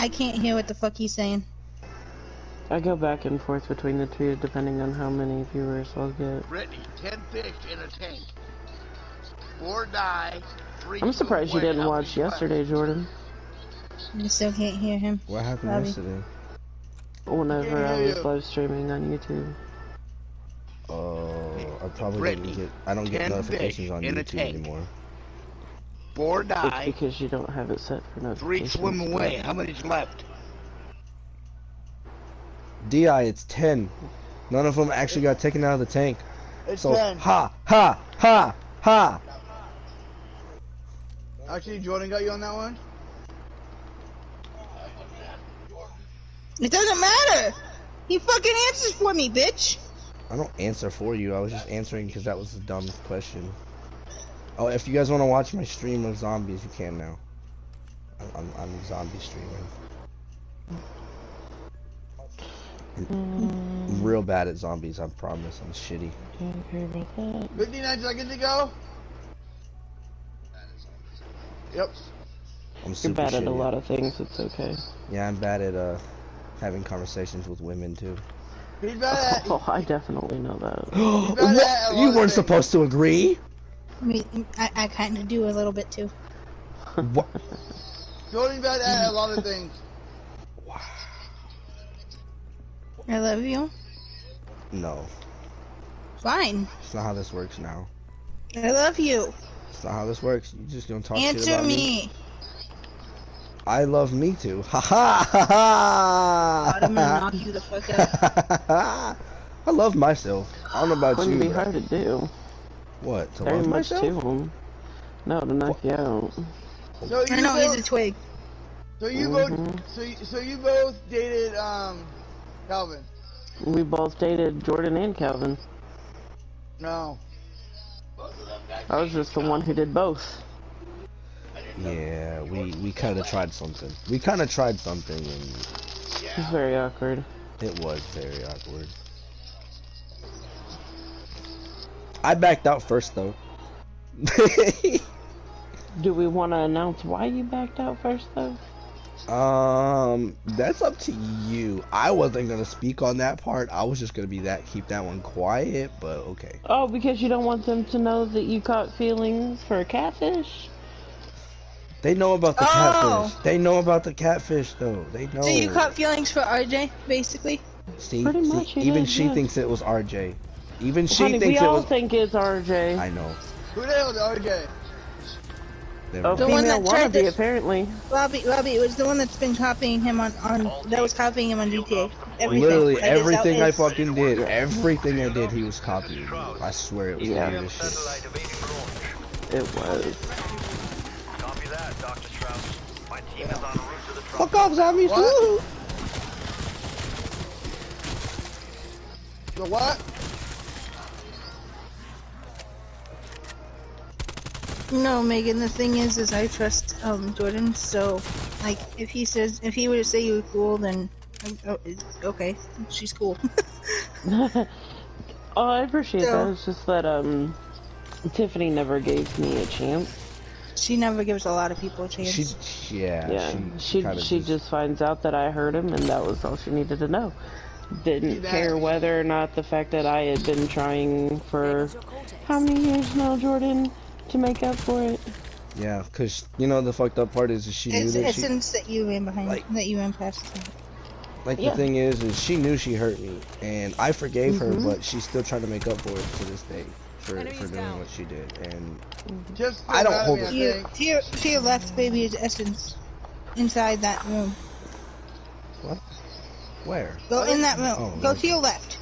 I can't hear what the fuck he's saying. I go back and forth between the two depending on how many viewers I'll get. Brittany, 10 fish in a tank. 4 die, 3 I'm surprised you away. didn't watch yesterday, Jordan. I still can't hear him. What happened yesterday? Whenever I was live streaming on YouTube. Oh, I probably didn't get. I don't get notifications on YouTube anymore. 4 die. It's because you don't have it set for notifications. 3 swim away. How many's left? DI, it's 10. None of them actually got taken out of the tank. It's so 10. Ha! Actually, Jordan got you on that one? It doesn't matter! He fucking answers for me, bitch! I don't answer for you. I was just answering because that was the dumbest question. Oh, if you guys want to watch my stream of zombies, you can now. I'm zombie streaming. I'm real bad at zombies, I promise. I'm shitty. Don't care about that. 59 seconds to go. Yep. I'm super You're bad at a shitty. lot of things, it's okay. Yeah, I'm bad at having conversations with women too. He's bad at. Oh, I definitely know that. What? You weren't supposed to agree? I mean, I kind of do a little bit too. What? Jordan's bad at a lot of things. Wow. I love you. No. Fine. It's not how this works now. I love you. It's not how this works. You just gonna talk shit Answer about me. I love me too. Ha ha ha ha! I'm gonna knock you the fuck out. I love myself. I don't know about you. Wouldn't be hard to do. What? To Very love much myself? to him. No, to knock you out. So I know he's a twig. So you both, so you both dated Calvin. We both dated Jordan and Calvin. No. I was just the one who did both. Yeah, we kind of tried something. We kind of tried something, and It was very awkward. it was very awkward. I backed out first, though. Do we want to announce why you backed out first, though? That's up to you. I wasn't gonna speak on that part. I was just gonna keep that one quiet, but okay. Oh, because you don't want them to know that you caught feelings for a catfish? They know about the catfish. They know about the catfish, though. They know. So you caught feelings for RJ, basically? See, Pretty much, even did, she yeah. thinks it was RJ. Even she Honey, thinks we it all was. think it's RJ. I know. Who the hell is RJ? A The one female that tried wannabe, to- apparently. Robbie, it was the one that's been copying him on that was copying him on GTA. Everything. Literally Like, everything I it's- fucking did, everything I did, he was copying. I swear it was the Yeah. weirdest shit. It was. Copy that, Dr. Strauss. My team is en route to the drop. Fuck off, zombies! What? Woo! The what? No, Megan. The thing is I trust Jordan. So, like, if he were to say you were cool, then okay, she's cool. Oh, I appreciate So- that. It's just that, Tiffany never gave me a chance. She never gives a lot of people a chance. Yeah, she kinda just finds out that I heard him, and that was all she needed to know. Didn't care whether or not the fact that I had been trying for how many years now, Jordan, to make up for it. Yeah, cause you know the fucked up part is she knew It's that essence that you ran behind, like- that you ran past. like Yeah. the thing is she knew she hurt me, and I forgave her, but she's still trying to make up for it to this day for doing what she did, and Just I don't hold it. To your left, baby, is essence inside that room. what? Where? Go in that room. Oh, Go left. to your left.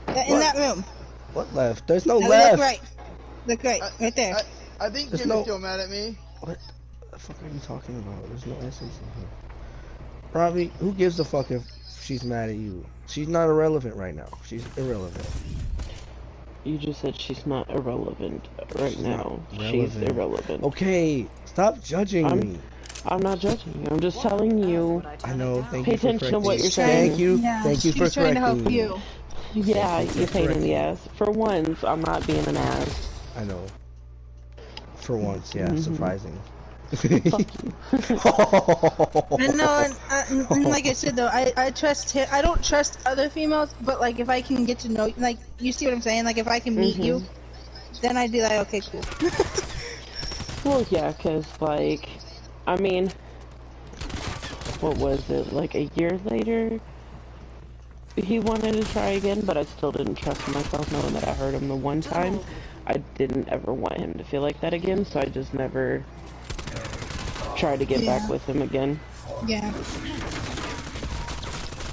In What? that room. What left? There's no Now left. Look right. Look right. Right there. I think There's Jim no- is still mad at me. What the fuck are you talking about? There's no essence in here. Robbie, who gives a fuck if she's mad at you? She's not irrelevant right now. She's irrelevant. You just said she's not irrelevant right She's now. not She's relevant. irrelevant. Okay, stop judging me. I'm not judging you. I'm just telling you. I know. Thank Pay you for attention to correcting what me. you're saying. Thank you. Yeah, Thank you for she's trying to help correcting me. you. Yeah, Thank you you're for pain in correcting the me. ass. For once, I'm not being an ass. I know. For once, yeah, surprising. Fuck you. And no, and like I said though, I trust him. I don't trust other females, but like if I can get to know, like you see what I'm saying? Like if I can meet you, then I'd be like, okay, cool. Well, yeah, cause like, I mean, what was it? Like a year later, he wanted to try again, but I still didn't trust myself knowing that I hurt him the one time. I didn't ever want him to feel like that again, so I just never tried to get back with him again. Yeah.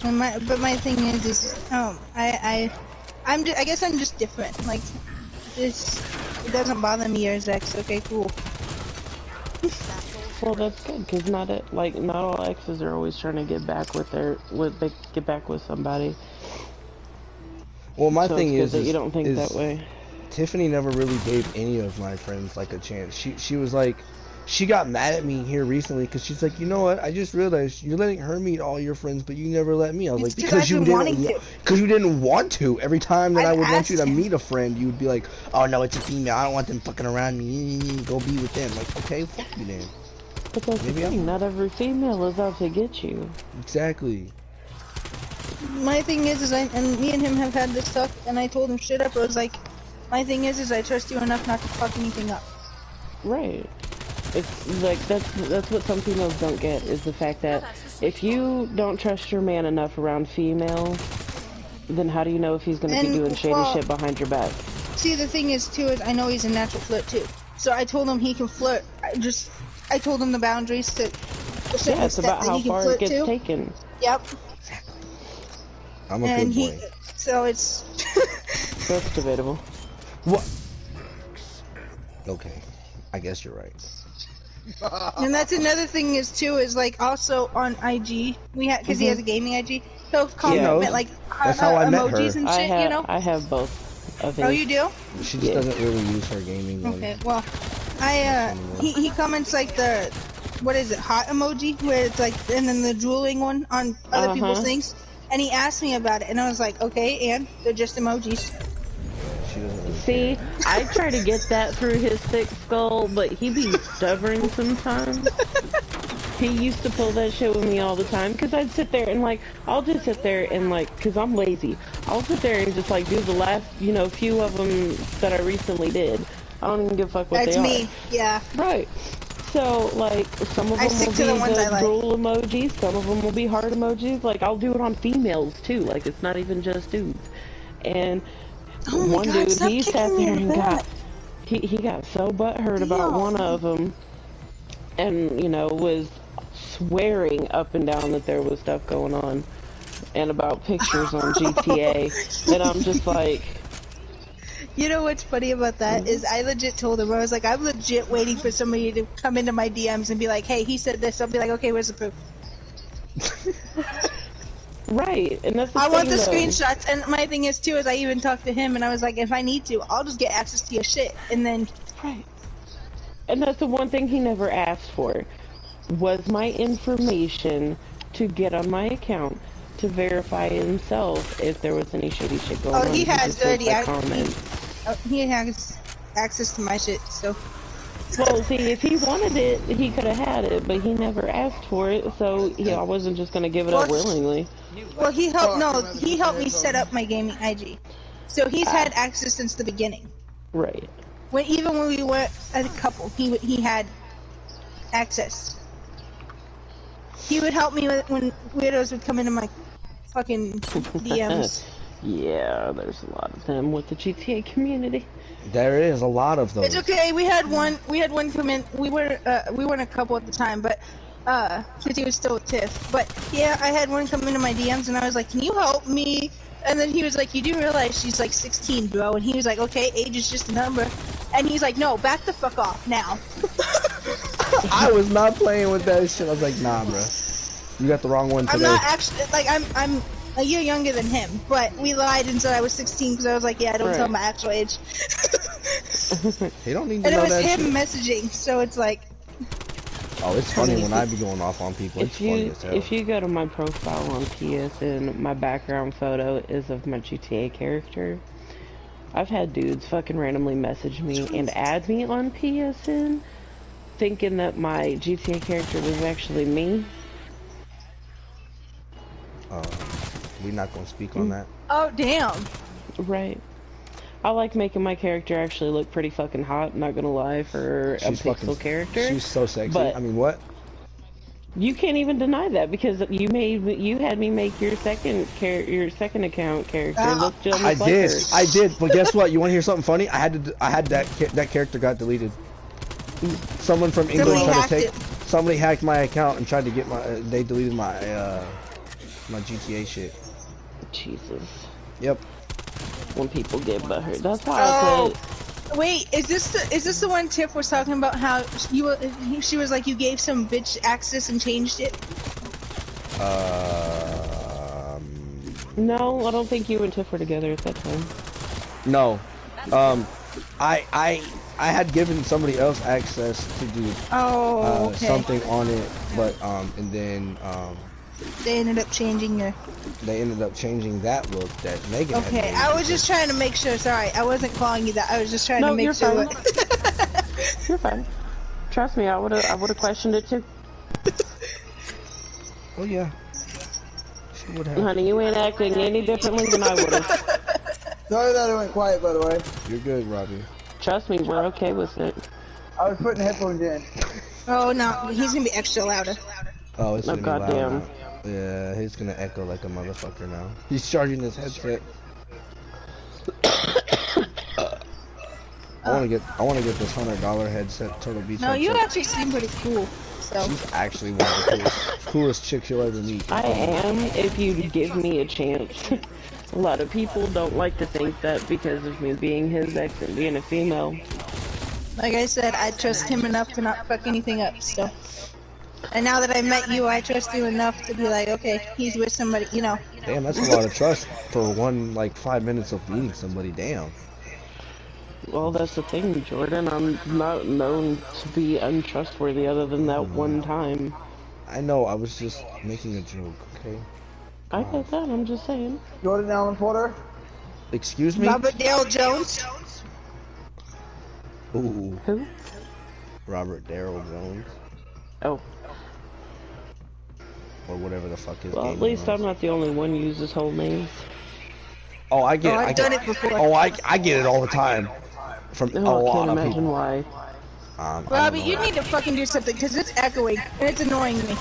But my thing is I guess I'm just different. Like, it doesn't bother me or his ex. Okay, cool. Well, that's good, cause not all exes are always trying to get back with get back with somebody. Well, my So thing it's good is that you don't think that way. Tiffany never really gave any of my friends like a chance. She was like, she got mad at me here recently because she's like, you know what? I just realized you're letting her meet all your friends, but you never let me. I was like, because you didn't want to. Every time that I would want you to meet a friend, you would be like, oh no, it's a female. I don't want them fucking around me. Go be with them. Like, okay, fuck you then. But that's the thing. Not every female is out to get you. Exactly. My thing is and me and him have had this talk, and I told him straight up. I was like, my thing is I trust you enough not to fuck anything up. Right. It's like that's what some females don't get, is the fact that if you don't trust your man enough around female, then how do you know if he's gonna be doing shady shit behind your back? See, the thing is too is I know he's a natural flirt too. So I told him he can flirt. I told him the boundaries to yeah, it's about how far it gets taken. Yep. I'm a good boy. So it's that's debatable. What? Okay, I guess you're right. And that's another thing is too is like also on IG we had because he has a gaming IG. He'll comment like that's how I met her. Emojis and shit, you know. I have both. Oh, you do? She just doesn't really use her gaming one. Okay, well, he comments like the, what is it, heart emoji, where it's like, and then the drooling one on other people's things, and he asked me about it, and I was like, okay, and they're just emojis. See, I try to get that through his thick skull, but he be stubborn sometimes. He used to pull that shit with me all the time, because I'd sit there and like, I'll just sit there and like, because I'm lazy, I'll sit there and just like do the last, you know, few of them that I recently did. I don't even give a fuck what they are. That's me, yeah. Right. So, like, some of them will be the drool emojis, some of them will be heart emojis. Like, I'll do it on females, too. Like, it's not even just dudes. And one dude, he sat there and he got so butthurt about one of them. And, you know, was swearing up and down that there was stuff going on. And about pictures on GTA. And I'm just like... You know what's funny about that is I legit told him, I was like, I'm legit waiting for somebody to come into my DMs and be like, hey, he said this. I'll be like, okay, where's the proof? Right, and that's the I thing, want the screenshots, and my thing is too, is I even talked to him, and I was like, if I need to, I'll just get access to your shit, and then... Right. And that's the one thing he never asked for, was my information to get on my account to verify himself if there was any shady shit going on. Oh, he has already he has access to my shit, so... Well, see, if he wanted it, he could have had it, but he never asked for it, so I wasn't just gonna give it up willingly. Well, he helped me set up my gaming IG. So he's had access since the beginning. Right. Even when we were as a couple, he had access. He would help me when weirdos would come into my fucking DMs. Yeah, there's a lot of them with the GTA community. There is a lot of those. It's okay. We had one come in. We weren't a couple at the time, but because he was still with Tiff. But yeah, I had one come into my DMs, and I was like, "Can you help me?" And then he was like, "You do realize she's like 16, bro?" And he was like, "Okay, age is just a number." And he's like, "No, back the fuck off now." I was not playing with that shit. I was like, "Nah, bro, you got the wrong one today." I'm not actually like I'm a year younger than him, but we lied and said I was 16 because I was like, "Yeah, I don't tell my actual age." He don't need to know that. And it was him messaging, so it's like. Oh, it's funny when I be going off on people. It's funny as hell. If you go to my profile on PSN, my background photo is of my GTA character. I've had dudes fucking randomly message me and add me on PSN thinking that my GTA character was actually me. We're not gonna speak on that. Oh damn. Right. I like making my character actually look pretty fucking hot, not gonna lie, for She's a pixel character. She's so sexy. But I mean, what? you can't even deny that because you had me make your second account character look just like her. I did. But guess what? You want to hear something funny? I had that character got deleted. Someone from England tried to take. Somebody hacked my account and tried to get my. They deleted my my GTA shit. Jesus. Yep. When people get butthurt, that's why I said. Wait, is this the one Tiff was talking about? How she was like you gave some bitch access and changed it? No, I don't think you and Tiff were together at that time. No. I had given somebody else access to do something on it, but and then they ended up changing your. They ended up changing that look that Megan had. Okay, I was just trying to make sure. Sorry, I wasn't calling you that. I was just trying to make sure. You're fine. Trust me, I would have questioned it too. Oh yeah. She would have. Honey, you ain't acting any differently than I would have. Sorry that I went quiet, by the way. You're good, Robbie. Trust me, we're okay with it. I was putting headphones in. Oh no, he's gonna be extra louder. Oh, it's gonna be goddamn. loud. Yeah, he's gonna echo like a motherfucker now. He's charging his headset. I wanna get this $100 headset, Turtle Beach. No, headset. you actually seem pretty cool. So. She's actually one of the coolest chicks you'll ever meet. I am, if you give me a chance. A lot of people don't like to think that because of me being his ex and being a female. Like I said, I trust him enough to not fuck anything up, so. And now that I met you, I trust you enough to be like, okay, he's with somebody, you know. Damn, that's a lot of trust for one, like, 5 minutes of meeting somebody. Damn. Well, that's the thing, Jordan. I'm not known to be untrustworthy other than that one time. I know, I was just making a joke, okay? I get that, I'm just saying. Jordan Allen Porter? Excuse me? Robert Dale Jones? Ooh. Who? Robert Darrell Jones. Oh. Or whatever the fuck his Well, name at least is. I'm not the only one who uses whole names. Oh, I get it. I've done it before. Oh, I get it all the time. From a Oh, I lot can't of imagine people. why. Robbie, you need to fucking do something, because it's echoing, and it's annoying me.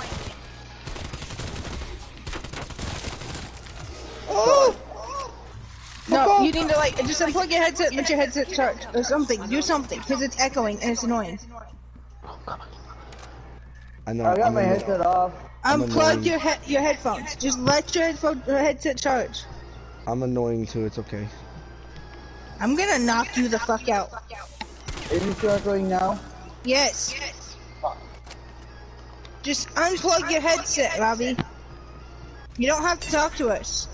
Oh! No, you need to, like, just unplug your headset and let your headset charge, or something. Do something, because it's echoing, and it's annoying. I know. I got my headset off. Unplug your headphones. Just let your headset charge. I'm annoying too, it's okay. I'm gonna knock you the fuck out. Is he struggling now? Yes. Just unplug your headset, Robbie. You don't have to talk to us.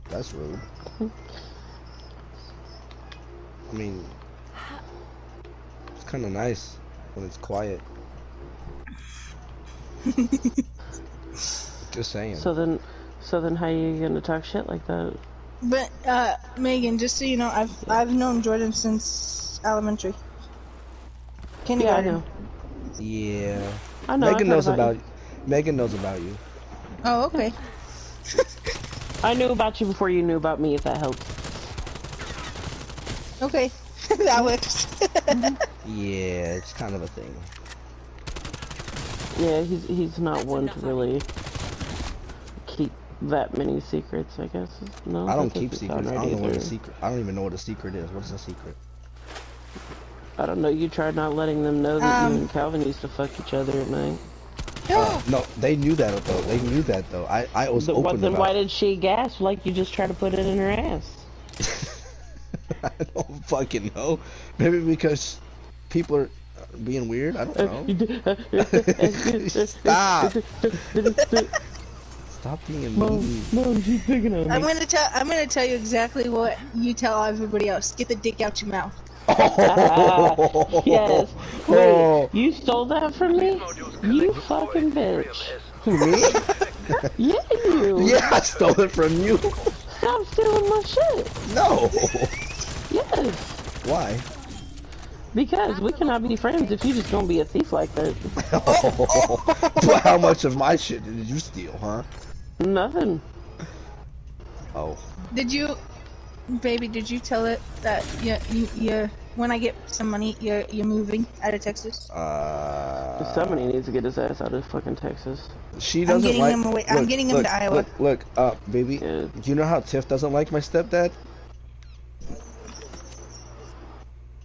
That's rude. I mean, it's kind of nice when it's quiet. Just saying. So then how are you gonna talk shit like that? But Megan, just so you know, I've known Jordan since elementary. Kindergarten. Yeah, I know. Yeah. I know. Megan knows about you. Megan knows about you. Oh, okay. I knew about you before you knew about me, if that helps. Okay. That works. Yeah, it's kind of a thing. Yeah, he's not one to really keep that many secrets, I guess. No, I don't that keep doesn't secrets. sound I right don't know what a either. secret. I don't even know what a secret is. What's a secret? I don't know. You tried not letting them know that you and Calvin used to fuck each other at night. No, they knew that though. They knew that though. I was open Then about why did she gasp like you just tried to put it in her ass? I don't fucking know. Maybe because people are being weird. I don't know. Stop. Stop being mean. Mom, she's picking on me. I'm gonna tell you exactly what you tell everybody else. Get the dick out your mouth. Yes. Oh. Wait, you stole that from me? You fucking bitch. Me? Yeah, you. Yeah, I stole it from you. Stop stealing my shit. No. Yes. Why? Because we cannot be friends if you just gonna be a thief like that. Well, how much of my shit did you steal, huh? Nothing. Oh. Did you, baby? Did you tell it that you when I get some money, you're moving out of Texas? Somebody needs to get his ass out of fucking Texas. She doesn't I'm getting like. him away. Look, I'm getting him to Iowa. Look, baby. Yeah. Do you know how Tiff doesn't like my stepdad?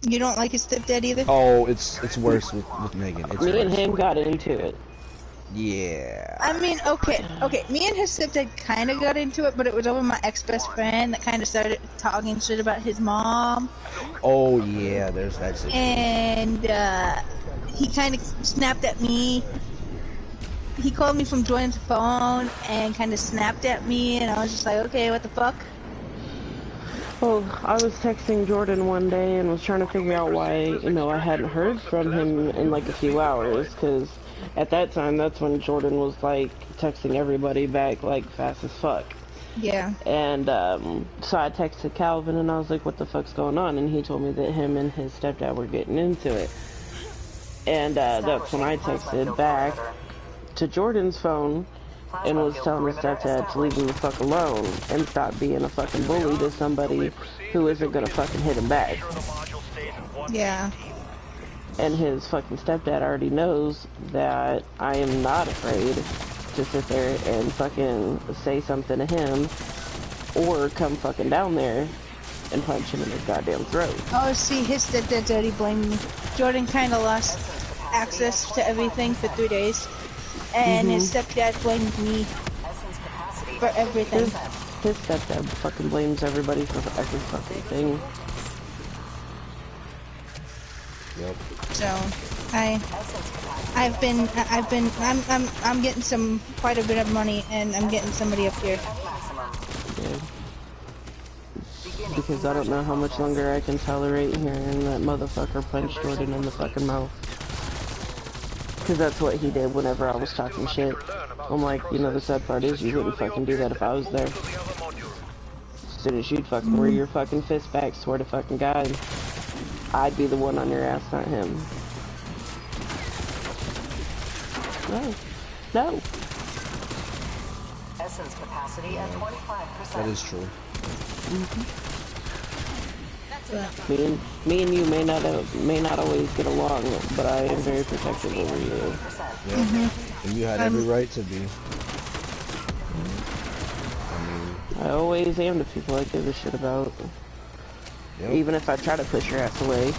You don't like his stepdad either? Oh, it's worse with Megan. It's Me and worse. him got into it. Yeah. I mean, okay. Me and his stepdad kind of got into it, but it was over my ex-best friend that kind of started talking shit about his mom. Oh yeah, there's that situation. And he kind of snapped at me. He called me from Jordan's phone and kind of snapped at me, and I was just like, okay, what the fuck? Well, I was texting Jordan one day and was trying to figure out why, you know, I hadn't heard from him in like a few hours, because at that time, that's when Jordan was like texting everybody back like fast as fuck. Yeah. And so I texted Calvin and I was like, what the fuck's going on? And he told me that him and his stepdad were getting into it. And that's when I texted back to Jordan's phone and was telling his stepdad to leave him the fuck alone and stop being a fucking bully to somebody who isn't gonna fucking hit him back. Yeah. And his fucking stepdad already knows that I am not afraid to sit there and fucking say something to him or come fucking down there and punch him in his goddamn throat. Oh, see, his stepdad's already blamed me. Jordan kind of lost access to everything for 3 days. And his stepdad blamed me for everything. His stepdad fucking blames everybody for every fucking thing. Yep. So, I'm getting quite a bit of money, and I'm getting somebody up here. Yeah. Because I don't know how much longer I can tolerate hearing that motherfucker punch Jordan in the fucking mouth. Because that's what he did whenever I was talking shit. I'm like, you know, the sad part is you wouldn't fucking do that if I was there. As soon as you'd fucking rear your fucking fist back, swear to fucking God, I'd be the one on your ass, not him. No. No. Essence capacity at 25%. That is true. Me and you may not always get along, but I am very protective over you. Yeah. And you had every right to be. I always am to people I give a shit about. Yep. Even if I try to push your ass away.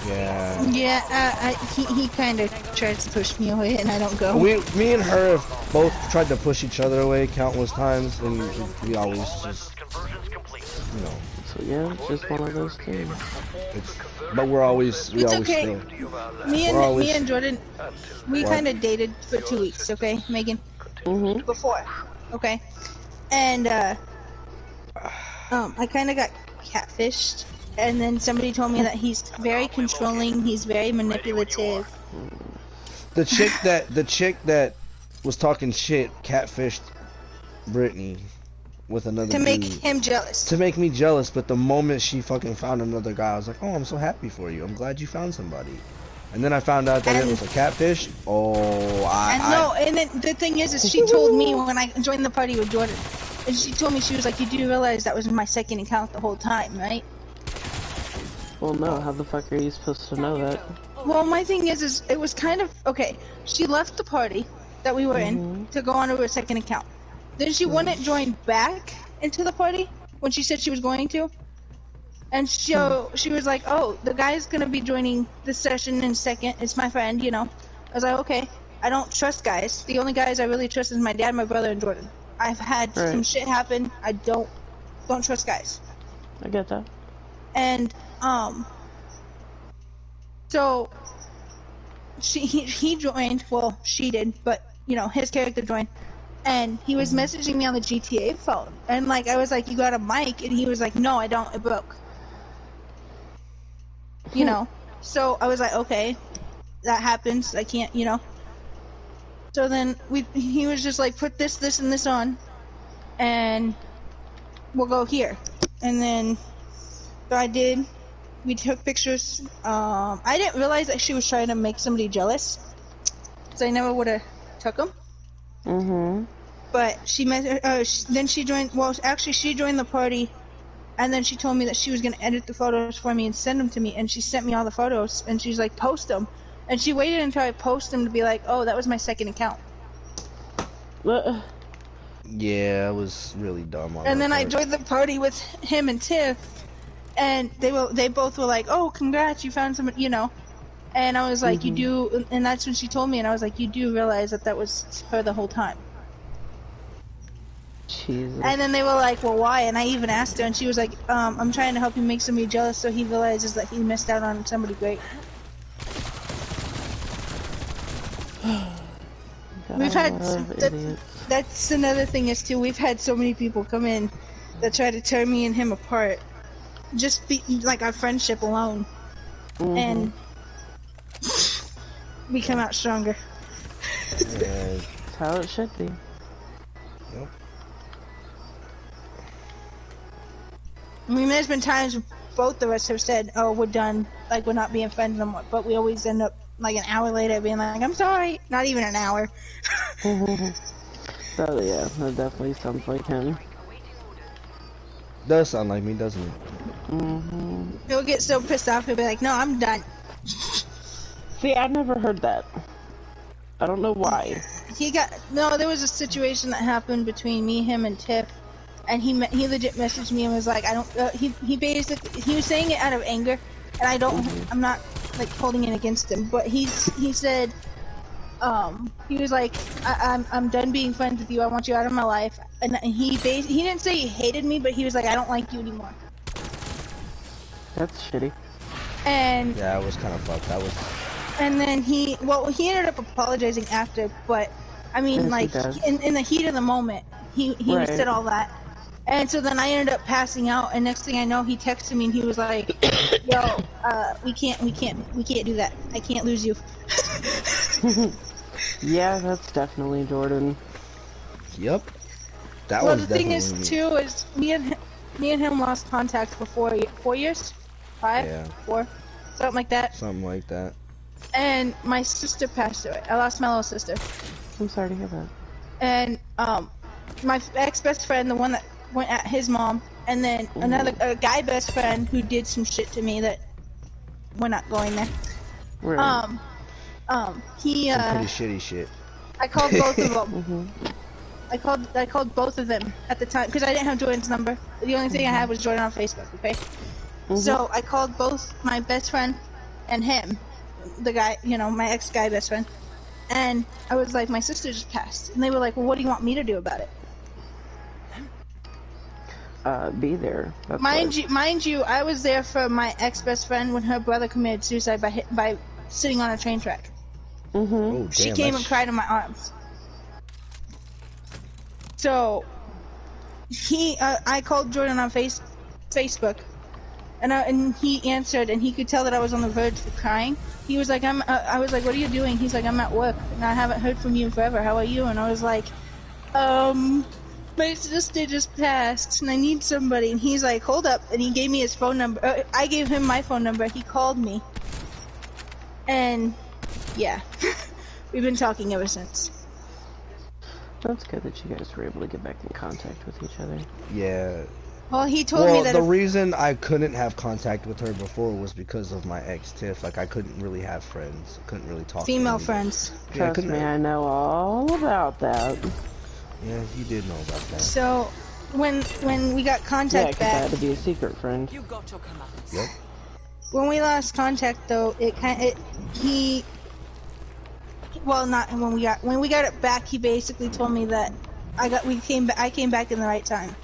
Yeah. Yeah, he kind of tries to push me away, and I don't go. Me and her have both tried to push each other away countless times, and we always just, you know. So yeah, it's just one of those things. But we always okay. still. Me and Jordan, we kind of dated for 2 weeks, okay, Megan? Before, okay? And, I kind of got catfished, and then somebody told me that he's very controlling, he's very manipulative. The chick that was talking shit catfished Brittany with another to make dude. him jealous. To make me jealous, but the moment she fucking found another guy, I was like, oh, I'm so happy for you. I'm glad you found somebody. And then I found out that it was a catfish. Oh, and then the thing is she told me when I joined the party with Jordan, and she told me, she was like, you do realize that was my second account the whole time, right? Well, no, how the fuck are you supposed to know that? Well, my thing is it was kind of, okay, she left the party that we were in to go on to her second account. Then she wouldn't join back into the party when she said she was going to. And so she was like, oh, the guy's going to be joining this session in second. It's my friend, you know. I was like, okay, I don't trust guys. The only guys I really trust is my dad, my brother, and Jordan. I've had some shit happen. I don't trust guys. I get that. And, so he joined, well, she did, but, you know, his character joined. And he was messaging me on the GTA phone. And, like, I was like, you got a mic? And he was like, no, I don't. It broke. You know? So I was like, okay, that happens. I can't, you know? So then he was just like, put this, and this on. And we'll go here. And then so I did. We took pictures. I didn't realize that she was trying to make somebody jealous, because I never would have took them. Mm-hmm. But she met. Then she joined. Well, actually, she joined the party, and then she told me that she was gonna edit the photos for me and send them to me. And she sent me all the photos, and she's like, post them. And she waited until I post them to be like, oh, that was my second account. Yeah, I was really dumb on And her then I part. joined the party with him and Tiff, and they both were like, oh, congrats, you found someone, you know. And I was like, you do, and that's when she told me, and I was like, you do realize that that was her the whole time. Jesus. And then they were like, well, why? And I even asked her, and she was like, I'm trying to help you make somebody jealous so he realizes that he missed out on somebody great. We've had, that's another thing is too, we've had so many people come in that try to tear me and him apart. Just be, like our friendship alone. And we come out stronger. Yeah. That's how it should be. Yep. I mean, there's been times both of us have said, oh, we're done, like we're not being friends anymore, but we always end up like an hour later being like, I'm sorry. Not even an hour. So yeah, that definitely sounds like him. Does sound like me, doesn't it? He'll get so pissed off, he'll be like, no, I'm done. See, I've never heard that. I don't know why. There was a situation that happened between me, him, and Tiff, and he legit messaged me and was like, I don't, he basically, he was saying it out of anger, and I'm not, like, holding it against him, but he said, he was like, I'm done being friends with you, I want you out of my life, and he didn't say he hated me, but he was like, I don't like you anymore. That's shitty. And yeah, it was kind of fucked. That was. And then he ended up apologizing after, but I mean, yes, like in the heat of the moment, he right. said all that, and so then I ended up passing out, and next thing I know, he texted me and he was like, "Yo, we can't do that. I can't lose you." Yeah, that's definitely Jordan. Yep. That well, was the thing definitely is me. too is me and him lost contact for 4 years, 5, Yeah. 4, something like that. Something like that. And my sister passed away. I lost my little sister. I'm sorry to hear that. And my ex-best friend, the one that went at his mom, and then a guy best friend who did some shit to me that we're not going there. Right. He Some pretty shitty shit. I called both of them. I called both of them at the time because I didn't have Jordan's number. The only thing I had was Jordan on Facebook. Okay. So I called both my best friend and him, the guy, you know, my ex-guy best friend, and I was like, my sister just passed, and they were like, well, what do you want me to do about it? Be there. That's Mind you, I was there for my ex-best friend when her brother committed suicide by sitting on a train track. Oh, damn, She came and cried in my arms. So I called Jordan on Facebook. And he answered, and he could tell that I was on the verge of crying. He was like, I was like, what are you doing? He's like, I'm at work, and I haven't heard from you in forever. How are you? And I was like, my sister just passed, and I need somebody. And he's like, hold up, and he gave me his phone number. I gave him my phone number. He called me, and yeah, we've been talking ever since. That's good that you guys were able to get back in contact with each other. Yeah. Well, he told me that the reason I couldn't have contact with her before was because of my ex Tiff. Like, I couldn't really have friends. Couldn't really talk female to friends. Yeah, Trust me, I know all about that. Yeah, you did know about that. So when we got Yeah, contact because I back, had to be a secret friend. You got your comeuppance. Yep. when we lost contact though, not when we got it back, he basically told me that I came back in the right time.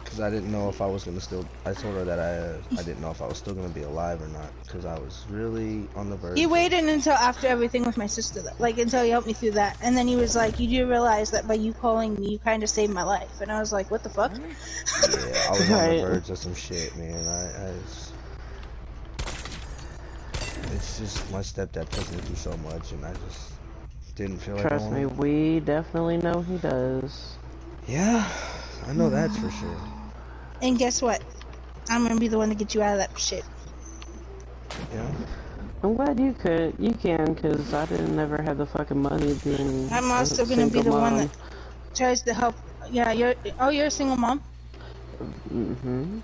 Because I didn't know if I was gonna I told her that I didn't know if I was still gonna be alive or not. Because I was really on the verge. He waited until after everything with my sister, though, like until he helped me through that, and then he was like, "You do realize that by you calling me, you kind of saved my life." And I was like, "What the fuck?" Yeah, I was on the verge of some shit, man. It's just my stepdad puts me through so much, and I just didn't feel like. Trust me, we definitely know he does. Yeah, I know that's for sure. And guess what? I'm gonna be the one to get you out of that shit. Yeah. I'm glad you can, cause I didn't never have the fucking money being. I'm also gonna be the one that tries to help. Yeah, you're a single mom? Mm-hmm.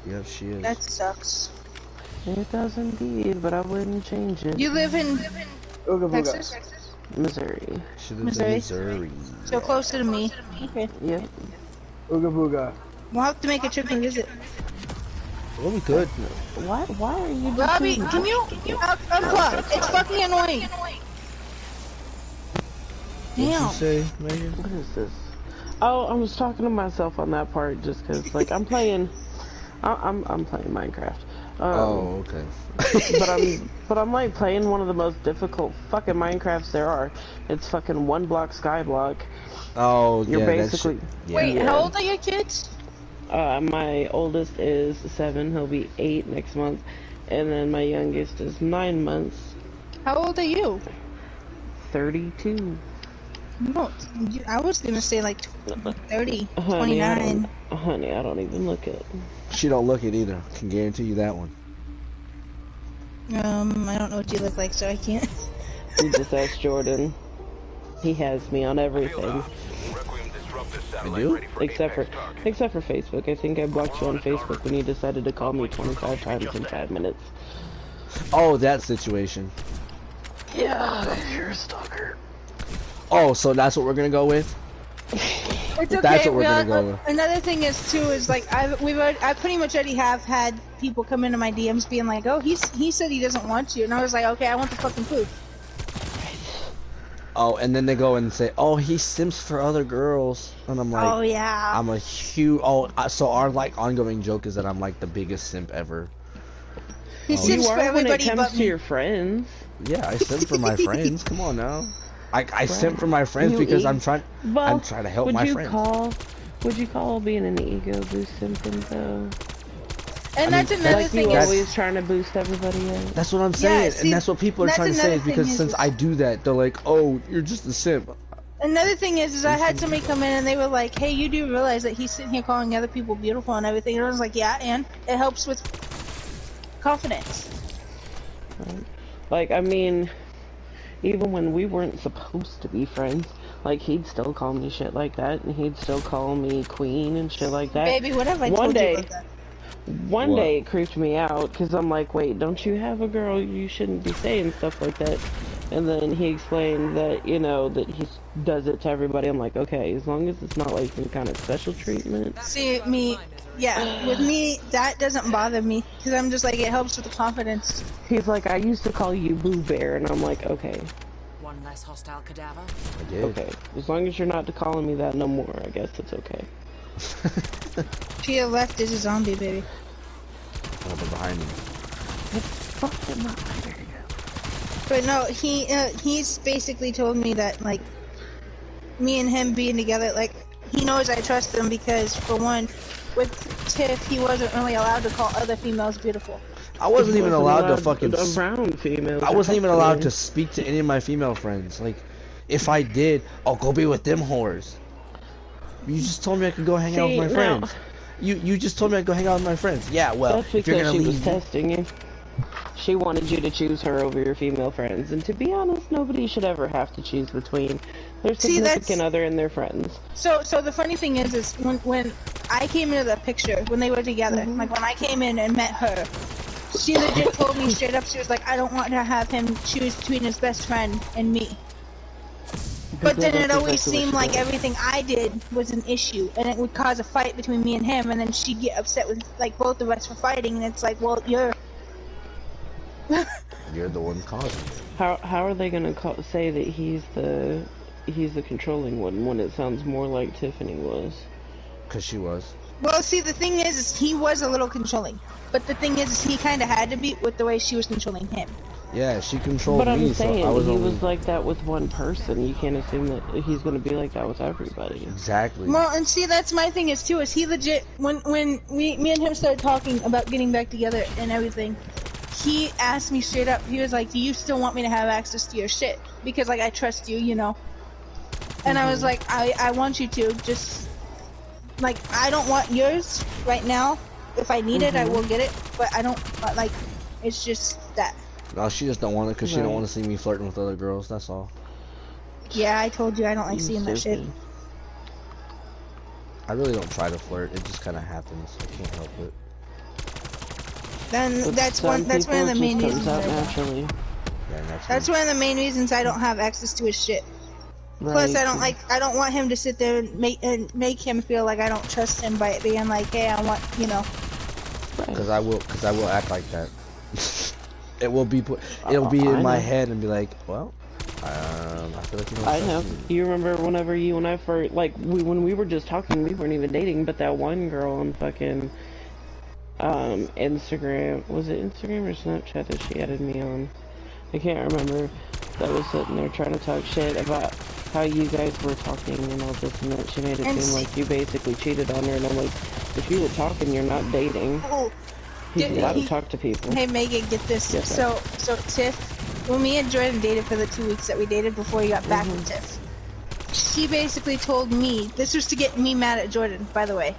Yep, she is. That sucks. It does indeed, but I wouldn't change it. You live in Ooga booga. Texas? Missouri. She lives in Missouri. So closer to me. Okay. Yep. Ooga booga. We'll have to make a trip and visit. Well, we could. Why are you Robbie, doing can you unplug? It's fucking annoying. What'd you Damn. say, Megan? What is this? Oh, I was talking to myself on that part just cause, like, I'm playing Minecraft. Oh, okay. but I'm like playing one of the most difficult fucking Minecrafts there are. It's fucking 1 block sky block. Oh, You're yeah, basically yeah. Wait, how old are your kids? My oldest is 7. He'll be 8 next month, and then my youngest is 9 months. How old are you? 32. No, I was gonna say like 30, Honey, 29. Honey, I don't even look it. She don't look it either. Can guarantee you that one. I don't know what you look like, so I can't. You just ask Jordan. He has me on everything. I do? Except for Facebook. I think I blocked you on Facebook when you decided to call me 25 times in 5 minutes. Oh, that situation. Yeah, you're a stalker. Oh, so that's what we're gonna go with? It's okay. That's what we're gonna go with. Another thing is too is like I pretty much already have had people come into my DMs being like, oh, he said he doesn't want you, and I was like, okay, I want the fucking food. Oh, and then they go and say, oh, he simps for other girls, and I'm like, Oh yeah. I'm a huge. Oh, so our like ongoing joke is that I'm like the biggest simp ever. He simps for when it everybody comes but to me. your friends. Yeah, I simp for my friends. Come on now. I simp for my friends You because eat- I'm trying to help my friends. Would you call being an ego boost simping though? And that's another Like thing you is, always trying to boost everybody up? That's what I'm saying, see, and that's what people are that's trying to say another is because thing is- since I do that, they're like, oh, you're just a simp. another thing is I had somebody come in and they were like, hey, you do realize that he's sitting here calling other people beautiful and everything, and I was like, yeah, and it helps with confidence. Like, I mean, even when we weren't supposed to be friends, like, he'd still call me shit like that, and he'd still call me queen and shit like that. Baby, what have I One told day, you about that? One What? day it creeped me out, because I'm like, wait, don't you have a girl? You shouldn't be saying stuff like that. And then he explained that, you know, that he does it to everybody. I'm like, okay, as long as it's not like some kind of special treatment. See, with me, that doesn't bother me, because I'm just like, it helps with the confidence. He's like, I used to call you Boo Bear, and I'm like, okay, One less hostile cadaver. I did. okay. As long as you're not calling me that no more, I guess it's okay. To your left is a zombie, baby. Oh, but behind me. Fucking not. There you go. But no, he's basically told me that, like, me and him being together, like, he knows I trust him because, for one, with Tiff, he wasn't really allowed to call other females beautiful. I wasn't even allowed to fucking. Around females. I wasn't even allowed to speak to any of my female friends. Like, if I did, I'll go be with them whores. You just told me I could go hang out with my friends. You just told me I'd go hang out with my friends. Yeah, well, That's if you're because gonna she was leave, testing you. She wanted you to choose her over your female friends, and to be honest, nobody should ever have to choose between their significant other and their friends. So the funny thing is when I came into the picture, when they were together, like when I came in and met her, she legit told me straight up, she was like, I don't want to have him choose between his best friend and me. But then it always seemed like everything I did was an issue, and it would cause a fight between me and him, and then she'd get upset with, like, both of us for fighting, and it's like, well, you're the one causing it. How are they gonna say that he's the controlling one when it sounds more like Tiffany was? Cause she was. Well, see, the thing is he was a little controlling. But the thing is he kind of had to be with the way she was controlling him. Yeah, she controlled But me, I'm saying, so I was he only... was like that with one person. You can't assume that he's gonna be like that with everybody. Exactly. Well, and see, that's my thing is he legit, when me and him started talking about getting back together and everything, he asked me straight up, he was like, do you still want me to have access to your shit? Because, like, I trust you, you know? And I was like, I want you to, just like, I don't want yours right now. If I need it, I will get it, but I don't, like, it's just that. No, she just don't want it because she don't want to see me flirting with other girls, that's all. Yeah, I told you I don't like seeing that shit. I really don't try to flirt, it just kind of happens, I can't help it. Then that's one of the main reasons. Naturally. Yeah, naturally. That's one of the main reasons I don't have access to his shit. Right. Plus, I don't want him to sit there and make him feel like I don't trust him by being like, hey, I want, you know. Because I will act like that. It'll be in my head and be like, well, I feel like you don't trust me. You remember whenever you and I first, like, when we were just talking, we weren't even dating, but that one girl on fucking, Instagram, was it Instagram or Snapchat that she added me on? I can't remember. That was sitting there trying to talk shit about how you guys were talking and all this and that. She made it seem like you basically cheated on her, and I'm like, if you were talking, you're not dating. Oh, You're allowed to talk to people. Hey Megan, get this. So Tiff, when me and Jordan dated for the 2 weeks that we dated before he got back with Tiff, she basically told me, this was to get me mad at Jordan, by the way,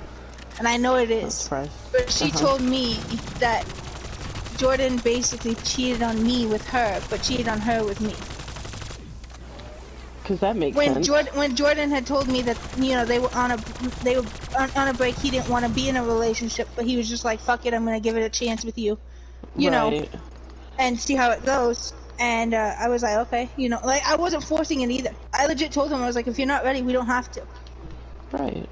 and I know it is, but she told me that Jordan basically cheated on me with her, but cheated on her with me. Cause that makes sense. When Jordan had told me that, you know, they were on a break, he didn't want to be in a relationship, but he was just like, fuck it, I'm gonna give it a chance with you, you know, and see how it goes. And I was like, okay, you know, like I wasn't forcing it either. I legit told him, I was like, if you're not ready, we don't have to. Right.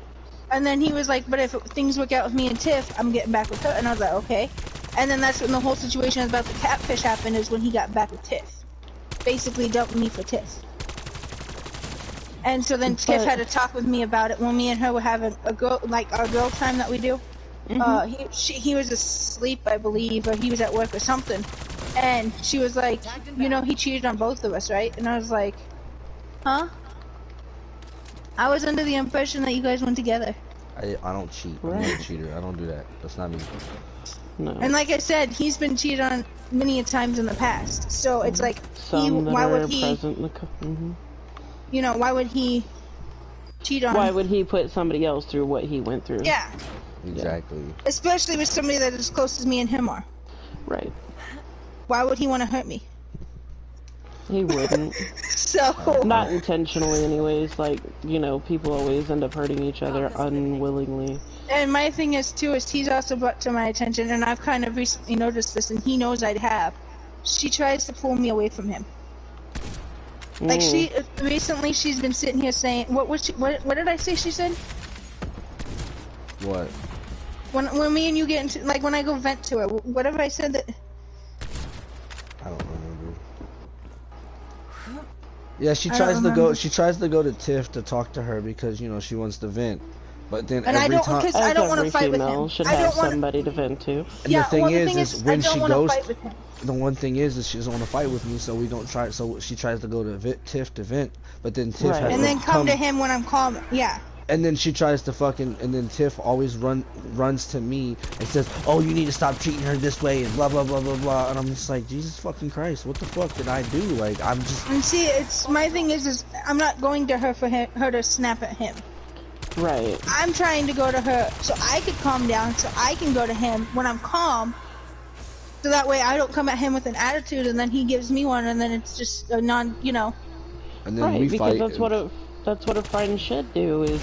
And then he was like, but if things work out with me and Tiff, I'm getting back with her. And I was like, okay. And then that's when the whole situation about the catfish happened, is when he got back with Tiff. Basically dumped me for Tiff. And so then Tiff had to talk with me about it when me and her were having a girl, like our girl time that we do. He was asleep, I believe, or he was at work or something. And she was like, you know, he cheated on both of us, right? And I was like, huh? I was under the impression that you guys went together. I don't cheat. I'm not a cheater. I don't do that. That's not me. No. And like I said, he's been cheated on many a times in the past. So it's like, why would he? You know, why would he cheat on? Why would he put somebody else through what he went through? Yeah. Exactly. Especially with somebody that is as close as me and him are. Right. Why would he want to hurt me? He wouldn't. So. Not intentionally anyways, like, you know, people always end up hurting each other unwillingly. And my thing is, too, is he's also brought to my attention, and I've kind of recently noticed this, and he knows I'd have. She tries to pull me away from him. Like, recently she's been sitting here saying, what did I say she said? What? When me and you get into, like, when I go vent to her, whatever I said that... I don't remember. Yeah, she tries to go to Tiff to talk to her because, you know, she wants to vent. But then and every time, because I don't want to fight with him. Should have somebody to vent to. And the thing is when she goes, the one thing is she doesn't want to fight with me, so we don't try. So she tries to go to Tiff to vent, but then Tiff has and then come to him when I'm calm. Yeah. And then she tries to and then Tiff always runs to me and says, oh, you need to stop treating her this way and blah blah blah blah blah. And I'm just like, Jesus fucking Christ, what the fuck did I do? Like, I'm just. And see, it's my thing is I'm not going to her for her to snap at him. Right. I'm trying to go to her so I could calm down, so I can go to him when I'm calm. So that way I don't come at him with an attitude and then he gives me one and then it's just a you know. And then we fight. Because that's what a friend should do,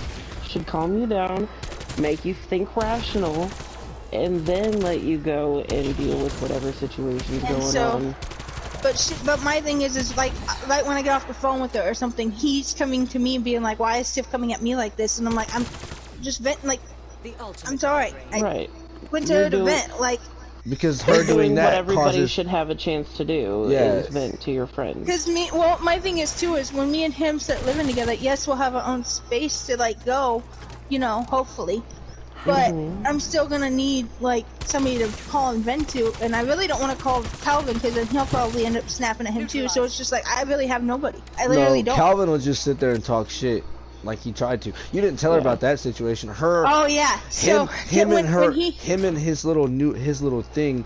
should calm you down, make you think rational, and then let you go and deal with whatever situation's going on. But my thing is like right when I get off the phone with her or something, he's coming to me and being like, why is Tiff coming at me like this? And I'm like, I'm just venting, like, I'm sorry. I went to her to vent, like. Because her doing that what everybody should have a chance to do is vent to your friends. Because my thing is too, is when me and him start living together, yes, we'll have our own space to like go, you know, hopefully. But I'm still gonna need like somebody to call and vent to, and I really don't want to call Calvin because then he'll probably end up snapping at him too. So it's just like I really have nobody. I literally don't. Calvin will just sit there and talk shit like he tried to. You didn't tell her about that situation. Oh yeah. Him and his little thing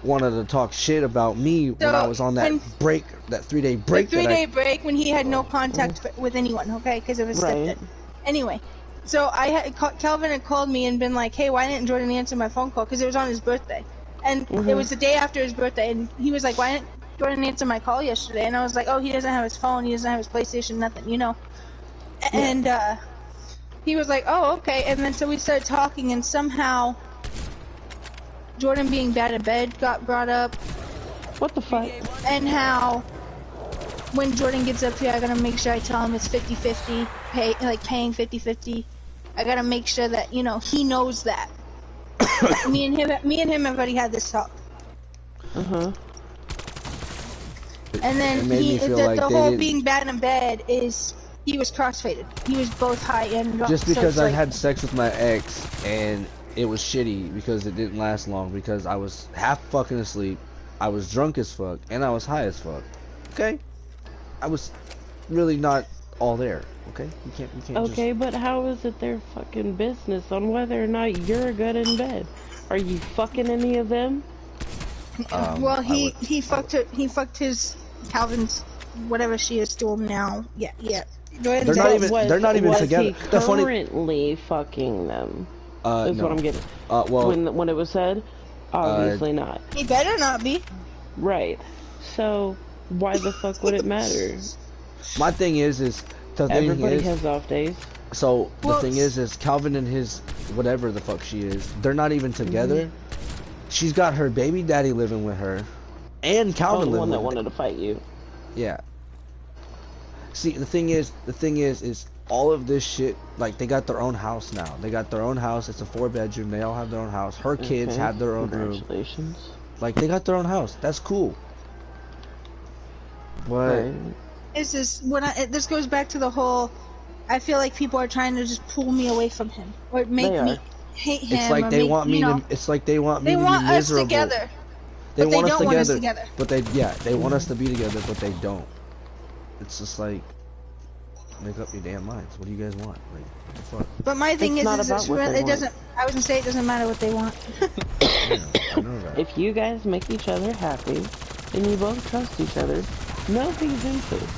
wanted to talk shit about me when I was on that break, that 3-day break. The 3-day break when he had no contact with anyone, okay, because of his stepdad. Anyway, So Calvin had called me and been like, "Hey, why didn't Jordan answer my phone call?" Because it was on his birthday, and it was the day after his birthday, and he was like, "Why didn't Jordan answer my call yesterday?" And I was like, "Oh, he doesn't have his phone, he doesn't have his PlayStation, nothing, you know." And he was like, "Oh, okay." And then so we started talking, and somehow Jordan being bad in bed got brought up. What the fuck? And how when Jordan gets up here, I gotta make sure I tell him it's 50-50, paying 50-50. I gotta make sure that, you know, he knows that. me and him have already had this talk. Uh-huh. And then the whole being bad in bed is he was crossfaded. He was both high and drunk. Just because I had sex with my ex and it was shitty because it didn't last long because I was half fucking asleep, I was drunk as fuck, and I was high as fuck. Okay? I was really not all there. Okay? You can't okay, but how is it their fucking business on whether or not you're good in bed? Are you fucking any of them? Well, he fucked his Calvin's whatever she is to him now. Yeah. They're not even together. Was he currently fucking them? Is no. what I'm getting. Well, when it was said, obviously not. He better not be. Right. So why the fuck would it matter? My thing is everybody has off days. So the thing is Calvin and his whatever the fuck she is, they're not even together. She's got her baby daddy living with her, and Calvin living with her. The one that wanted to fight you. Yeah. See, the thing is all of this shit, like, they got their own house now. They got their own house. It's a 4-bedroom. They all have their own house. Her kids have their own room. Congratulations. Like, they got their own house. That's cool. But it's just this goes back to the whole. I feel like people are trying to just pull me away from him or make me hate him. It's like they want me to. It's like they want me to be miserable. Us together. They want us together. But they want us to be together, but they don't. It's just like, make up your damn minds. What do you guys want? Like, what the fuck? But my thing is it doesn't. I was gonna say it doesn't matter what they want. I know that. If you guys make each other happy and you both trust each other, nothing's into it.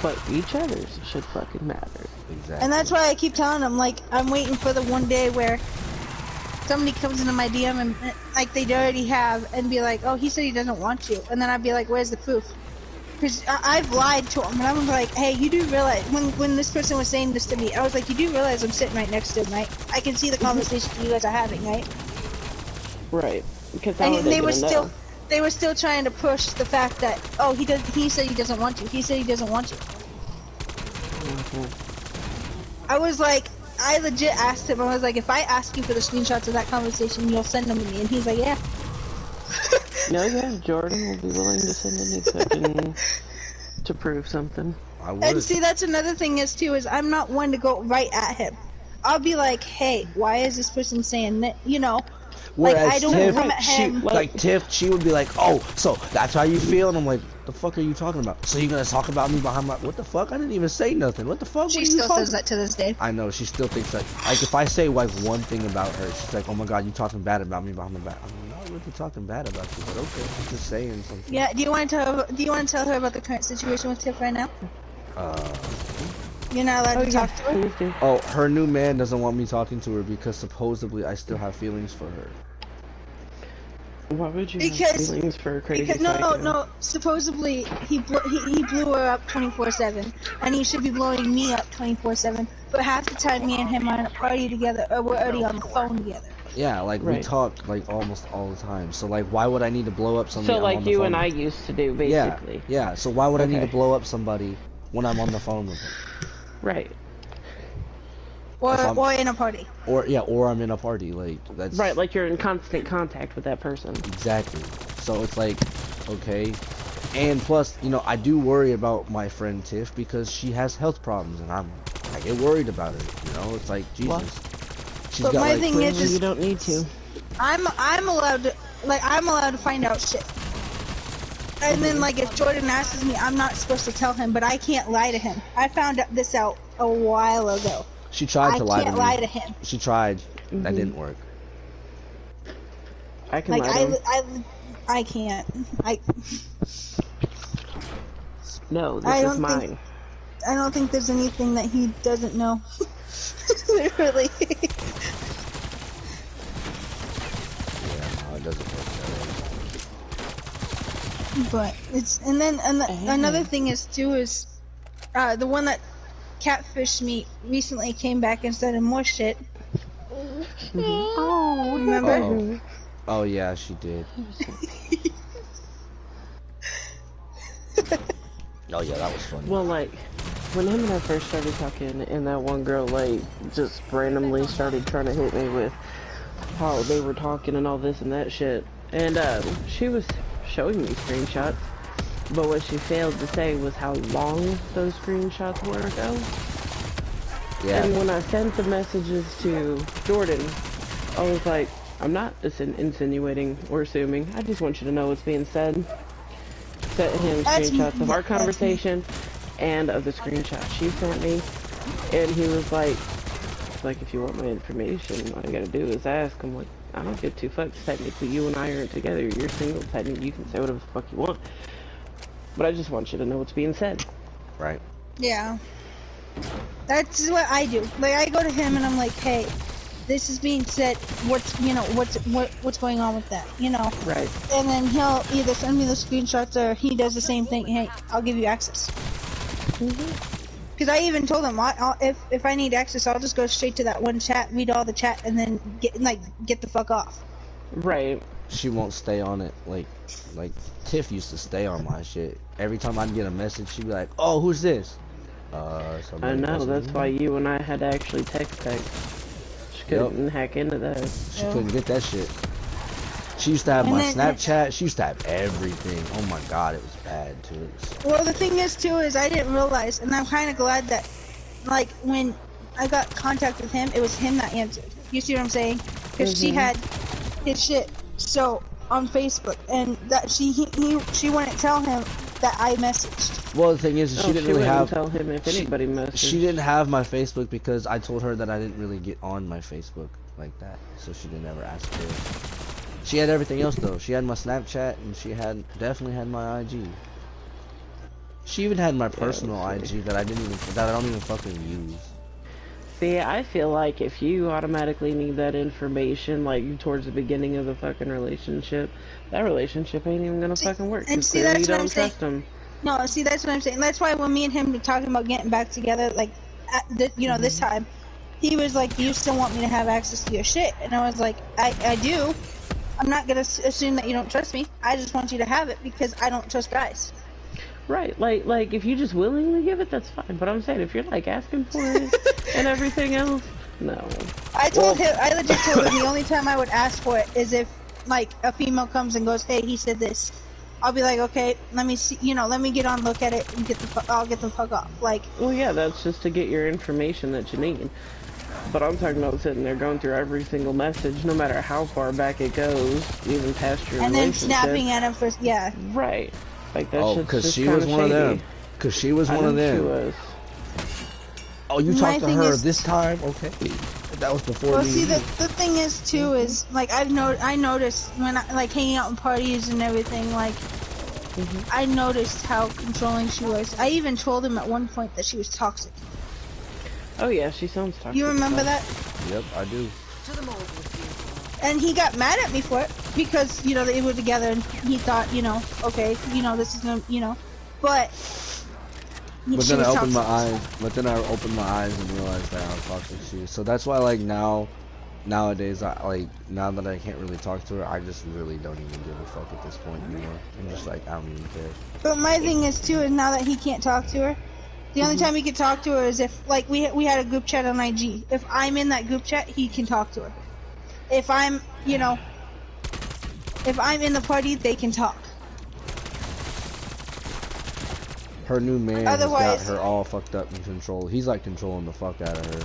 But each other's should fucking matter. Exactly. And that's why I keep telling them, like, I'm waiting for the one day where somebody comes into my DM and, like, they already have, and be like, oh, he said he doesn't want you. And then I'd be like, where's the proof? Because I've lied to him, and I'm like, hey, you do realize, when this person was saying this to me, I was like, you do realize I'm sitting right next to him, right? I can see the conversation you guys are having, right? Right. Because they were still trying to push the fact that, oh, he said he doesn't want you. He said he doesn't want you. I was like, I legit asked him, I was like, if I ask you for the screenshots of that conversation, you'll send them to me. And he's like, yeah. No, yeah, Jordan will be willing to send anything to prove something. I would. And see, that's another thing is I'm not one to go right at him. I'll be like, hey, why is this person saying that, you know? Whereas like, I don't come at him. Tiff, she would be like, oh, so that's how you feel? And I'm like, the fuck are you talking about? So you're gonna talk about me behind my... What the fuck? I didn't even say nothing. What the fuck? She still says that to this day. I know, she still thinks that... Like, if I say, like, one thing about her, she's like, oh my god, you talking bad about me behind my back. I'm not really talking bad about you, but okay, I'm just saying something. Yeah, do you want to tell her about the current situation with Tiff right now? You're not allowed to talk to her? Oh, her new man doesn't want me talking to her because supposedly I still have feelings for her. Why would you have feelings for a crazy psycho? No. Supposedly, he blew her up 24/7, and he should be blowing me up 24/7. But half the time, me and him are in a party together, or we're already on the phone together. Yeah, like we talk like almost all the time. So like, why would I need to blow up somebody? So like you and I used to do, basically. Yeah. So why would I need to blow up somebody when I'm on the phone with them? Right. Or in a party. Or I'm in a party. Like that's right. Like you're in constant contact with that person. Exactly. So it's like, okay, and plus, you know, I do worry about my friend Tiff because she has health problems, and I get worried about her. You know, it's like Jesus. Well, she's but got, my like, thing is, you don't need to. I'm allowed to find out shit. And then, like, if Jordan asks me, I'm not supposed to tell him, but I can't lie to him. I found this out a while ago. She tried to lie to me. I can't lie to him. She tried. That didn't work. I can lie to him. I can't. No, this is mine. I don't think there's anything that he doesn't know. Literally. Yeah, no, it doesn't work that way. But it's and then another thing is too is the one that catfished me recently came back and said more shit. Oh, Remember? Uh-oh. Oh yeah, she did. Oh yeah, that was funny. Well, like, when him and I first started talking, and that one girl, like, just randomly started trying to hit me with how they were talking and all this and that shit. And, she was showing me screenshots, but what she failed to say was how long those screenshots were ago. Yeah. And when I sent the messages to Jordan, I was like, I'm not insinuating or assuming, I just want you to know what's being said. Sent him screenshots of our conversation and of the screenshot she sent me, and he was like, if you want my information, all you gotta do is ask. I'm like, I don't give two fucks. Technically, you and I aren't together. You're single. Technically, you can say whatever the fuck you want. But I just want you to know what's being said. Right. Yeah. That's what I do. Like, I go to him and I'm like, hey, this is being said, what's going on with that, you know? Right. And then he'll either send me the screenshots or he does the same thing, hey, I'll give you access. Because I even told him, if I need access, I'll just go straight to that one chat, read all the chat, and then get the fuck off. Right. She won't stay on it. Like Tiff used to stay on my shit. Every time I'd get a message, she'd be like, oh, who's this? I know, that's why you and I had to actually text. She couldn't hack into that. She couldn't get that shit. She used to have my Snapchat. She used to have everything. Oh my god, it was bad too. Well, the thing is too is I didn't realize, and I'm kind of glad that, like, when I got contact with him, it was him that answered. You see what I'm saying? Because she had his shit so on Facebook, and that she wouldn't tell him that I messaged. Well, the thing is, she didn't really have. Tell him if anybody messaged. She didn't have my Facebook because I told her that I didn't really get on my Facebook like that, so she didn't ever ask for it. She had everything else though. She had my Snapchat, and she definitely had my IG. She even had my personal IG that I don't even fucking use. See, I feel like if you automatically need that information, like, towards the beginning of the fucking relationship, that relationship ain't even gonna fucking work. And see, clearly that's you what don't I'm saying. trust him. No, see, that's what I'm saying. That's why when me and him were talking about getting back together, like, this time, he was like, do you still want me to have access to your shit? And I was like, I do. I'm not gonna assume that you don't trust me. I just want you to have it because I don't trust guys. Right, like if you just willingly give it, that's fine. But I'm saying if you're like asking for it and everything else, no. I legit told him the only time I would ask for it is if, like, a female comes and goes, hey, he said this. I'll be like, okay, let me see, let me get on, look at it, and I'll get the fuck off. Like, well, yeah, that's just to get your information that you need. But I'm talking about sitting there going through every single message, no matter how far back it goes, even past your and then snapping at him for, yeah. Right. Like, that's because she was one of them. Because she was one of them. She was. Oh, you talked to her this time? Okay. That was before me. Well, see, the thing is, too, is, like, I noticed when I, like, hanging out in parties and everything, like, I noticed how controlling she was. I even told him at one point that she was toxic. Oh, yeah, she sounds toxic. You remember that? Yep, I do. And he got mad at me for it because, they were together and he thought, okay, this is gonna, but then I opened my eyes. But then I opened my eyes and realized that how toxic she is. So that's why, like, nowadays, now that I can't really talk to her, I just really don't even give a fuck at this point anymore. I'm just like, I don't even care. But my thing is too, is now that he can't talk to her, the only time he can talk to her is if, like, we had a group chat on IG. If I'm in that group chat, he can talk to her. If I'm, if I'm in the party, they can talk. Her new man has got Otherwise, her all fucked up in control. He's like controlling the fuck out of her.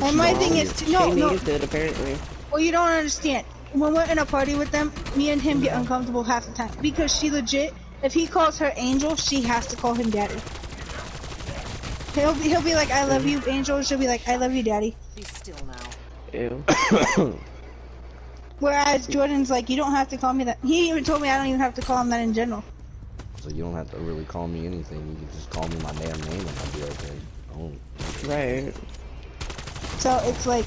But and my thing is, no. It, apparently. Well, you don't understand. When we're in a party with them, me and him get uncomfortable half the time because she legit. If he calls her Angel, she has to call him Daddy. He'll be like, I love you, Angel. She'll be like, I love you, Daddy. Be still now. Ew. Whereas Jordan's like, you don't have to call me that. He even told me I don't even have to call him that in general. So you don't have to really call me anything. You can just call me my damn name and I'll be okay. Oh. Right. So it's like,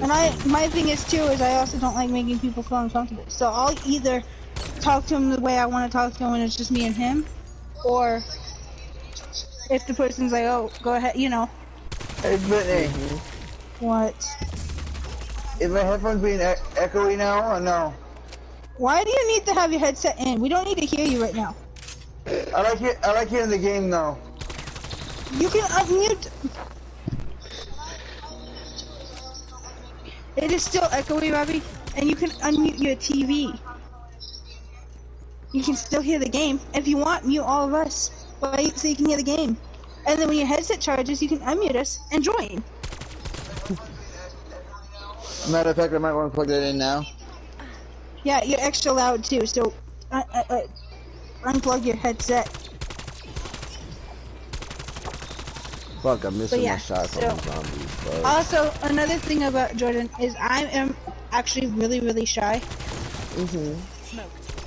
and my thing is too is I also don't like making people feel uncomfortable. So I'll either talk to him the way I want to talk to him when it's just me and him, or if the person's like, oh, go ahead, you know. Hey, Brittany. What? Is my headphones being echoey now or no? Why do you need to have your headset in? We don't need to hear you right now. I like hearing the game though. You can unmute. It is still echoey, Robbie, and you can unmute your TV. You can still hear the game. If you want, mute all of us, right? So you can hear the game. And then when your headset charges, you can unmute us and join. Matter of fact, I might want to plug that in now. Yeah, you're extra loud too, so unplug your headset. Fuck, I'm missing Yeah, my shot from the zombies, but... Also, another thing about Jordan is I am actually really, really shy.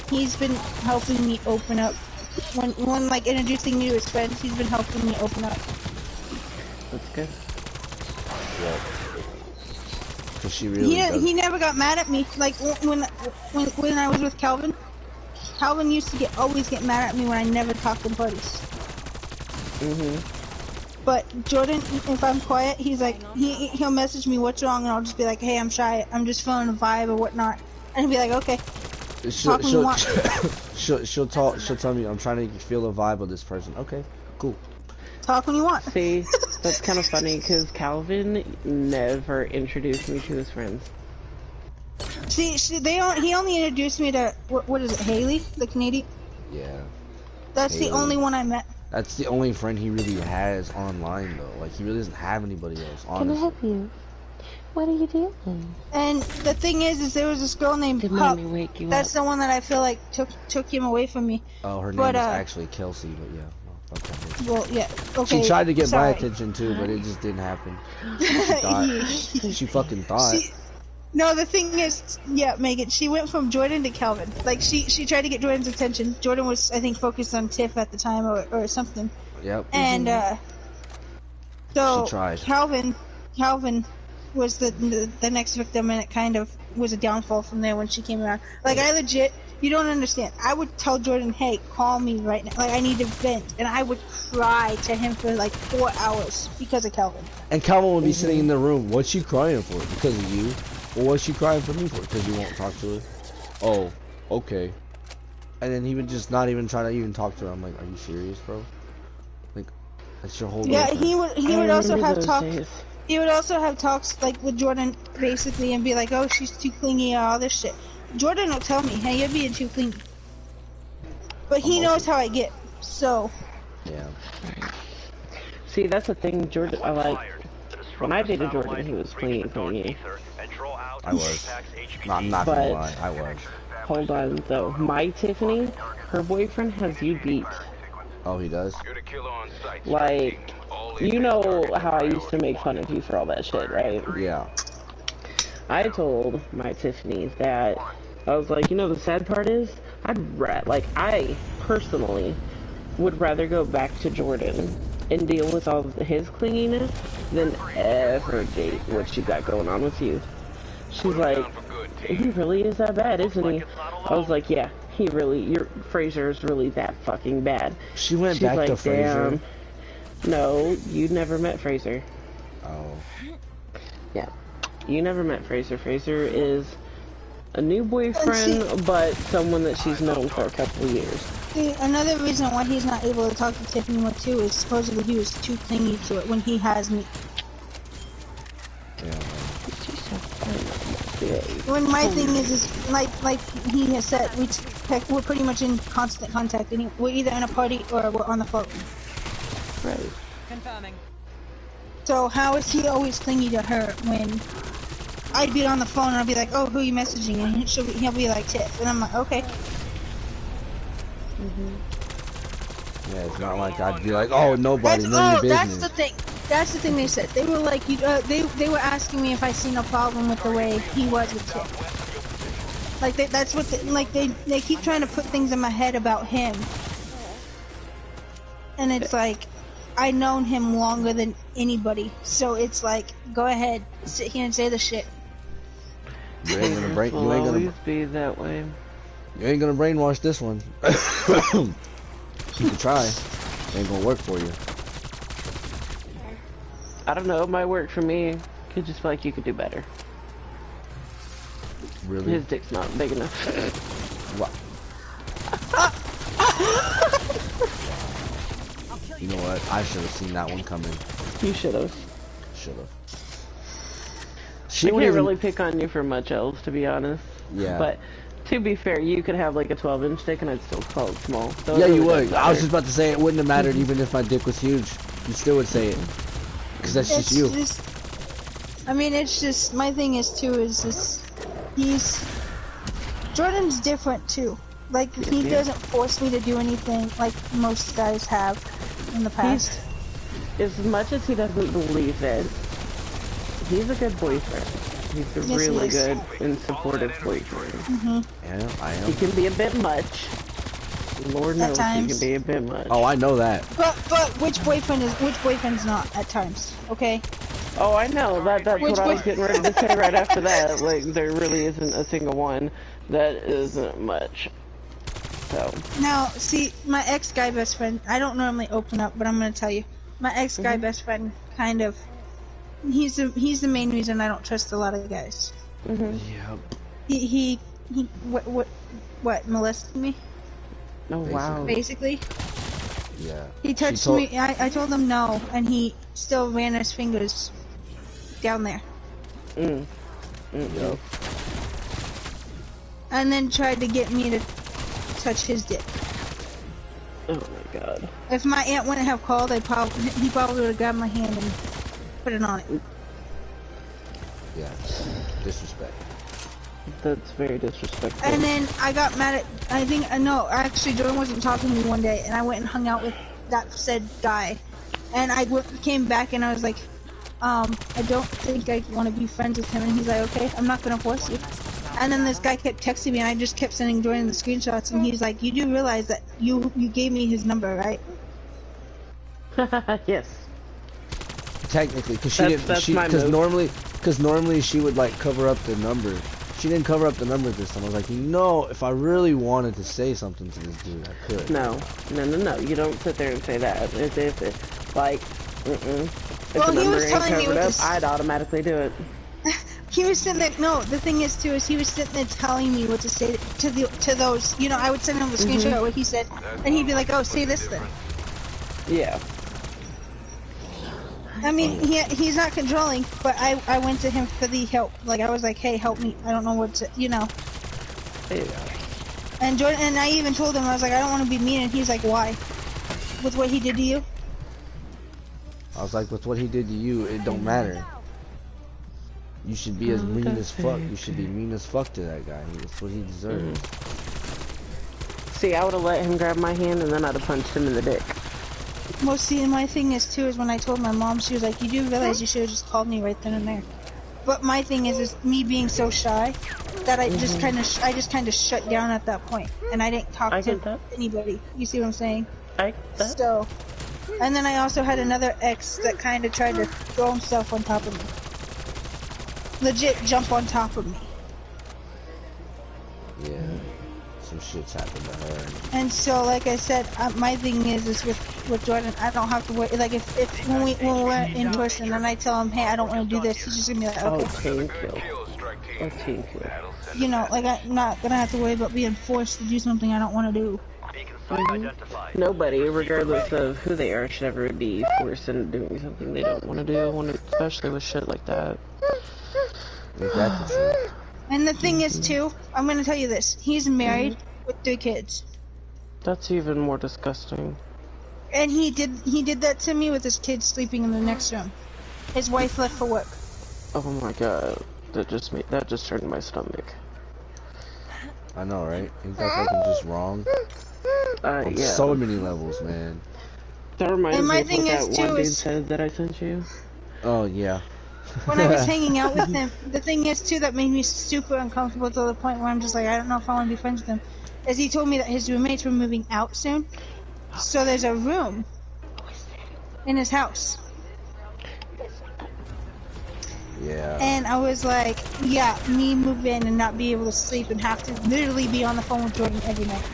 He's been helping me open up. When like introducing me to his friends, he's been helping me open up. That's good. Yeah. Cause she really He never got mad at me. Like when I was with Calvin, Calvin used to always get mad at me when I never talked in parties. But Jordan, if I'm quiet, he's like he'll message me what's wrong, and I'll just be like, hey, I'm shy, I'm just feeling a vibe or whatnot, and he'll be like, okay. She'll tell me I'm trying to feel a vibe of this person. Okay, cool. Talk when you want. See, that's kind of funny because Calvin never introduced me to his friends. See, he only introduced me to what is it, Haley, the Canadian? Yeah. That's Haley. The only one I met. That's the only friend he really has online though. Like he really doesn't have anybody else. Honestly. Can I help you? What are you doing? And the thing is there was this girl named Pup. That's the one that I feel like took him away from me. Oh, her name is actually Kelsey, but yeah. Well, fuck that. Well, yeah. Okay. She tried to get my attention too, but it just didn't happen. She fucking thought. No, the thing is, yeah, Megan, she went from Jordan to Calvin. Like, she tried to get Jordan's attention. Jordan was, I think, focused on Tiff at the time or something. Yep. And, so, she tried. Calvin was the next victim, and it kind of was a downfall from there when she came around. Like, I legit, you don't understand. I would tell Jordan, hey, call me right now. Like, I need to vent. And I would cry to him for, like, 4 hours because of Calvin. And Calvin would be sitting in the room. What's she crying for? Because of you? Or what's she crying for me for? Because you won't talk to her? Oh, okay. And then he would just not even try to even talk to her. I'm like, are you serious, bro? Like, that's your whole Yeah, girlfriend. he would also have talks. He would also have talks like with Jordan, basically, and be like, "Oh, she's too clingy," and all this shit. Jordan will tell me, "Hey, you're being too clingy," but he knows how I get. So. Yeah. See, that's the thing, Jordan. I like when I dated Jordan, he was clingy. I was. No, I'm not gonna lie, I was. Hold on, though. My Tiffany, her boyfriend has you beat. Oh, he does? Like, you know how I used to make fun of you for all that shit, right? Yeah. I told my Tiffany that, I was like, you know, the sad part is, I personally would rather go back to Jordan and deal with all of his clinginess than ever date what you got going on with you. She's like, he really is that bad, isn't he? I was like, yeah, Fraser's really that fucking bad. She went back to Fraser? No, you never met Fraser. Oh. Yeah. You never met Fraser. Fraser is a new boyfriend, but someone that she's known for a couple of years. See, another reason why he's not able to talk to Tiffany more too is supposedly he was too clingy to it when he has me. Yeah. When my thing is like he has said, we're pretty much in constant contact. And we're either in a party or we're on the phone. Right. Confirming. So how is he always clingy to her when I'd be on the phone and I'd be like, oh, who are you messaging? And he'll be like, Tiff. And I'm like, okay. Yeah, it's not like I'd be like, oh, none of your business. That's the thing. That's the thing they said. They were like, they were asking me if I seen a problem with the way he was with Tiff. Like that's what they keep trying to put things in my head about him. And it's like, I known him longer than anybody. So it's like, go ahead, sit here and say the shit. You ain't gonna brain. Will You ain't always gonna. be that way. You ain't gonna brainwash this one. You can try. Ain't gonna work for you. I don't know. It might work for me. Could just feel like you could do better. Really? His dick's not big enough. What? You know what? I should have seen that one coming. You should have. Should have. I can't really pick on you for much else, to be honest. Yeah. But to be fair, you could have like a 12-inch dick, and I'd still call it small. So Yeah, it really you would. doesn't I was matter. just about to say it wouldn't have mattered even if my dick was huge. You still would say it. Because that's just you. I mean, it's just, my thing is too, is just, Jordan's different too. Like, he doesn't force me to do anything like most guys have in the past. As much as he doesn't believe it, he's a good boyfriend. He's a really good and supportive boyfriend. Yeah, I am. He can be a bit much. Lord knows he can be a bit much. Oh, I know that. But which boyfriend's not at times, okay? Oh, I know. That's what I was getting ready to say right after that. Like, there really isn't a single one that isn't much. So. Now, see, my ex-guy best friend, I don't normally open up, but I'm gonna tell you. My ex-guy best friend, kind of, he's the main reason I don't trust a lot of guys. Yep. He what, molested me? Oh, wow. Basically. Yeah. He touched me, I told him no, and he still ran his fingers down there. Yep. And then tried to get me to touch his dick. Oh my god. If my aunt wouldn't have called, he probably would have grabbed my hand and put it on it. Yeah. Disrespect. That's very disrespectful. And then I got mad at, actually Jordan wasn't talking to me one day, and I went and hung out with that said guy. And I came back and I was like, I don't think I want to be friends with him. And he's like, okay, I'm not going to force you. And then this guy kept texting me, and I just kept sending Jordan the screenshots, and he's like, you do realize that you gave me his number, right? Yes. Technically, because normally she would like cover up the number. She didn't cover up the number this time. I was like, if I really wanted to say something to this dude, I could. No. You don't sit there and say that. If Well, the he number was ain't telling me covered with up, this. I'd automatically do it. He was sitting there. No, the thing is too, is he was sitting there telling me what to say to those. You know, I would send him the screenshot of what he said, and he'd be like, "Oh, say this then." Yeah. I mean, he's not controlling, but I went to him for the help. Like, I was like, "Hey, help me. I don't know what to, you know." Yeah. And Jordan, and I even told him, I was like, "I don't want to be mean," and he's like, "Why?" With what he did to you. I was like, with what he did to you, it don't matter. You should be as mean as fuck. You should be mean as fuck to that guy. That's what he deserves. See, I would have let him grab my hand, and then I'd have punched him in the dick. Well, see, and my thing is too, is when I told my mom, she was like, "You do realize you should have just called me right then and there." But my thing is me being so shy that I just kind of shut down at that point, and I didn't talk to anybody. You see what I'm saying? So, and then I also had another ex that kind of tried to throw himself on top of me. Legit jump on top of me. Yeah. Some shit's happened to her. And so, like I said, my thing is with Jordan, I don't have to worry. Like if when we're in person and I tell him, hey, I don't want to do this, he's just gonna be like, okay. Team kill. You know, like I'm not gonna have to worry about being forced to do something I don't want to do. Nobody, regardless of who they are, should ever be forced into doing something they don't want to do, especially with shit like that. And the thing is too, I'm gonna tell you this: he's married with 3 kids. That's even more disgusting. And he did that to me with his kids sleeping in the next room. His wife left for work. Oh my god, that just turned my stomach. I know, right? Ain't that fucking just wrong? On Yeah. so many levels, man. That reminds me of thing what is, that too, one dude is- said that I sent you. Oh yeah. When I was hanging out with him, the thing is too that made me super uncomfortable to the point where I'm just like, I don't know if I want to be friends with him. Is he told me that his roommates were moving out soon, so there's a room in his house. Yeah. And I was like, yeah, me move in and not be able to sleep and have to literally be on the phone with Jordan every night.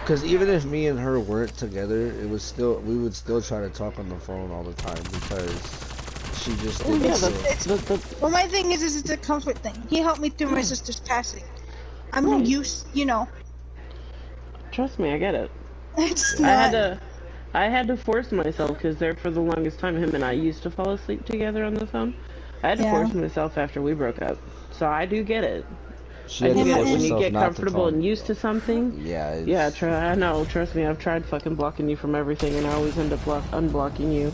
Because even if me and her weren't together, we would still try to talk on the phone all the time because she just didn't Well, my thing is it's a comfort thing. He helped me through my sister's passing. I'm used, you know. Trust me, I get it. It's not. I had to force myself because there for the longest time, him and I used to fall asleep together on the phone. I had to force myself after we broke up, so I do get it. I do get it when you get comfortable and used to something. Yeah. I know. Trust me, I've tried fucking blocking you from everything, and I always end up unblocking you.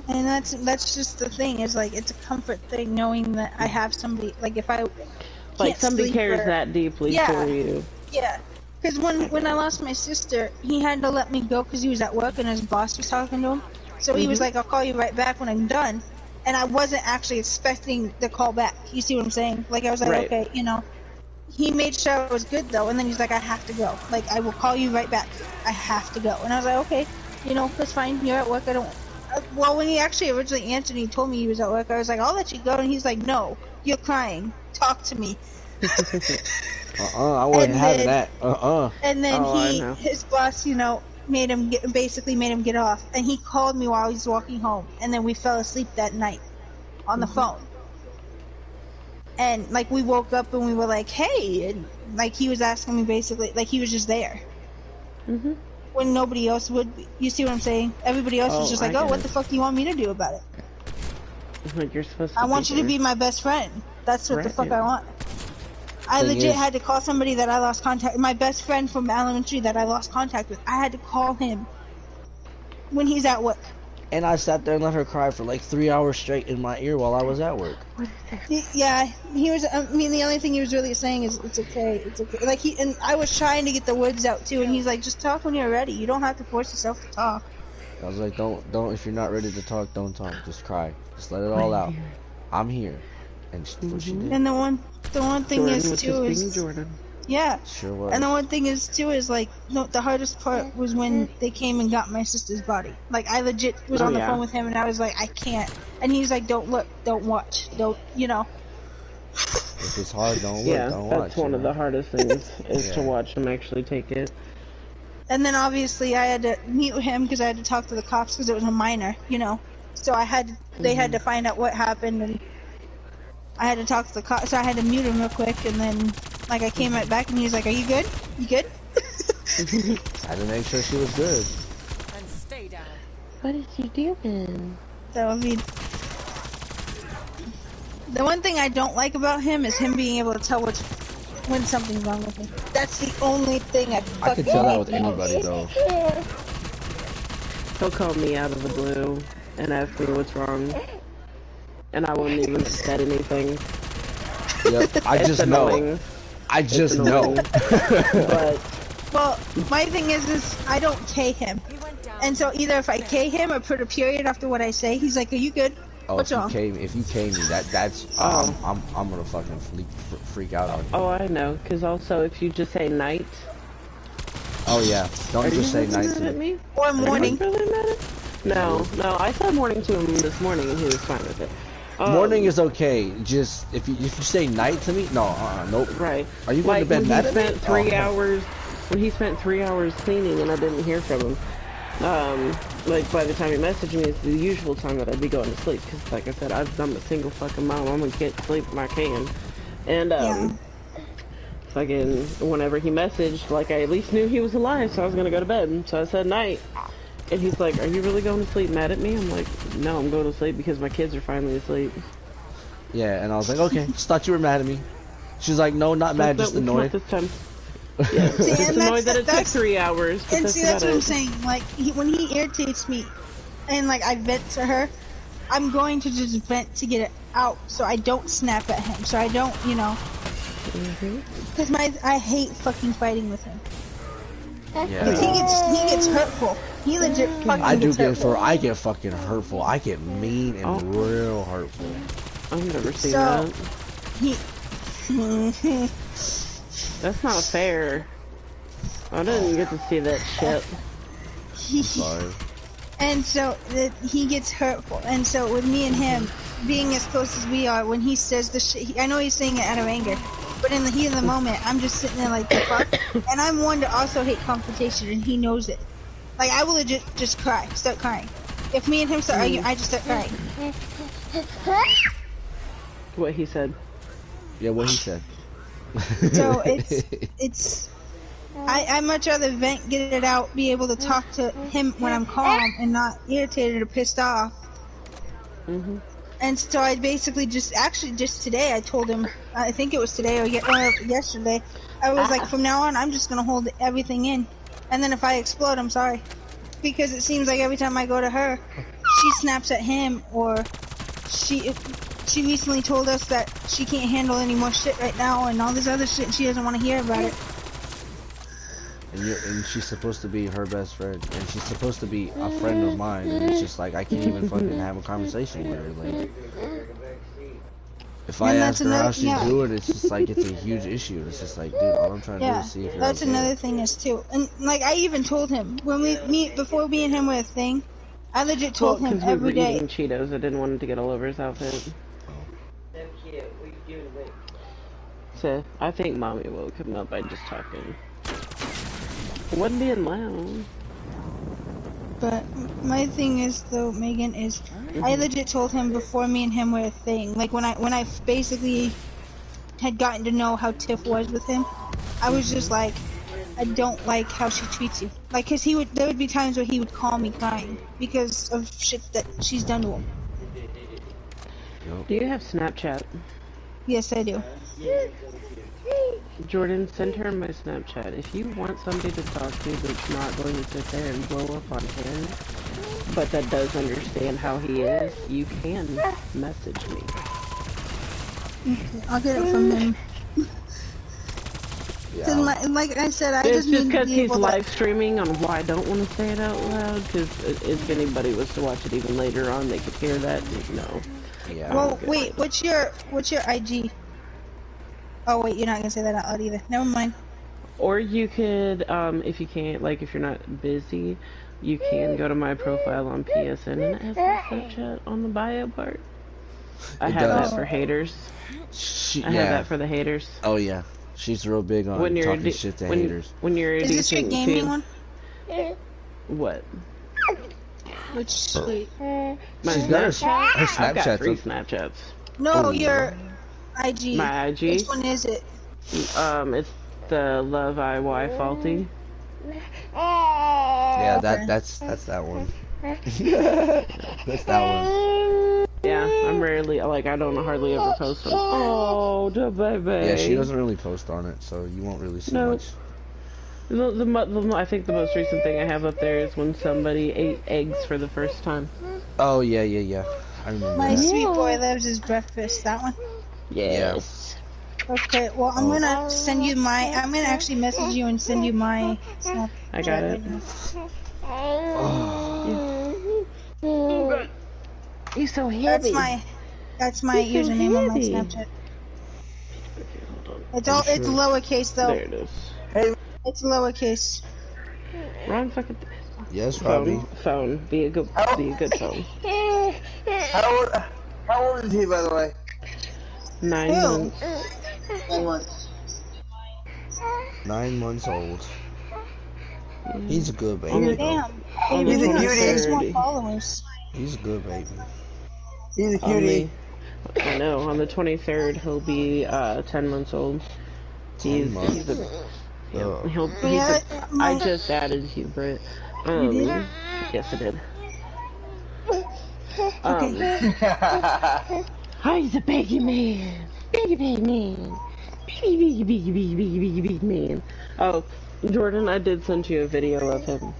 And that's just the thing, is like it's a comfort thing knowing that I have somebody, like if I like somebody cares that deeply for you. Yeah, because when I lost my sister, he had to let me go because he was at work and his boss was talking to him. So he was like, "I'll call you right back when I'm done," and I wasn't actually expecting the call back. You see what I'm saying? Like I was like, okay, you know. He made sure I was good though, and then he's like, "I have to go. Like I will call you right back. I have to go." And I was like, "Okay, you know, that's fine. You're at work. I don't." Well, when he actually originally answered, he told me he was at work. I was like, "I'll let you go," and he's like, "No, you're crying. Talk to me." I wasn't having that. And then his boss, you know, basically made him get off, and he called me while he was walking home, and then we fell asleep that night on the phone. And like we woke up and we were like, "Hey," and like he was asking me basically, like he was just there. When nobody else would be. You see what I'm saying? Everybody else was just like, "Oh, what the fuck do you want me to do about it?" Like you're supposed to. I want you to be my best friend. That's what the fuck I want. I legit had to call somebody that I lost contact. My best friend from elementary that I lost contact with. I had to call him when he's at work. And I sat there and let her cry for like 3 hours straight in my ear while I was at work. Yeah, he was. I mean, the only thing he was really saying is, "It's okay, it's okay." Like and I was trying to get the words out too, and he's like, "Just talk when you're ready. You don't have to force yourself to talk." I was like, "Don't. If you're not ready to talk, don't talk. Just cry. Just let it all out. I'm here." And she did. And the one thing Jordan is was too just is being Jordan. yeah. Sure was. And the one thing is too is like the hardest part was when they came and got my sister's body. Like I legit was on the phone with him and I was like, "I can't." And he's like, "Don't look, don't watch, don't," you know. If it's hard, don't look, don't watch. That's one of the hardest things is to watch him actually take it. And then obviously I had to mute him because I had to talk to the cops because it was a minor, you know. So they had to find out what happened, and I had to talk to the cops. So I had to mute him real quick, and then like I came right back and he was like, "Are you good? You good?" I had to make sure she was good. And stay down. What is he doing? So I mean, the one thing I don't like about him is him being able to tell when something's wrong with me. That's the only thing I could tell that with anybody though. He'll call me out of the blue and ask me what's wrong, and I won't even said anything. Yep, I just know. I just know. But well, my thing is I don't K him, and so either if I K him or put a period after what I say, he's like, "Are you good? Oh, What's wrong?" If you K me, that's I'm gonna fucking freak out on you. Oh, I know. Cause also if you just say night. Oh yeah, don't just say night to me. Or morning. No, I said morning to him this morning and he was fine with it. Morning is okay. Just if you say night to me, no, nope. Right. Are you going to bed mad at me? When he spent 3 hours cleaning and I didn't hear from him. Like by the time he messaged me, it's the usual time that I'd be going to sleep. Cause like I said, I'm a single fucking mom. I'm gonna get sleep when I can. And fucking whenever he messaged, like I at least knew he was alive, so I was gonna go to bed. So I said night. And he's like, "Are you really going to sleep mad at me?" I'm like, "No, I'm going to sleep because my kids are finally asleep." Yeah, and I was like, "Okay, just thought you were mad at me." She's like, "No, not mad, just annoyed." This time. Yeah, just annoyed that it took 3 hours. And see, that's what I'm saying. Like, when he irritates me, and like I vent to her, I'm going to just vent to get it out, so I don't snap at him. So I don't, you know. Because I hate fucking fighting with him. Yeah. He gets hurtful. He legit fucking gets hurtful. I get fucking hurtful. I get mean and real hurtful. I've never seen that. That's not fair. I didn't get to see that shit. Sorry. And so he gets hurtful. And so with me and him being as close as we are, when he says the shit, I know he's saying it out of anger, but in the heat of the moment, I'm just sitting there like, the fuck? And I'm one to also hate confrontation, and he knows it. Like, I will legit just cry, start crying. If me and him start arguing, I just start crying. What he said. Yeah, what he said. So it's I much rather vent, get it out, be able to talk to him when I'm calm and not irritated or pissed off. Mhm. And so I basically just today I told him, I think it was today or yesterday, I was like, from now on I'm just gonna hold everything in, and then if I explode, I'm sorry, because it seems like every time I go to her, she snaps at him, or she recently told us that she can't handle any more shit right now and all this other shit, and she doesn't want to hear about it. And she's supposed to be her best friend, and she's supposed to be a friend of mine, and it's just like I can't even fucking have a conversation with her. Like, if I ask her how she's doing, it's just like it's a huge issue. It's just like, dude, all I'm trying to do is see if you're that's okay. another thing is too, and like I even told him when we meet before me and him were a thing, I legit told him every we were day. eating Cheetos. I didn't want him to get all over his outfit. So I think mommy woke him up by just talking. It wasn't being loud. But my thing is though, Megan, is I legit told him before me and him were a thing. Like when I basically had gotten to know how Tiff was with him, I was just like, I don't like how she treats you. Like, cause there would be times where he would call me crying because of shit that she's done to him. Do you have Snapchat? Yes, I do. Jordan, send her my Snapchat. If you want somebody to talk to that's not going to sit there and blow up on him, but that does understand how he is, you can message me. I'll get it from him. Yeah. Like I said, I It's just just need to because be he's able live streaming on why I don't want to say it out loud, because if anybody was to watch it even later on, they could hear that. No. Yeah. Well, wait, what's your IG? Oh wait, you're not gonna say that out loud either. Never mind. Or you could, if you can't, like if you're not busy, you can go to my profile on PSN and it has my Snapchat on the bio part. I have that for haters. I have that for the haters. Oh yeah, she's real big on talking shit to haters. When you're Is this your gaming one? What? Which wait. She's got her Snapchat. I've got 3 Snapchats. No, your IG. My IG? Which one is it? It's the Love IY Faulty. Yeah, that's that one. That's that one. Yeah, I'm rarely, like, I don't hardly ever post them. Oh, the baby. Yeah, she doesn't really post on it, so you won't really see much. I think the most recent thing I have up there is when somebody ate eggs for the first time. Oh, yeah. I remember My that. sweet boy loves his breakfast. That one? Yes. Okay, well, I'm gonna send you I'm gonna actually message you and send you my Snapchat. I got it. Oh. You're so heavy. That's my username on my Snapchat. It's lowercase though. There it is. It's lowercase. Wrong fucking Yes, Robbie. Phone. Be a good phone. How old is he, by the way? 9 months. 9 months. 9 months old. He's a good baby. Only, Damn. only He's a cutie. 6 more followers. He's a good baby. He's a cutie. I know. On the 23rd, he'll be 10 months old. 10 months. I just added Hubert. You did? Yes, I did. He's a biggie man. Biggie man. Biggie man. Oh, Jordan, I did send you a video of him.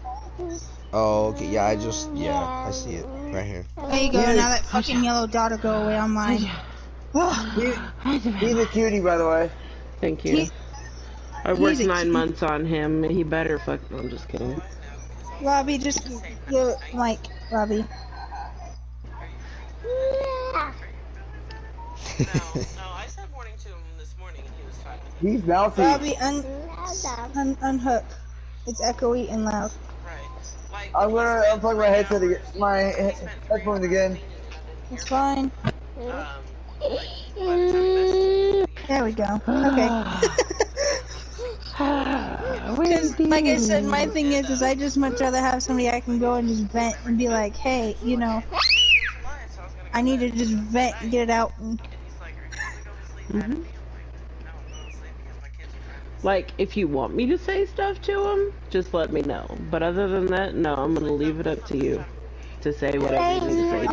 Oh, okay. Yeah, I see it right here. There you go. Now that fucking yellow dot will go away on mine. He's a cutie, by the way. Thank you. I worked 9 months on him. He better fuck. I'm just kidding. Robbie, just your mic, Robbie. No, I said morning to him this morning and he was fine. He's mouthy. Robbie, unhook. It's echoey and loud. I'm gonna unplug my headset again, headphones again. It's fine. There we go. Okay. Because, like I said, my thing is I just much rather have somebody I can go and just vent and be like, hey, you know, I need to just vent and get it out. And... Like, if you want me to say stuff to him, just let me know. But other than that, no, I'm gonna leave it up to you to say whatever you need to say.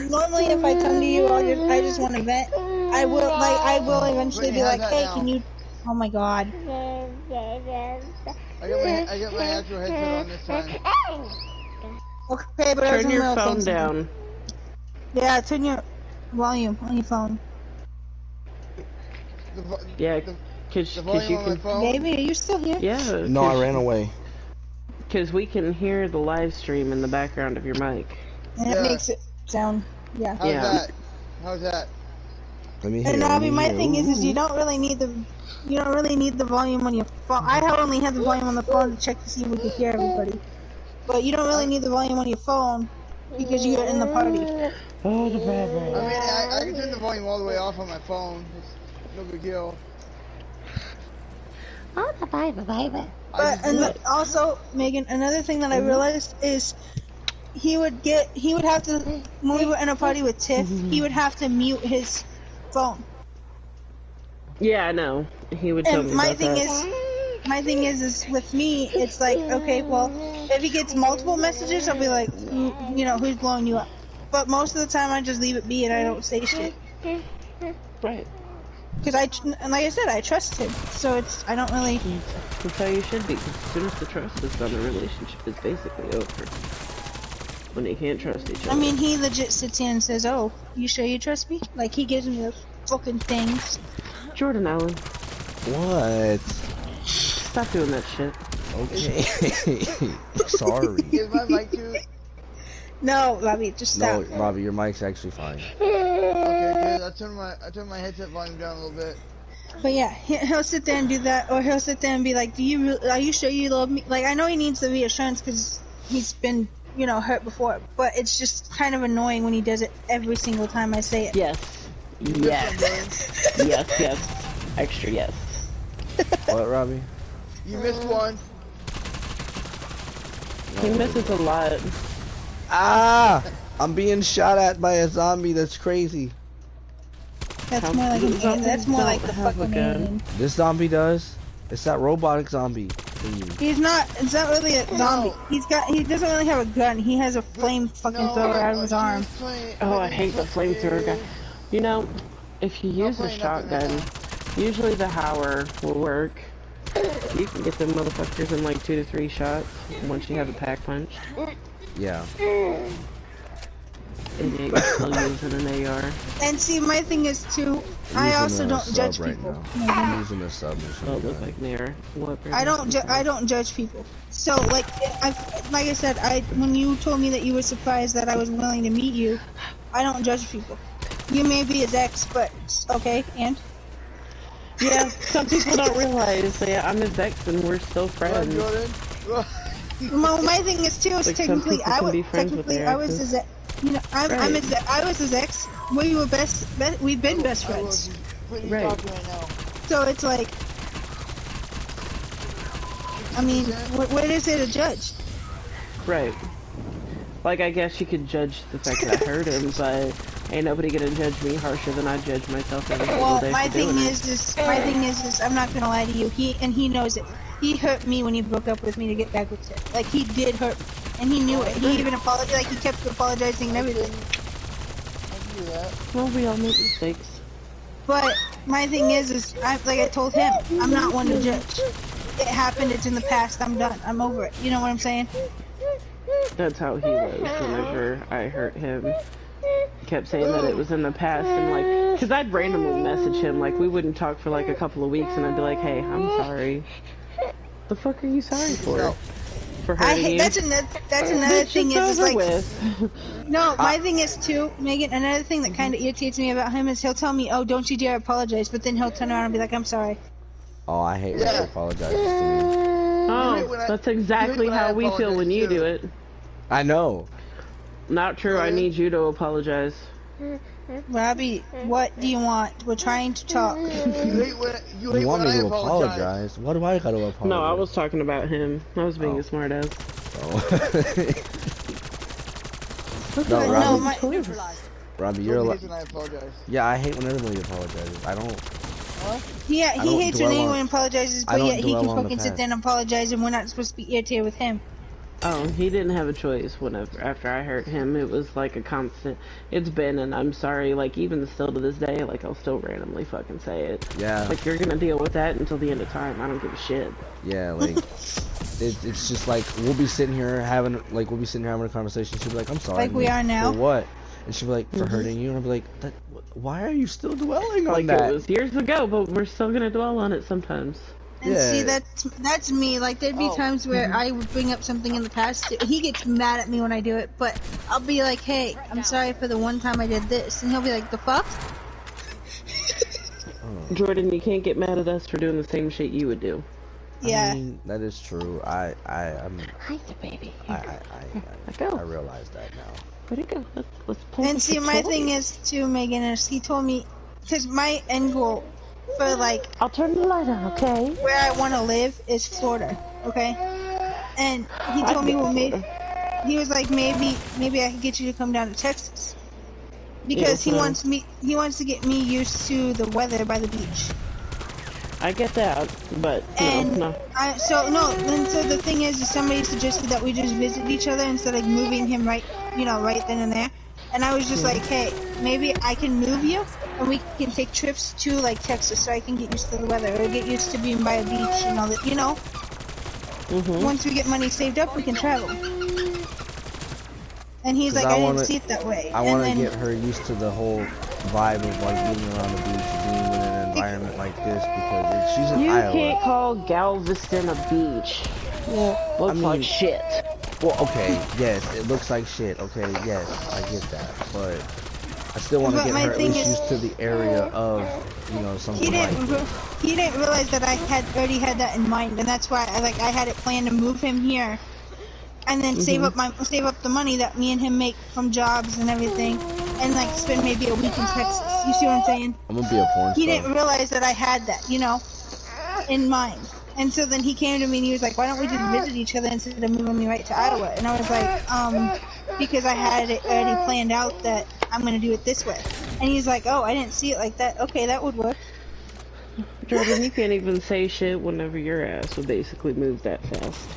Normally, if I come to you, I just want to vent. I will eventually be like, hey, can you? Oh my God. I got my actual headset on this time. Okay, but turn your phone down. Yeah, turn your volume on your phone. Yeah, cause you can. Baby, are you still here? Yeah. No, I ran away. Cause we can hear the live stream in the background of your mic. And it makes it sound. Yeah. How's that? Let me hear. And Robbie, my thing is you don't really need the volume on your phone. I only had the volume on the phone to check to see if we could hear everybody. But you don't really need the volume on your phone because you're in the party. Oh, the baby. I mean, I can turn the volume all the way off on my phone. It's no big deal. Oh, the baby. But also, Megan, another thing that I realized is he would have to, when we were in a party with Tiff, he would have to mute his phone. Yeah, I know. He would tell me my about thing that. My thing is with me, it's like, okay, well, if he gets multiple messages, I'll be like, you know, who's blowing you up? But most of the time, I just leave it be and I don't say shit. Right. Because and like I said, I trust him, so I don't really. That's how you should be. Because as soon as the trust is gone, the relationship is basically over. When they can't trust each other. I mean, he legit sits here and says, "Oh, you sure you trust me?" Like he gives me the fucking things. Jordan Allen. What? Stop doing that shit. Okay. Sorry. Is my mic too? No, Robbie, just stop. No, Robbie, your mic's actually fine. Okay, good. I turned my headset volume down a little bit. But yeah, he'll sit there and do that, or he'll sit there and be like, are you sure you love me? Like, I know he needs the reassurance because he's been, you know, hurt before, but it's just kind of annoying when he does it every single time I say it. Yes. Yes. yes. Extra yes. What, Robbie? You missed one. He misses a lot. Ah! I'm being shot at by a zombie. That's crazy. That's more like the fucking alien. This zombie does. It's that robotic zombie. It's not really a zombie. He doesn't really have a gun. He has a flame fucking thrower out of his arm. Oh, I hate the flamethrower guy. You know, if you use a shotgun, usually the Howler will work. You can get them motherfuckers in like 2 to 3 shots once you have a pack punch. Yeah. And you ain't still using an AR. And see, my thing is too, I also don't judge right people. I'm using a sub machine Oh, look like Nair. I don't judge people. So like I said, when you told me that you were surprised that I was willing to meet you, I don't judge people. You may be his ex, but okay, and yeah, some people don't realize that I'm his ex and we're still friends. Well, my thing is too, is like technically I was his ex. You know, I was his ex. We've been best friends. Right. So it's like, I mean, what is there to judge? Right. Like, I guess you could judge the fact that I hurt him, but ain't nobody gonna judge me harsher than I judge myself every single day. Well, my thing is, I'm not gonna lie to you. He knows it. He hurt me when he broke up with me to get back with him. Like, he did hurt me. And he knew it. He even apologized. Like, he kept apologizing and everything. Well, we all make mistakes. But my thing is like I told him, I'm not one to judge. It happened. It's in the past. I'm done. I'm over it. You know what I'm saying? That's how he was whenever I hurt him. He kept saying that it was in the past, and like, cause I'd randomly message him, like, we wouldn't talk for like a couple of weeks, and I'd be like, hey, I'm sorry. The fuck are you sorry for? For hurting you? That's another thing is like, no, my thing is too, Megan, another thing that kind of irritates me about him is he'll tell me, oh, don't you dare apologize, but then he'll turn around and be like, I'm sorry. Oh, I hate when he apologizes to me. Oh, That's exactly how we feel when you do it. I know. Not true. I need you to apologize. Robbie, what do you want? We're trying to talk. You hate You when want me I to apologize. apologize? What do I gotta apologize? No, I was talking about him. I was being a smart ass. Oh. No, Robbie, Robbie, you're Nobody a hates when I apologize. Yeah, I hate when everybody apologizes. I don't. Yeah, I he don't hates when dwell on- anyone apologizes, I but don't yet he dwell can on the fucking sit past. there and apologize, and we're not supposed to be irritated with him. Oh, he didn't have a choice whenever, after I hurt him. It was like a constant, it's been, and I'm sorry, like, even still to this day, like, I'll still randomly fucking say it. Yeah. Like, you're gonna deal with that until the end of time. I don't give a shit. Yeah, like it's just like we'll be sitting here having a conversation. She'll be like, "I'm sorry." Like we are now. For what? And she'll be like, "For hurting you." And I'll be like, "Why are you still dwelling on Like, that?" it was years ago, but we're still gonna dwell on it sometimes. And Yeah. see, that's me. Like, there'd be times where I would bring up something in the past. He gets mad at me when I do it, but I'll be like, hey, I'm sorry for the one time I did this. And he'll be like, the fuck? Jordan, you can't get mad at us for doing the same shit you would do. Yeah. I mean, that is true. I'm. Hi, baby. I realize that now. Where'd it go? Let's play. And see, my thing is, too, Megan, is he told me, because my end goal for, like, I'll turn the light on, okay? where I want to live is Florida, okay? And he told me, well, maybe, he was like, maybe I could get you to come down to Texas. Because he wants to get me used to the weather by the beach. I get that, but no. So the thing is somebody suggested that we just visit each other instead of moving him right then and there. And I was just like, hey, maybe I can move you, and we can take trips to, like, Texas, so I can get used to the weather, or get used to being by a beach and all that, you know? Once we get money saved up, we can travel. And he's like, I didn't see it that way. I want to get her used to the whole vibe of, like, being around the beach, being in an environment like this, because she's in Iowa. You can't call Galveston a beach. Well, looks like shit. Well, okay, yes, it looks like shit. Okay, yes, I get that, but I still want to get her at least used to the area of, something he didn't realize that I already had that in mind, and that's why I had it planned to move him here, and then save up the money that me and him make from jobs and everything, and like spend maybe a week in Texas. You see what I'm saying? I'm gonna be a porn star. He didn't realize that I had that, in mind. And so then he came to me and he was like, why don't we just visit each other instead of moving me right to Iowa? And I was like, because I had it already planned out that I'm going to do it this way. And he's like, oh, I didn't see it like that. Okay, that would work. Jordan, you can't even say shit whenever your ass will basically move that fast.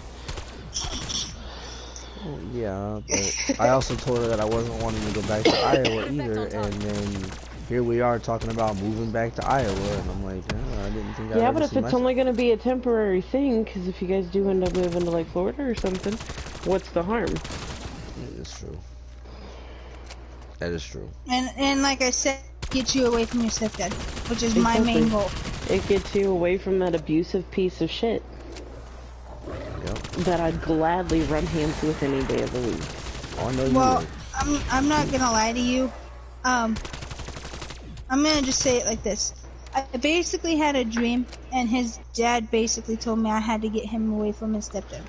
Well, yeah, but I also told her that I wasn't wanting to go back to Iowa either, and then here we are talking about moving back to Iowa, and I'm like, I didn't think I'd Yeah, ever but if see it's only going to be a temporary thing, because if you guys do end up moving to, like, Florida or something, what's the harm? It is true. That is true. And like I said, get you away from your stepdad, which is my main goal. It gets you away from that abusive piece of shit. Yep. That I'd gladly run hands with any day of the week. Oh, I know you Well, would. I'm not gonna lie to you. I'm gonna just say it like this. I basically had a dream, and his dad basically told me I had to get him away from his stepdad.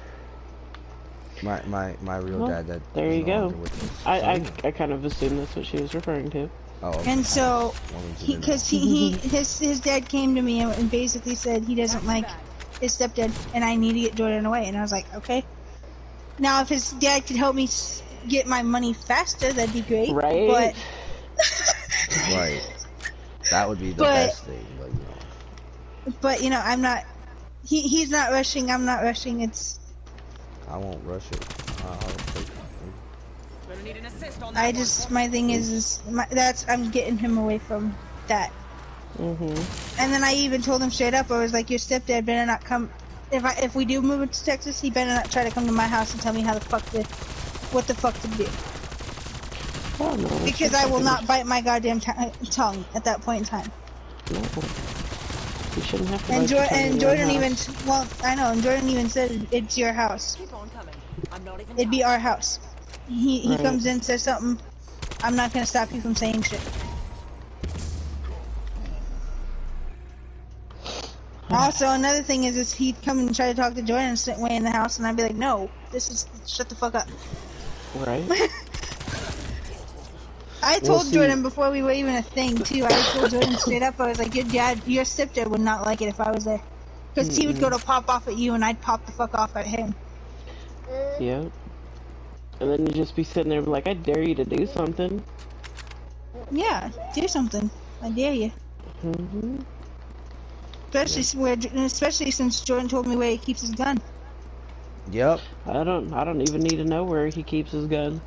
My real dad. That there you go. With I kind of assumed that's what she was referring to. Oh. Okay. And so, because his dad came to me and basically said he doesn't like his stepdad, and I need to get Jordan away. And I was like, okay. Now, if his dad could help me get my money faster, that'd be great. Right. But right. That would be the best thing, but I'm not. He's not rushing. I'm not rushing. It's. I won't rush it. My thing is I'm getting him away from that. And then I even told him straight up, I was like, your stepdad better not come. If we do move into Texas, he better not try to come to my house and tell me what the fuck to do. Oh, no, because I will not bite my goddamn tongue at that point in time. No. You shouldn't have to. And Jordan even, well, I know, and Jordan even said it's your house. It'd be our house. He comes in, says something. I'm not gonna stop you from saying shit. Also, another thing is he'd come and try to talk to Jordan and sit way in the house, and I'd be like, no, shut the fuck up. Right. I told Jordan before we were even a thing, too. I told Jordan straight up, I was like, your stepdad would not like it if I was there. Because he would go to pop off at you, and I'd pop the fuck off at him. Yep. And then you'd just be sitting there like, I dare you to do something. Yeah, do something. I dare you. Especially since Jordan told me where he keeps his gun. Yep. I don't even need to know where he keeps his gun.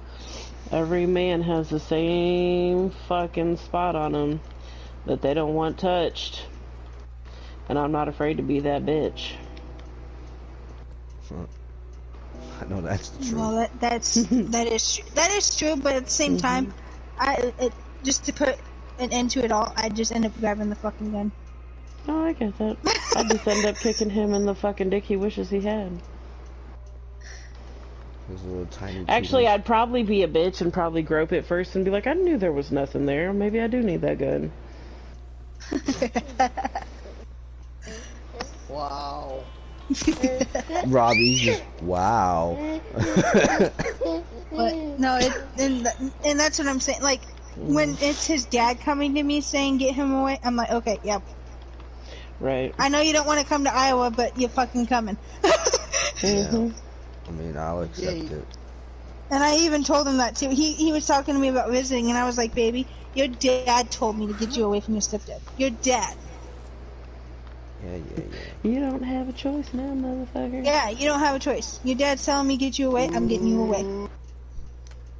Every man has the same fucking spot on him that they don't want touched. And I'm not afraid to be that bitch. I know that's true. Well, that is true, but at the same time, just to put an end to it all, I just end up grabbing the fucking gun. Oh, I get that. I just end up kicking him in the fucking dick he wishes he had. Those little tiny Actually, I'd probably be a bitch and probably grope it first and be like, I knew there was nothing there. Maybe I do need that gun. Wow. Robbie, just wow. But no, and that's what I'm saying. Like when it's his dad coming to me saying get him away, I'm like, okay, yep. Right. I know you don't want to come to Iowa, but you're fucking coming. Yeah. I mean, I'll accept it. And I even told him that too. He was talking to me about visiting, and I was like, baby, your dad told me to get you away from your stepdad. Your dad. Yeah. You don't have a choice now, motherfucker. Yeah, you don't have a choice. Your dad's telling me get you away, I'm getting you away.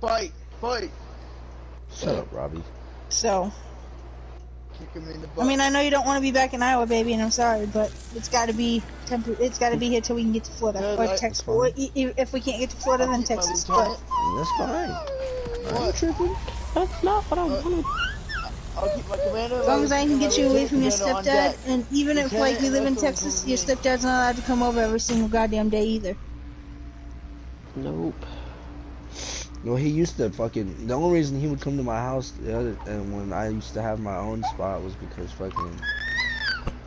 Fight. Shut up, Robbie. So, Kick him in the butt. I mean, I know you don't want to be back in Iowa, baby, and I'm sorry, but it's got to be it's got to be here till we can get to Florida or Texas. Or if we can't get to Florida, then Texas. But That's fine. I'm tripping. That's not what I wanted. I'll keep my commander. as long as I can get you away from your stepdad, and even if like you live in Texas, your stepdad's not allowed to come over every single goddamn day either. Nope. No, he used to fucking. The only reason he would come to my house and when I used to have my own spot was because fucking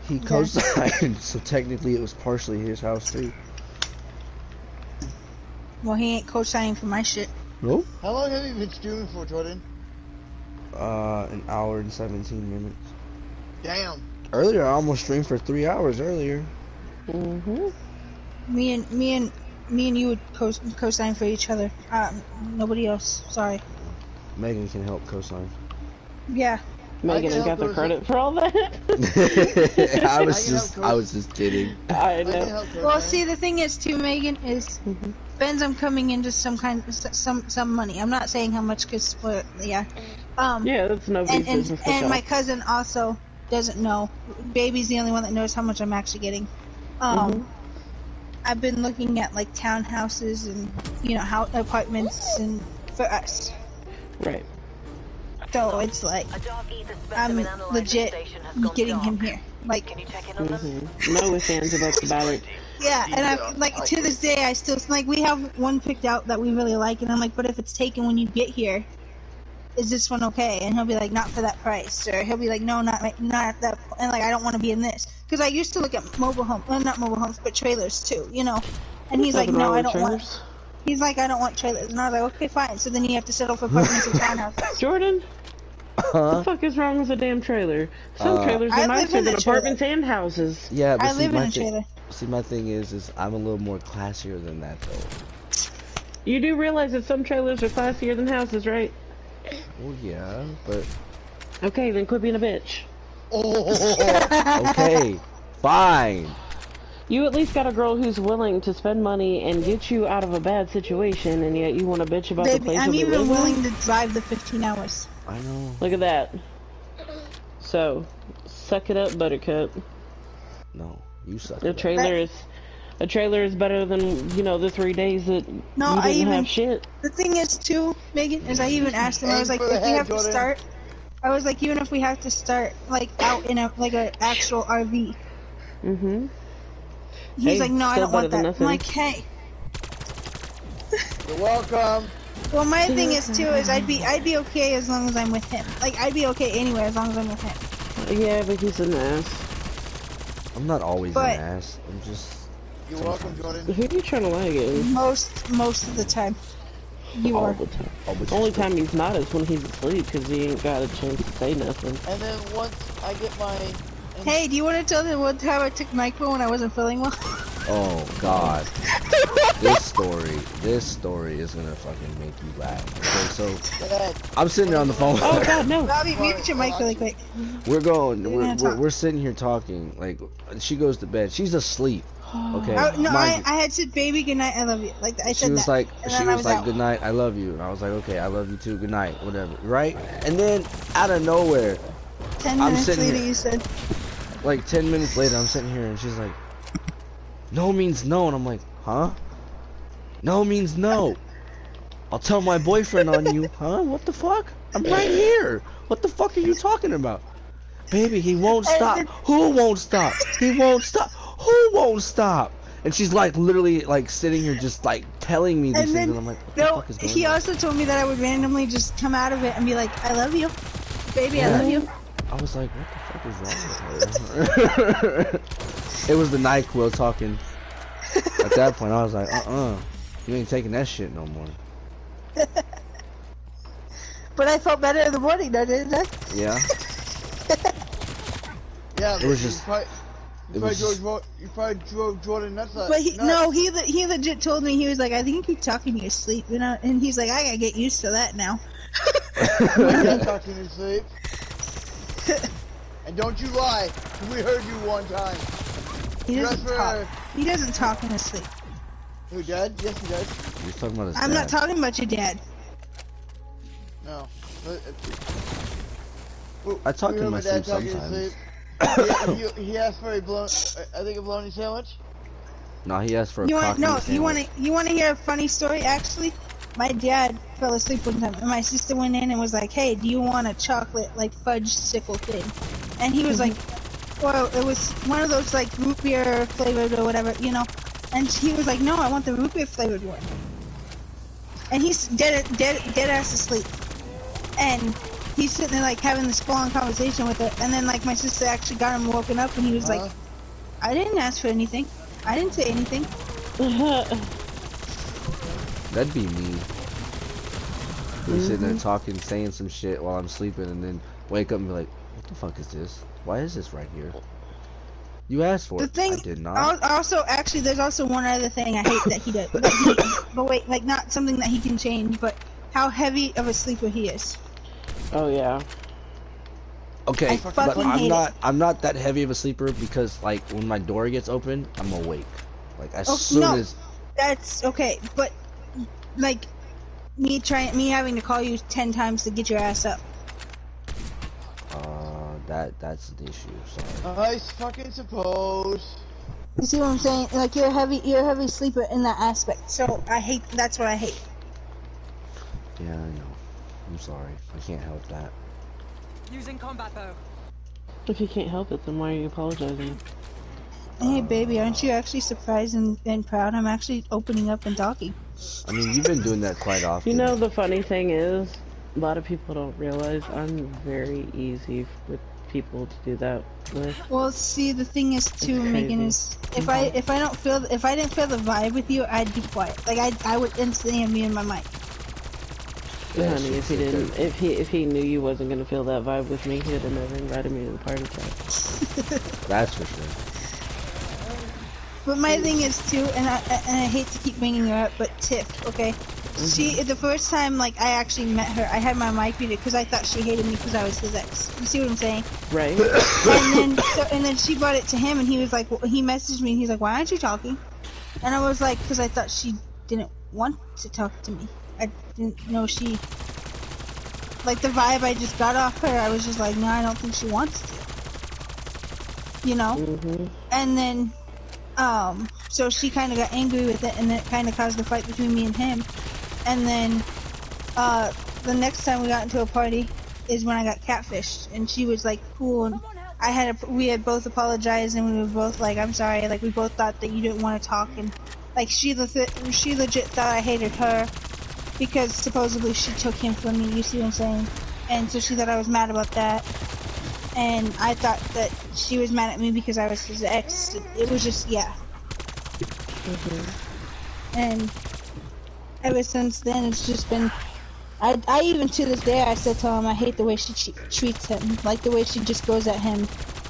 he co-signed. So technically, it was partially his house too. Well, he ain't co-signing for my shit. Nope. How long have you been streaming for, Jordan? An hour and 17 minutes. Damn. Earlier, I almost streamed for 3 hours earlier. Me and you would co-sign for each other. Nobody else. Sorry. Megan can help co-sign. Yeah. Megan has got the credit for all that. I was just kidding. I know. Well, see, the thing is, too, Megan, is Ben's I'm coming into some money. I'm not saying how much, cause yeah. Yeah, that's nobody's business. And my cousin also doesn't know. Baby's the only one that knows how much I'm actually getting. I've been looking at like townhouses and apartments and for us. Right. So it's like I'm legit getting him here. Like No ifs, ands, or buts about it. yeah, and I like to this day I still like we have one picked out that we really like, and I'm like, but if it's taken when you get here, is this one okay? And he'll be like, not for that price, or he'll be like, no, not at that. And like, I don't want to be in this because I used to look at mobile homes, well, not mobile homes, but trailers too, And he's like, no, I don't want. He's like, I don't want trailers, and I was like, okay, fine. So then you have to settle for apartments and townhouses. Jordan, what the fuck is wrong with a damn trailer? Some trailers are nicer than apartments and houses. Yeah, but I live in a trailer. See, my thing is I'm a little more classier than that, though. You do realize that some trailers are classier than houses, right? Well, yeah, but... Okay, then quit being a bitch. Okay, fine. You at least got a girl who's willing to spend money and get you out of a bad situation, and yet you want to bitch about the place I'm you even live willing in? to drive the 15 hours. I know. Look at that. So, suck it up, buttercup. No, you suck. A trailer is better than, the 3 days that you didn't have shit. The thing is, too, Megan, is I even asked him, I was like, if we have to start, I was like, even if we have to start, like, out in an actual RV. He's like, no, I don't want that. I'm like, hey. You're welcome. Well, my thing is, too, is I'd be okay as long as I'm with him. Like, I'd be okay anywhere as long as I'm with him. Yeah, but he's an ass. I'm not always But- an ass. I'm just. You're welcome, Jordan. Who are you trying to lag in? Most of the time. You All are. the time. Oh, but The only you're still- time he's not is when he's asleep, because he ain't got a chance to say nothing. And then once I get my... Hey, do you want to tell them what time I took Nyquil when I wasn't feeling well? Oh God. This story is gonna fucking make you laugh. Okay, so Dad, I'm sitting there on the phone. with Oh her. god, no! Bobby, mute your mic really quick. We're gonna talk. we're sitting here talking. Like she goes to bed. She's asleep. Okay. Oh, no, mind I you. had said, baby, good night, I love you. Like, I She said was that. like, and she then I was like, out. good night, I love you. And I was like, okay, I love you too, good night, whatever, right? And then out of nowhere, 10 I'm minutes sitting later, here. you said, like 10 minutes later, I'm sitting here and she's like, no means no. And I'm like, huh? No means no. I'll tell my boyfriend on you. Huh? What the fuck? I'm right here. What the fuck are you talking about? Baby, he won't stop. Who won't stop? He won't stop. Who won't stop? And she's like literally like sitting here just like telling me these and things then, and I'm like, what the no, fuck is going he on? also told me that I would randomly just come out of it and be like, I love you. Baby, I Yeah. love you. I was like, what the fuck is wrong with her? It was the NyQuil talking. At that point, I was like, you ain't taking that shit no more. But I felt better in the morning, though, didn't I? Yeah. yeah, It was just- You probably drove Jordan nuts. But he legit told me, he was like, I think you keep talking in your sleep, you know? And he's like, I gotta get used to that now. I can't talk in his sleep. And don't you lie, we heard you one time. He doesn't Dress talk. for- He doesn't talk in his sleep. Who, Dad? Yes, he does. You're talking about his I'm not dad. talking about your dad. No. I talk We in heard my dad sleep talking in his sometimes. sleep. he asked for a bologna sandwich. No, he asked for a You want cock meat sandwich. you want to hear a funny story? Actually, my dad fell asleep one time, and my sister went in and was like, "Hey, do you want a chocolate like fudge sickle thing?" And he was like, "Well, it was one of those like root beer flavored or whatever, you know." And he was like, "No, I want the root beer flavored one." And he's dead ass asleep, and he's sitting there like having this full-on conversation with her, and then like my sister actually got him woken up, and he was like, "I didn't ask for anything. I didn't say anything." That'd be me. Be sitting there talking, saying some shit while I'm sleeping, and then wake up and be like, "What the fuck is this? Why is this right here? You asked for The it. thing, I did not." also, actually, there's also one other thing I hate that he does. But wait, like not something that he can change, but how heavy of a sleeper he is. Oh yeah. Okay, I but fucking hate I'm not that heavy of a sleeper because like when my door gets open, I'm awake. Like as soon no, as that's okay. But like me having to call you 10 times to get your ass up. that's the issue. So I fucking suppose. You see what I'm saying? Like you're a heavy sleeper in that aspect. So that's what I hate. yeah, I know. I'm sorry. I can't help that. Using combat bow. If you can't help it, then why are you apologizing? Hey baby, aren't you actually surprised and proud? I'm actually opening up and talking. I mean, you've been doing that quite often. You know, the funny thing is, a lot of people don't realize I'm very easy with people to do that with. Well, see, the thing is too, It's Megan, crazy. is if I didn't feel the vibe with you, I'd be quiet. Like I would instantly mute my mic. Yeah, Honey, if he shit's didn't, okay. if he knew you wasn't gonna feel that vibe with me, he would have never invited me to the party chat. That's for sure. But my thing is too, and I hate to keep bringing her up, but Tiff, okay? She, the first time like I actually met her, I had my mic muted because I thought she hated me because I was his ex. You see what I'm saying? Right? And then she brought it to him, and he was like, he messaged me, and he's like, why aren't you talking? And I was like, because I thought she didn't want to talk to me. I didn't know she, like the vibe I just got off her, I was just like, no, I don't think she wants to. You know? And then, so she kind of got angry with it, and it kind of caused a fight between me and him. And then, the next time we got into a party is when I got catfished, and she was like, cool, and we had both apologized, and we were both like, I'm sorry, like we both thought that you didn't want to talk, and like she legit thought I hated her because supposedly she took him from me, you see what I'm saying? And so she thought I was mad about that. and I thought that she was mad at me because I was his ex. It was just, yeah. And ever since then, it's just been, I even to this day, I still tell him I hate the way she treats him. Like the way she just goes at him,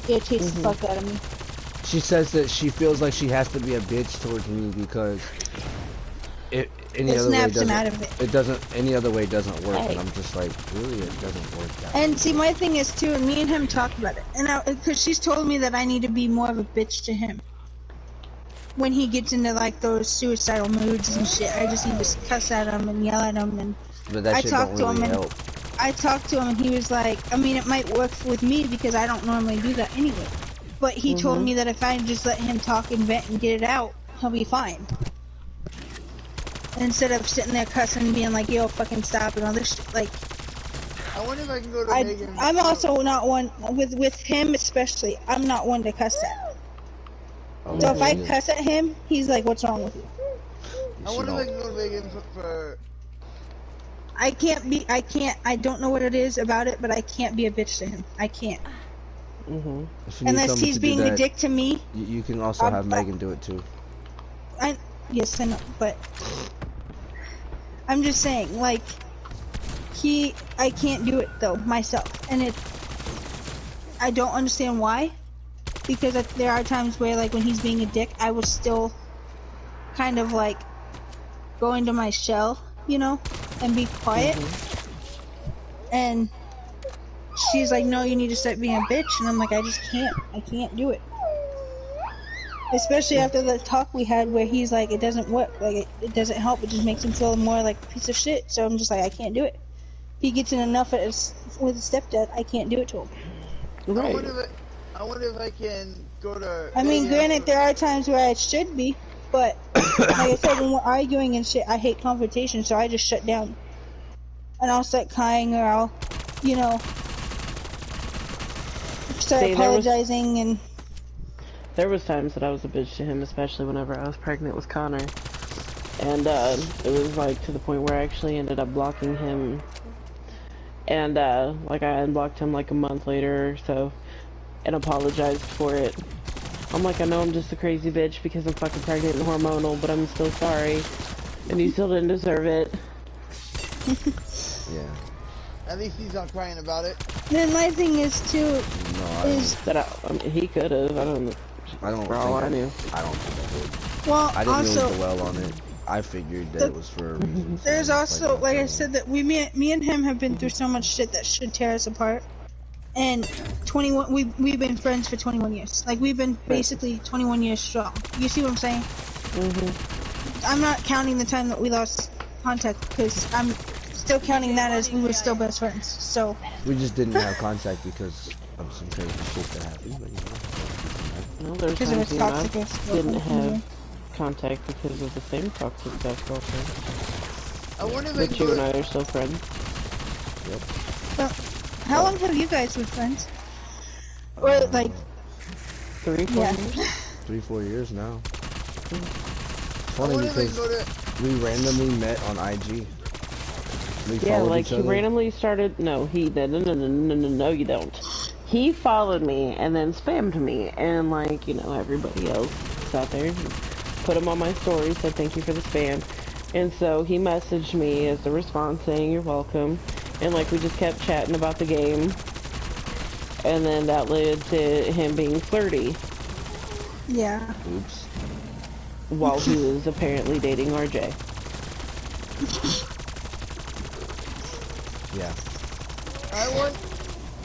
irritates the fuck out of me. She says that she feels like she has to be a bitch towards me because any other way doesn't work, and I'm just like, really, it doesn't work that way. And see, my thing is too, and me and him talked about it, and because she's told me that I need to be more of a bitch to him when he gets into like those suicidal moods and shit. I just need to cuss at him and yell at him, and But that shit don't really help. I talked to him, and he was like, I mean, it might work with me because I don't normally do that anyway. But he told me that if I just let him talk and vent and get it out, he'll be fine. Instead of sitting there cussing and being like, yo, fucking stop and all this shit. Like, I wonder if I can go to Megan. I'm also not one, with him especially, I'm not one to cuss at. So if I cuss at him, he's like, what's wrong with you? I wonder if I can go to Megan for... I don't know what it is about it, but I can't be a bitch to him. I can't. Unless he's being a dick to me. You can also have Megan do it too. Yes, I know, but I'm just saying, like, I can't do it though myself, and I don't understand why, because there are times where, like, when he's being a dick, I will still kind of like go into my shell, you know, and be quiet, and she's like, no, you need to start being a bitch, and I'm like, I can't do it. Especially after the talk we had where he's like, it doesn't work, like, it doesn't help, it just makes him feel more like a piece of shit, so I'm just like, I can't do it. If he gets in enough with his stepdad, I can't do it to him. Right. I wonder if I can go to... I mean, granted, there are times where I should be, but, like I said, when we're arguing and shit, I hate confrontation, so I just shut down. And I'll start crying, or I'll, you know, start apologizing, and... There was times that I was a bitch to him, especially whenever I was pregnant with Connor. And, it was, like, to the point where I actually ended up blocking him. And, like, I unblocked him, like, a month later or so, and apologized for it. I'm like, I know I'm just a crazy bitch because I'm fucking pregnant and hormonal, but I'm still sorry. And you still didn't deserve it. Yeah. At least he's not crying about it. Then my thing is, too, I mean, he could have, I don't for all I knew. I don't think I did. Well, I didn't also, really dwell on it. I figured that it was for a reason. There's also, like I said, that me and him have been through so much shit that should tear us apart. And 21, we've been friends for 21 years. Like, we've been basically 21 years strong. You see what I'm saying? I'm not counting the time that we lost contact, because I'm still counting that as we were still best friends. So we just didn't have contact because of some crazy shit that happened. But, you know. Well, there's times you and I didn't have contact because of the same toxic ex-girlfriend. I wonder if But you and I are still friends. Yep. Well, how long have you guys been friends? Or like 3, 4 years? 3-4 years now. Funny because we randomly met on IG. Yeah, like he randomly started. No, no, you don't. He followed me and then spammed me, and like, you know, everybody else out there, put him on my story, said thank you for the spam, and so he messaged me as a response saying you're welcome, and like we just kept chatting about the game, and then that led to him being flirty. Yeah. Oops. While he was apparently dating RJ. Yeah.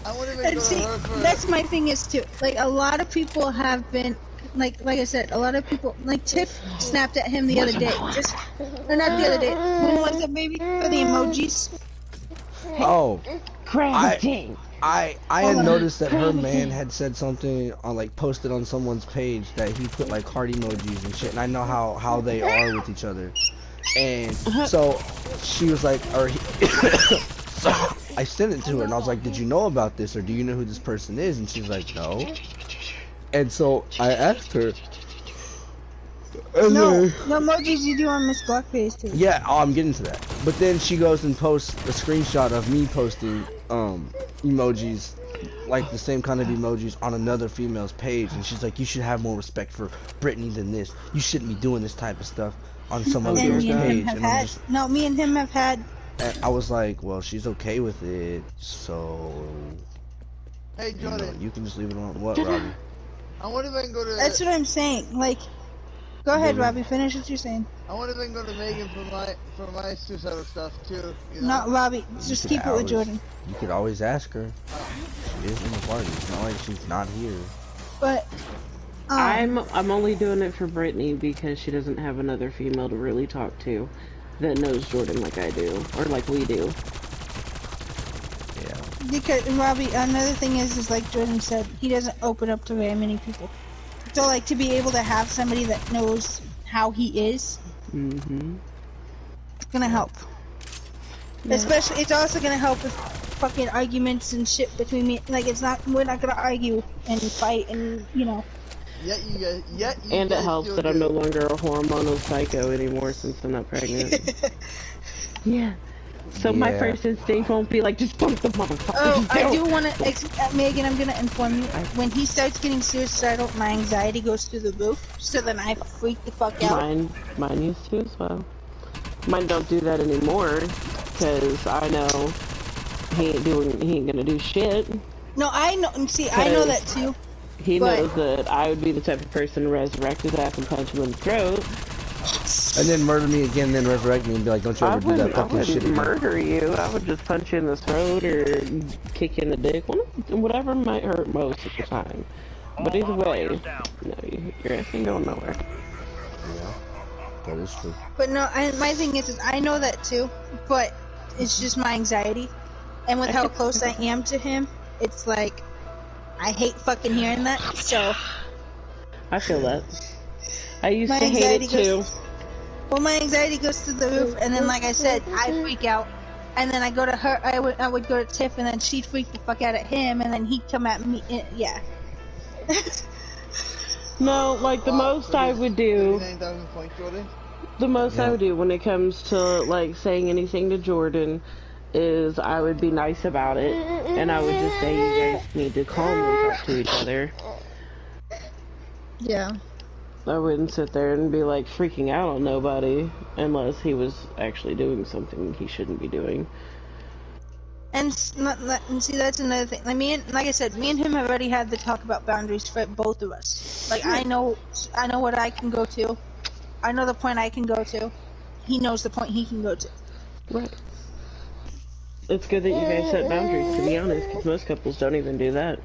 I wonder if I see, that's my thing is too. Like, a lot of people have been, like I said, a lot of people, like Tiff snapped at him the other day. Or not the other day. When was it, baby? For the emojis. Oh. Crazy. I had noticed that her man had said something on, like, posted on someone's page that he put like heart emojis and shit, and I know how they are with each other, and so she was like, so I sent it to her and I was like, did you know about this, or do you know who this person is? And she's like, no. And so I asked her. No, the emojis you do on Miss Blackface too. Yeah, I'm getting to that. But then she goes and posts a screenshot of me posting emojis like the same kind of emojis on another female's page, and she's like, you should have more respect for Brittany than this. You shouldn't be doing this type of stuff on some other And girl's me and him page. have And I'm had, just, no, me and him have had. and I was like, well, she's okay with it, so Hey, you know, Jordan. you can just leave it on. What, Robbie? I wonder if I can go to. That's what I'm saying. Like, go ahead, Really? Robbie. Finish what you're saying. I wonder if I can go to Megan for my suicidal stuff too. You know? Not Robbie. You Just could keep it with always- Jordan. You could always ask her. She is in the party. It's not like she's not here. But I'm only doing it for Brittany because she doesn't have another female to really talk to that knows Jordan like I do, or like we do. Yeah. because Robbie, another thing is like Jordan said, he doesn't open up to very many people. So like to be able to have somebody that knows how he is, it's gonna help. Yeah. Especially, it's also gonna help with fucking arguments and shit between me. Like, we're not gonna argue and fight and, you know. Yet you And it guys helps still that I'm do. no longer a hormonal psycho anymore since I'm not pregnant. Yeah. So my Yeah. first instinct won't be like, just fuck the motherfucker. Oh, I do want to, Megan, I'm gonna inform you. When he starts getting suicidal, my anxiety goes through the roof. So then I freak the fuck out. Mine used to as well. Mine don't do that anymore, because I know he ain't gonna do shit. No, I know, and see, I know that too. He But- knows that I would be the type of person to resurrect his ass and punch him in the throat. And then murder me again, then resurrect me and be like, don't you ever do that I fucking shit wouldn't again. murder you. I would just punch you in the throat or kick you in the dick. Whatever might hurt most at the time. But either way, no, your ass ain't going nowhere. Yeah, that is true. But no, my thing is I know that too, but it's just my anxiety. And with how close I am to him, it's like, I hate fucking hearing that, so. I feel that. I used My to hate anxiety it too. Well, my anxiety goes through the roof, and then, like I said, I freak out. And then I go to her, I would go to Tiff, and then she'd freak the fuck out at him, and then he'd come at me, yeah. No, like the most I would do, 39,000 points, Jordan. the most I would do when it comes to like saying anything to Jordan is I would be nice about it, and I would just say you guys need to calmly talk to each other. Yeah. I wouldn't sit there and be like freaking out on nobody unless he was actually doing something he shouldn't be doing. And see, that's another thing. Like I said, me and him have already had the talk about boundaries for both of us. Like, I know what I can go to. I know the point I can go to. He knows the point he can go to. Right. It's good that you guys set boundaries, to be honest, because most couples don't even do that.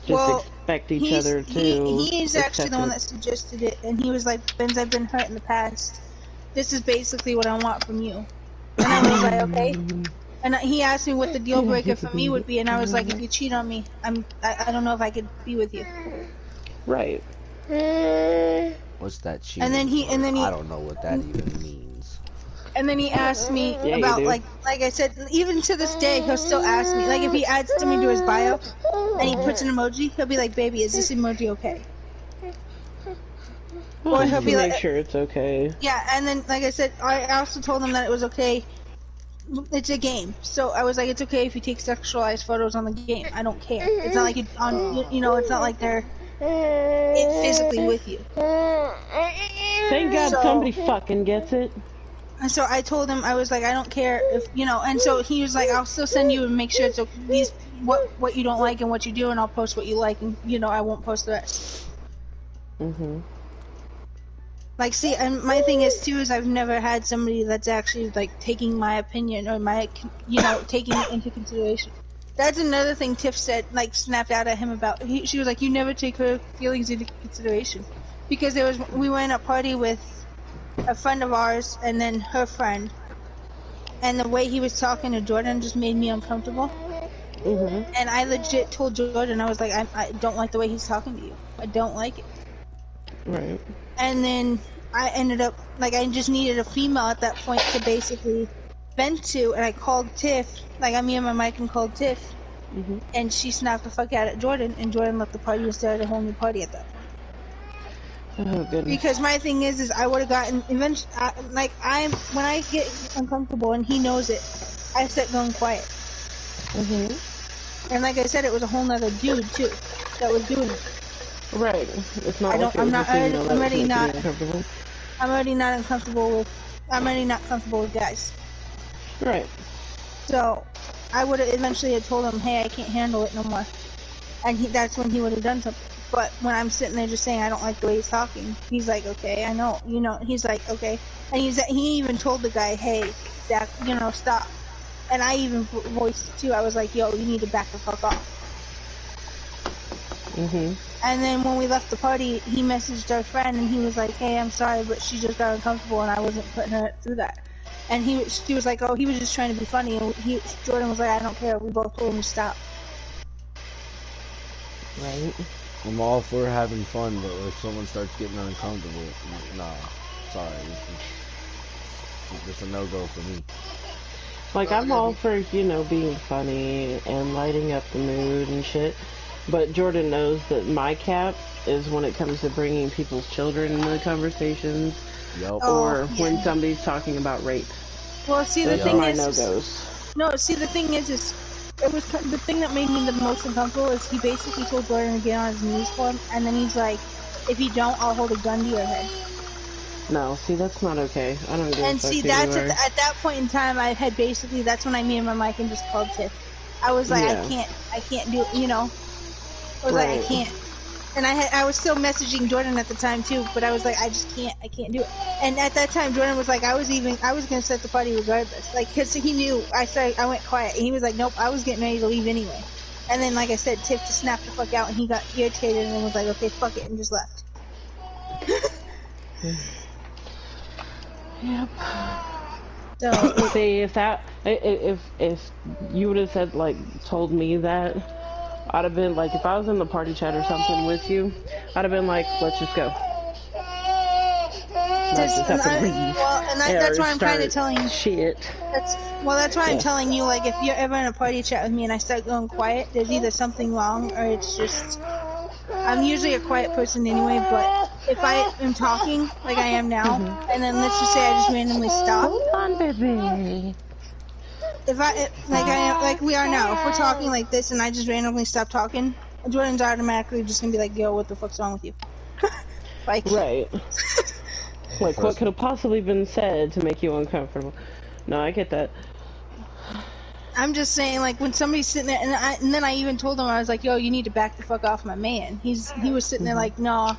Just expect each other to. He's actually the one that accept suggested it, and he was like, "Benz, I've been hurt in the past. This is basically what I want from you." And I was like, "Okay." And he asked me what the deal breaker for me would be, and I was like, "If you cheat on me, I don't know if I could be with you." Right. What's that cheating? And then he I don't know what that even means. And then he asked me Yeah, you about do. like I said, even to this day, he'll still ask me. Like if he adds something to his bio and he puts an emoji, he'll be like, "Baby, is this emoji okay?" Or he'll be make like, sure it's okay. yeah. And then, like I said, I also told him that it was okay. It's a game, so I was like, "It's okay if you take sexualized photos on the game. I don't care. It's not like it's on. You know, it's not like they're physically with you." Thank God So- somebody fucking gets it. And so I told him, I was like, I don't care if, you know, and so he was like, I'll still send you and make sure it's these what you don't like and what you do, and I'll post what you like, and, you know, I won't post the rest. Like, see, and my thing is, too, is I've never had somebody that's actually, like, taking my opinion or my, you know, taking it into consideration. That's another thing Tiff said, like, snapped out at him about. She was like, you never take her feelings into consideration. Because we were in a party with a friend of ours and then her friend, and the way he was talking to Jordan just made me uncomfortable. And I legit told Jordan, I was like, I don't like the way he's talking to you. I don't like it. Right. And then I ended up, like, I just needed a female at that point to basically vent to, and I called Tiff, like, I me and my mic and called Tiff, and she snapped the fuck out at Jordan, and Jordan left the party and started a whole new party at that point. Oh goodness. Because my thing is I would have gotten eventually, like when I get uncomfortable and he knows it, I start going quiet. And like I said, it was a whole nother dude too that was doing it. Right. It's not I don't. like it I'm was not. a female that I'm was already making not. you uncomfortable. I'm already not uncomfortable with. I'm already not comfortable with guys. Right. So, I would have eventually had told him, hey, I can't handle it no more. And that's when he would have done something. But when I'm sitting there just saying I don't like the way he's talking, he's like, okay, I know, you know. He's like, okay, and he even told the guy, hey, Zach, you know, stop. And I even voiced it too. I was like, yo, you need to back the fuck off. And then when we left the party, he messaged our friend and he was like, hey, I'm sorry, but she just got uncomfortable and I wasn't putting her through that. And she was like, oh, he was just trying to be funny. And Jordan was like, I don't care. We both told him to stop. Right. I'm all for having fun, but if someone starts getting uncomfortable, nah, sorry, it's a no-go for me. Like, I'm all for, you know, being funny and lighting up the mood and shit. But Jordan knows that my cap is when it comes to bringing people's children into the conversations. Yep. Or when somebody's talking about rape. Well, see, the Those thing are my is... no-goes. No, see, the thing is it was the thing that made me the most uncomfortable is he basically told Jordan to get on his knees for him, and then he's like, if you don't, I'll hold a gun to your head. No, see, that's not okay. I don't give a And fuck see, who that's you are. at that point in time, I had basically, that's when I muted my mic and just called Tiff. I was like, Yeah. I can't do it, you know? I was like, I can't. And I was still messaging Jordan at the time too, but I was like, I can't do it. And at that time, Jordan was like, I was gonna set the party regardless, like, cause he knew. I went quiet, and he was like, nope, I was getting ready to leave anyway. And then, like I said, Tiff just snapped the fuck out, and he got irritated and was like, okay, fuck it, and just left. Yep. So See, if you would have said, like, told me that, I'd have been like, if I was in the party chat or something with you, I'd have been like, let's just go. That's why I'm kind of telling you. Shit. That's why I'm telling you, like, if you're ever in a party chat with me and I start going quiet, there's either something wrong or it's just... I'm usually a quiet person anyway, but if I am talking, like I am now, and then let's just say I just randomly stop. Hold on, baby. Like we are now, if we're talking like this and I just randomly stop talking, Jordan's automatically just gonna be like, yo, what the fuck's wrong with you? Like... Right. Like, what could have possibly been said to make you uncomfortable? No, I get that. I'm just saying, like, when somebody's sitting there, and then I even told him, I was like, yo, you need to back the fuck off my man. He was sitting there like, no.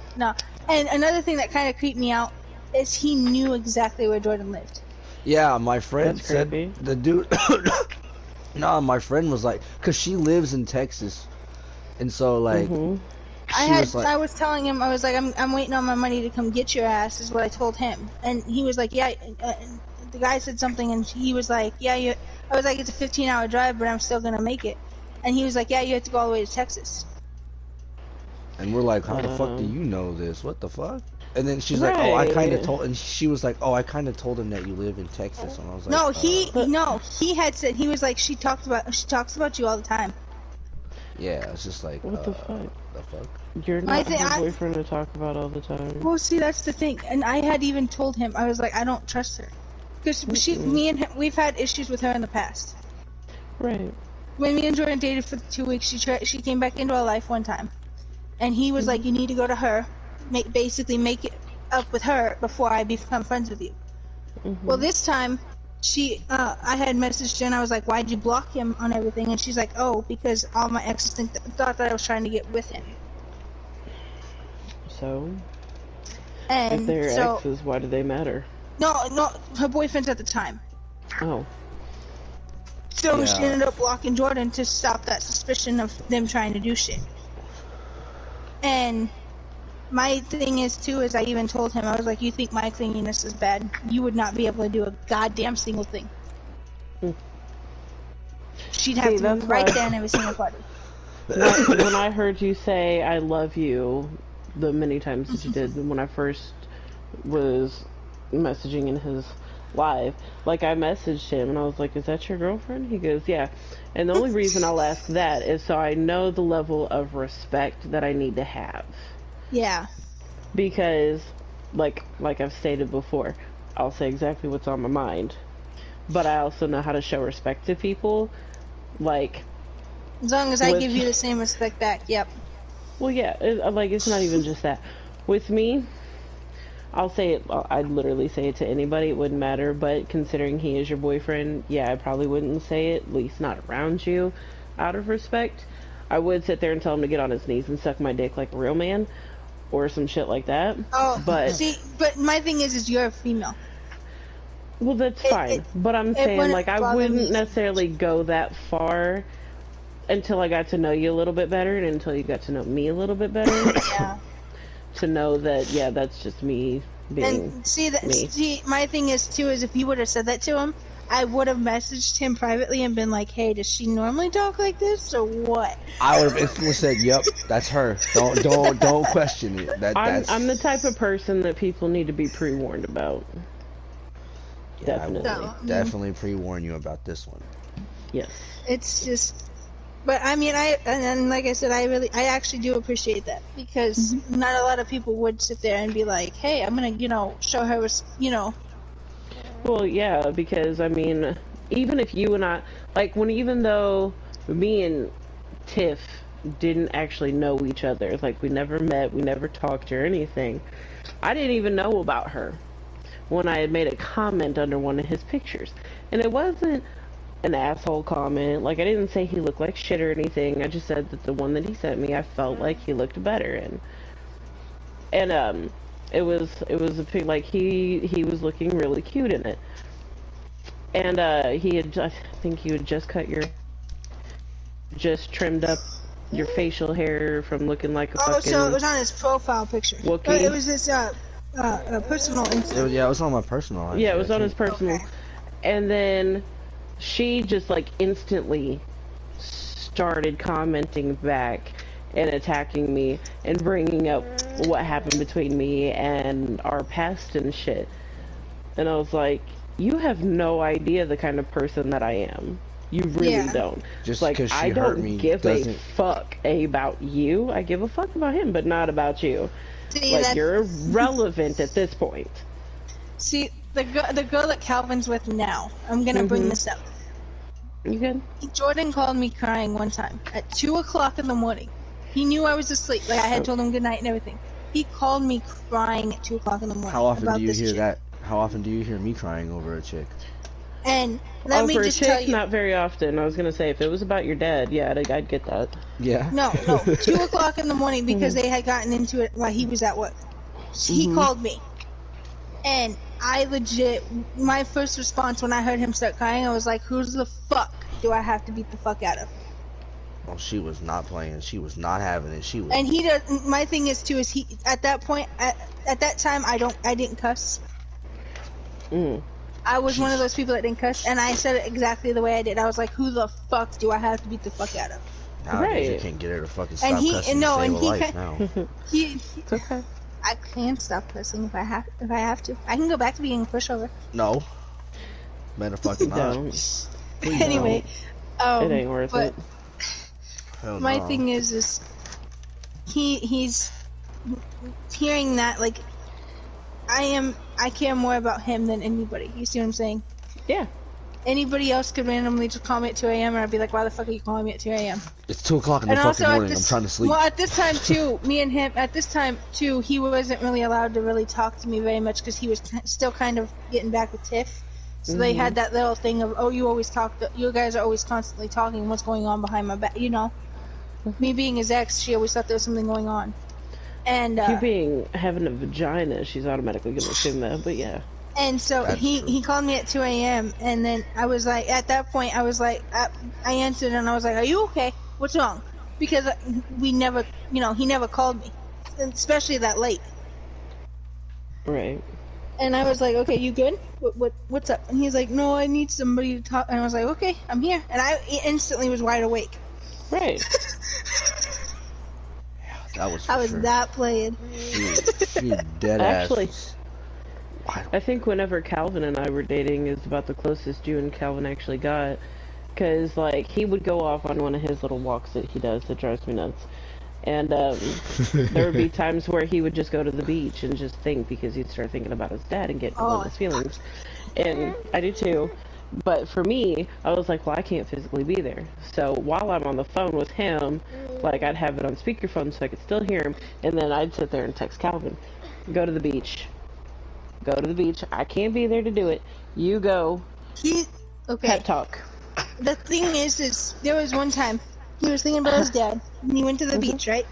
And another thing that kind of creeped me out is he knew exactly where Jordan lived. Yeah, my friend That's said, creepy. the dude, no, my friend was like, cause she lives in Texas, and so like, I was telling him, I was like, I'm waiting on my money to come get your ass, is what I told him. And he was like, yeah, the guy said something, and he was like, yeah, I was like, it's a 15-hour drive, but I'm still gonna make it. And he was like, yeah, you have to go all the way to Texas. And we're like, how the fuck do you know this? What the fuck? And then she's like, oh, I kind of told, and she was like, oh, I kind of told him that you live in Texas. And I was like, he had said, he was like, she talks about you all the time. Yeah, it's just like, what the fuck? The fuck? You're not her boyfriend to talk about all the time. Well, see, that's the thing. And I had even told him, I was like, I don't trust her. Because me and him, we've had issues with her in the past. Right. When me and Jordan dated for 2 weeks, she came back into our life one time. And he was like, you need to go to her, basically make it up with her before I become friends with you. Well, this time, I had messaged her and I was like, why'd you block him on everything? And she's like, oh, because all my exes thought that I was trying to get with him. So? And if they're exes, why do they matter? No, her boyfriends at the time. Oh. So she ended up blocking Jordan to stop that suspicion of them trying to do shit. And my thing is, too, is I even told him, I was like, you think my cleanliness is bad? You would not be able to do a goddamn single thing. She'd have to move right there in every single party. When I heard you say, I love you, the many times that you did, when I first was messaging in his live, like, I messaged him and I was like, is that your girlfriend? He goes, yeah. And the only reason I'll ask that is so I know the level of respect that I need to have. Yeah. Because, like I've stated before, I'll say exactly what's on my mind. But I also know how to show respect to people. Like, As long as I give you the same respect back, yep. Well, yeah, it's not even just that. With me, I'll say it, I'd literally say it to anybody, it wouldn't matter, but considering he is your boyfriend, yeah, I probably wouldn't say it, at least not around you, out of respect. I would sit there and tell him to get on his knees and suck my dick like a real man, or some shit like that. Oh, but see, but my thing is you're a female. Well, that's fine, but I'm saying, like, I wouldn't necessarily go that far until I got to know you a little bit better, and until you got to know me a little bit better. Yeah. To know that, yeah, that's just me being and see that. me. See, my thing is too is if you would have said that to him, I would have messaged him privately and been like, "Hey, does she normally talk like this or what?" I would have instantly said, "Yep, that's her. Don't question it." I'm the type of person that people need to be pre-warned about. Yeah, Definitely. I will definitely pre-warn you about this one. Yes. It's just, but I mean, and like I said, I actually do appreciate that because not a lot of people would sit there and be like, "Hey, I'm gonna, show her, Well, yeah, because I mean, even if you and I, like, even though me and Tiff didn't actually know each other, like, we never met, we never talked or anything, I didn't even know about her when I had made a comment under one of his pictures. And it wasn't an asshole comment. Like, I didn't say he looked like shit or anything. I just said that the one that he sent me, I felt like he looked better in. And, it was a pic, like, he was looking really cute in it. And, I think you had just trimmed up your facial hair from looking like a fucking... so it was on his profile picture. Wookie. It was his, personal Instagram. Yeah, it was on my personal. Yeah, it was on his personal. Okay. And then she just, like, instantly started commenting back and attacking me and bringing up what happened between me and our past and shit. And I was like, you have no idea the kind of person that I am. You really don't. Just like, because she I hurt don't me give doesn't... a fuck about you. I give a fuck about him, but not about you. See, like, you're irrelevant at this point. See, the girl that Calvin's with now, I'm gonna bring this up. You good? Jordan called me crying one time at 2 o'clock in the morning. He knew I was asleep. Like, I had told him good night and everything. He called me crying at 2 o'clock in the morning. How often about do you this hear chick. that? How often do you hear me crying over a chick? And let me for just a chick, tell you. not very often. I was gonna say, if it was about your dad, yeah, I'd get that. Yeah. No, 2 o'clock in the morning because they had gotten into it while he was at work. He called me. And I legit, my first response when I heard him start crying, I was like, who's the fuck do I have to beat the fuck out of? Well, she was not playing. She was not having it. She was. And he does. My thing is too is he at that point at that time I didn't cuss. I was one of those people that didn't cuss, and I said it exactly the way I did. I was like, who the fuck do I have to beat the fuck out of? Nowadays, you Right. can't get her to fucking stop And he cussing no, to and save a he life now. It's okay. I can stop cussing if I have to. I can go back to being a pushover. No. Better fucking not. Don't. Anyway, It ain't worth but it. Hell my no. thing is he's hearing that, like, I care more about him than anybody. You see what I'm saying? Yeah. Anybody else could randomly just call me at 2 a.m. and I'd be like, why the fuck are you calling me at 2 a.m.? It's 2 o'clock in the And fucking also morning. I'm trying to sleep. Well, at this time too, me and him, at this time too, he wasn't really allowed to really talk to me very much because he was still kind of getting back with Tiff. So they had that little thing of, oh, you guys are always constantly talking, what's going on behind my back, Me being his ex, she always thought there was something going on. And You having a vagina, she's automatically gonna assume that, but yeah. And so That's he true. called me at 2 a.m. and then I was like, at that point, I was like, I answered and I was like, are you okay? What's wrong? Because we never, he never called me, especially that late. Right. And I was like, okay, you good? What's up? And he's like, no, I need somebody to talk. And I was like, okay, I'm here. And I instantly was wide awake. Right. That was. I was that playing. She dead Actually, ass. I think whenever Calvin and I were dating is about the closest you and Calvin actually got. Because, like, he would go off on one of his little walks that he does that drives me nuts. And there would be times where he would just go to the beach and just think because he'd start thinking about his dad and get all his feelings. And I do too. But for me, I was like, well, I can't physically be there. So while I'm on the phone with him, like, I'd have it on speakerphone so I could still hear him, and then I'd sit there and text Calvin, go to the beach. Go to the beach. I can't be there to do it. You go. Okay. Pep talk. The thing is there was one time he was thinking about his dad, and he went to the beach, right?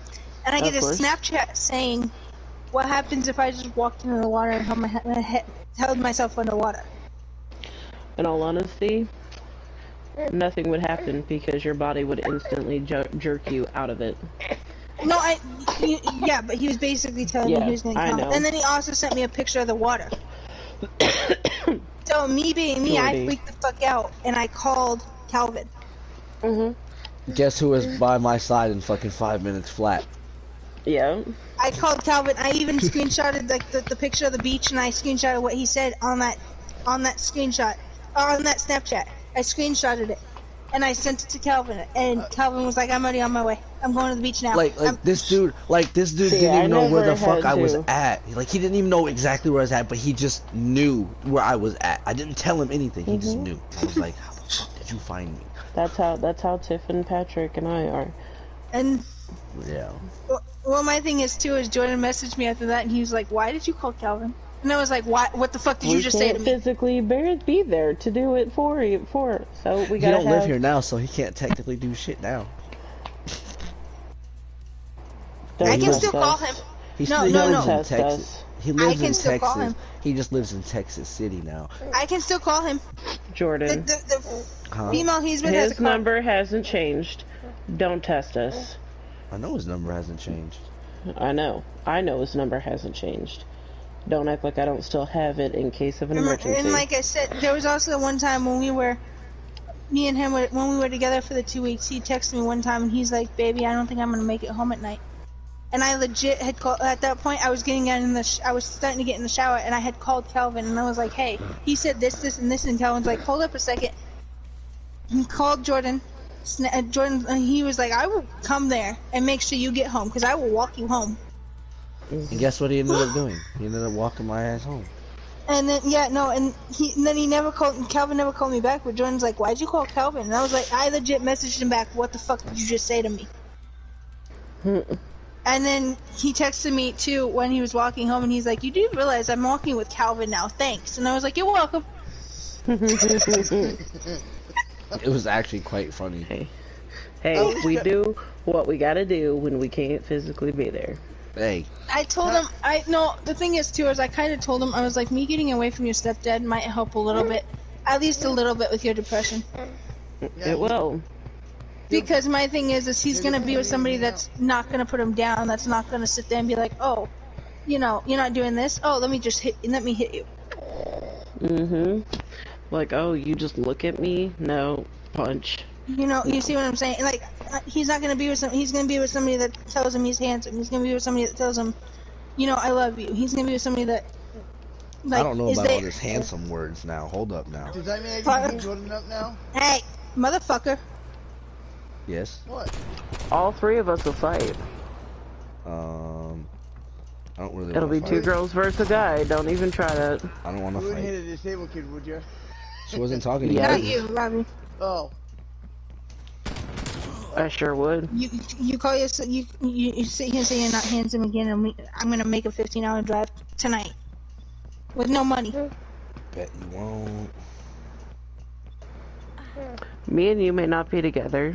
And I get a Snapchat saying, what happens if I just walked into the water and held myself underwater? In all honesty, nothing would happen because your body would instantly jerk you out of it. No, yeah, but he was basically telling me he was going to come. And then he also sent me a picture of the water. So me being me, I freaked the fuck out, and I called Calvin. Guess who was by my side in fucking 5 minutes flat? Yeah. I called Calvin. I even screenshotted like the picture of the beach, and I screenshotted what he said on that screenshot, on that Snapchat. I screenshotted it, and I sent it to Calvin, and Calvin was like, "I'm already on my way. I'm going to the beach now." This dude didn't even know where the fuck I was at. Like, he didn't even know exactly where I was at, but he just knew where I was at. I didn't tell him anything. He just knew. I was like, "How the fuck did you find me?" That's how Tiff and Patrick and I are. And yeah. Well, my thing is too is Jordan messaged me after that, and he was like, "Why did you call Calvin?" And I was like, "What the fuck did you just say to me?" We can't physically be there to do it for so we gotta. He don't live here now, so he can't technically do shit now. I can still call him. No. In Texas. He lives in Texas. He just lives in Texas City now. I can still call him. Jordan. The female he's with has a his number hasn't changed. Don't test us. I know his number hasn't changed. I know his number hasn't changed. Don't act like I don't still have it in case of an emergency. And like I said, there was also the one time when me and him, when we were together for the 2 weeks, he texted me one time and he's like, "Baby, I don't think I'm gonna make it home at night." And I legit had called, at that point I was getting out I was starting to get in the shower, and I had called Calvin and I was like, "Hey, he said this and this," and Calvin's like, "Hold up a second." He called Jordan. He was like, "I will come there and make sure you get home, because I will walk you home." And guess what he ended up doing? He ended up walking my ass home. And then then he never called. Calvin never called me back. But Jordan's like, "Why'd you call Calvin?" And I was like, I legit messaged him back, "What the fuck did you just say to me?" And then he texted me too when he was walking home, and he's like, "You do realize I'm walking with Calvin now? Thanks." And I was like, "You're welcome." It was actually quite funny. Hey, we do what we gotta do when we can't physically be there. Hey. I told him, the thing is too, is I kind of told him, I was like, me getting away from your stepdad might help a little bit. At least a little bit with your depression. It will. Because my thing is he's gonna be with somebody that's not gonna put him down, that's not gonna sit there and be like, "Oh, you know, you're not doing this. Oh, let me hit you." Like, "Oh, you just look at me? No, punch." You know, you see what I'm saying? Like, he's not gonna be with he's gonna be with somebody that tells him he's handsome. He's gonna be with somebody that tells him, you know, "I love you." He's gonna be with somebody that, like, I don't know about all these handsome words now. Hold up now. Does that mean I can beat Jordan up now? Hey, motherfucker. Yes. What? All three of us will fight. I don't really. It'll be 2 girls versus a guy. Don't even try that. I don't want to fight. You wouldn't hit a disabled kid, would you? She wasn't talking to you. Not you, Robbie. Oh. I sure would. You call yourself, you sit here and say you're not handsome again, and I'm gonna make a 15-hour drive tonight with no money. Bet you won't. Me and you may not be together,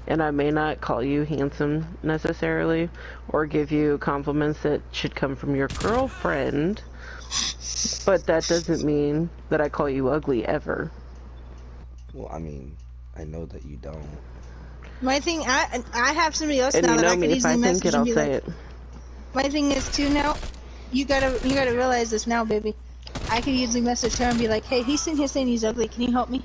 and I may not call you handsome necessarily, or give you compliments that should come from your girlfriend, but that doesn't mean that I call you ugly ever. Well, I mean, I know that you don't. My thing, I have somebody else And now you that know I could me, if easily I message think it, and I'll be say like, it. my thing is too now, you gotta realize this now, baby. I could easily message her and be like, "Hey, he's sitting here saying he's ugly. Can you help me?"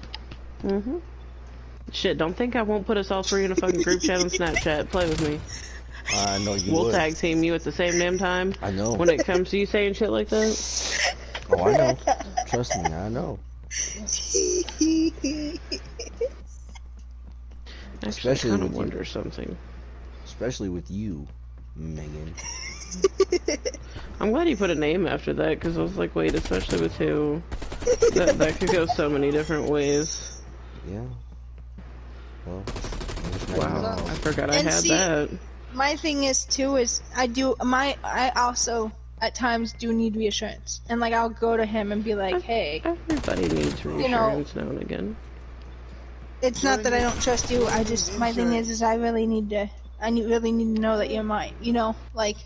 Shit, don't think I won't put us all 3 in a fucking group chat on Snapchat. Play with me. I know you We'll would. tag team you at the same damn time. I know. When it comes to you saying shit like that. Oh, I know. Trust me, I know. Actually, Especially I kind with of wonder something. Especially with you. Megan. I'm glad you put a name after that, because I was like, wait, especially with two, that could go so many different ways. Yeah. Well, wow, I forgot I had see, that. My thing is too is I also at times do need reassurance, and like I'll go to him and be like, hey, everybody needs reassurance now and again. It's not that I don't trust you. I just my thing is I really need to know that you're mine. You know, like.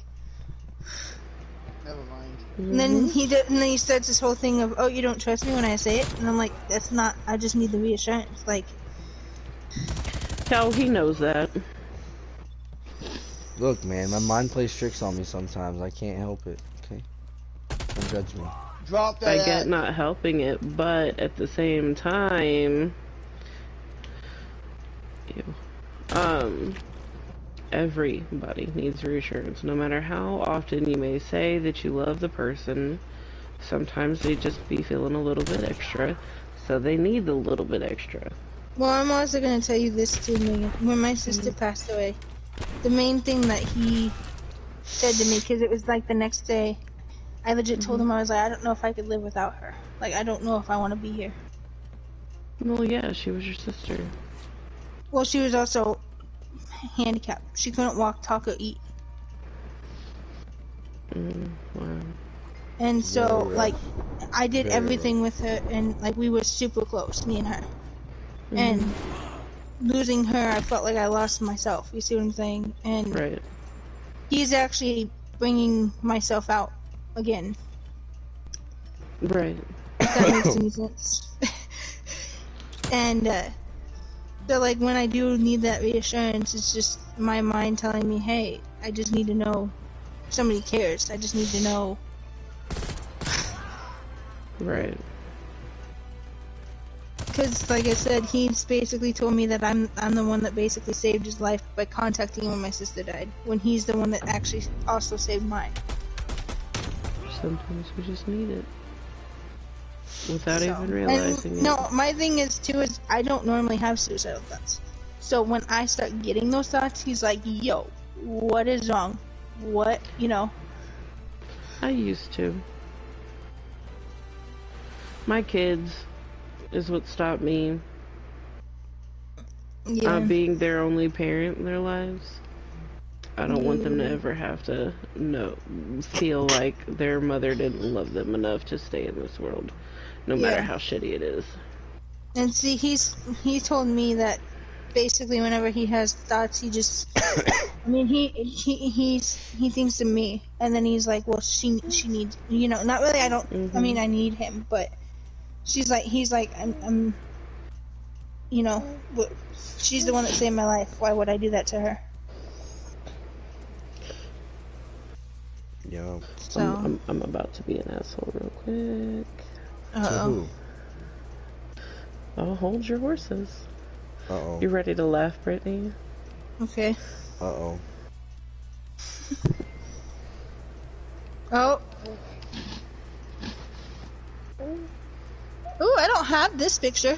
Never mind. And then he starts this whole thing of, oh, you don't trust me when I say it, and I'm like, that's not. I just need the reassurance. Like. Hell, he knows that. Look, man, my mind plays tricks on me sometimes. I can't help it. Okay, don't judge me. Drop that. I get not helping it, but at the same time, everybody needs reassurance. No matter how often you may say that you love the person, sometimes they just be feeling a little bit extra, so they need a little bit extra. Well, I'm also gonna tell you this too, Megan. When my sister passed away, the main thing that he said to me, because it was like the next day, I legit told him, I was like, I don't know if I could live without her. Like, I don't know if I want to be here. Well, yeah, she was your sister. Well, she was also handicapped. She couldn't walk, talk, or eat. Wow. And so, like, I did everything with her, and, like, we were super close, me and her. And losing her, I felt like I lost myself. You see what I'm saying? And he's actually bringing myself out again. Right. If that makes any sense. And, so, like, when I do need that reassurance, it's just my mind telling me, hey, I just need to know somebody cares. I just need to know. Right. Because, like I said, he's basically told me that I'm the one that basically saved his life by contacting him when my sister died, when he's the one that actually also saved mine. Sometimes we just need it. Without even realizing it. No, my thing is, too, is I don't normally have suicidal thoughts. So when I start getting those thoughts, he's like, yo, what is wrong? What, you know? I used to. My kids is what stopped me. Yeah. Being their only parent in their lives. I don't want them to ever have to feel like their mother didn't love them enough to stay in this world, no matter how shitty it is. And see, he told me that basically whenever he has thoughts, he just, I mean, he thinks of me, and then he's like, well, she needs, you know, not really. I don't. I mean, I need him, but he's like, I'm, you know, she's the one that saved my life. Why would I do that to her? Yeah. So I'm about to be an asshole real quick. Uh-oh. Oh, hold your horses. Uh-oh. You ready to laugh, Brittany? Okay. Uh-oh. Oh. Ooh, I don't have this picture.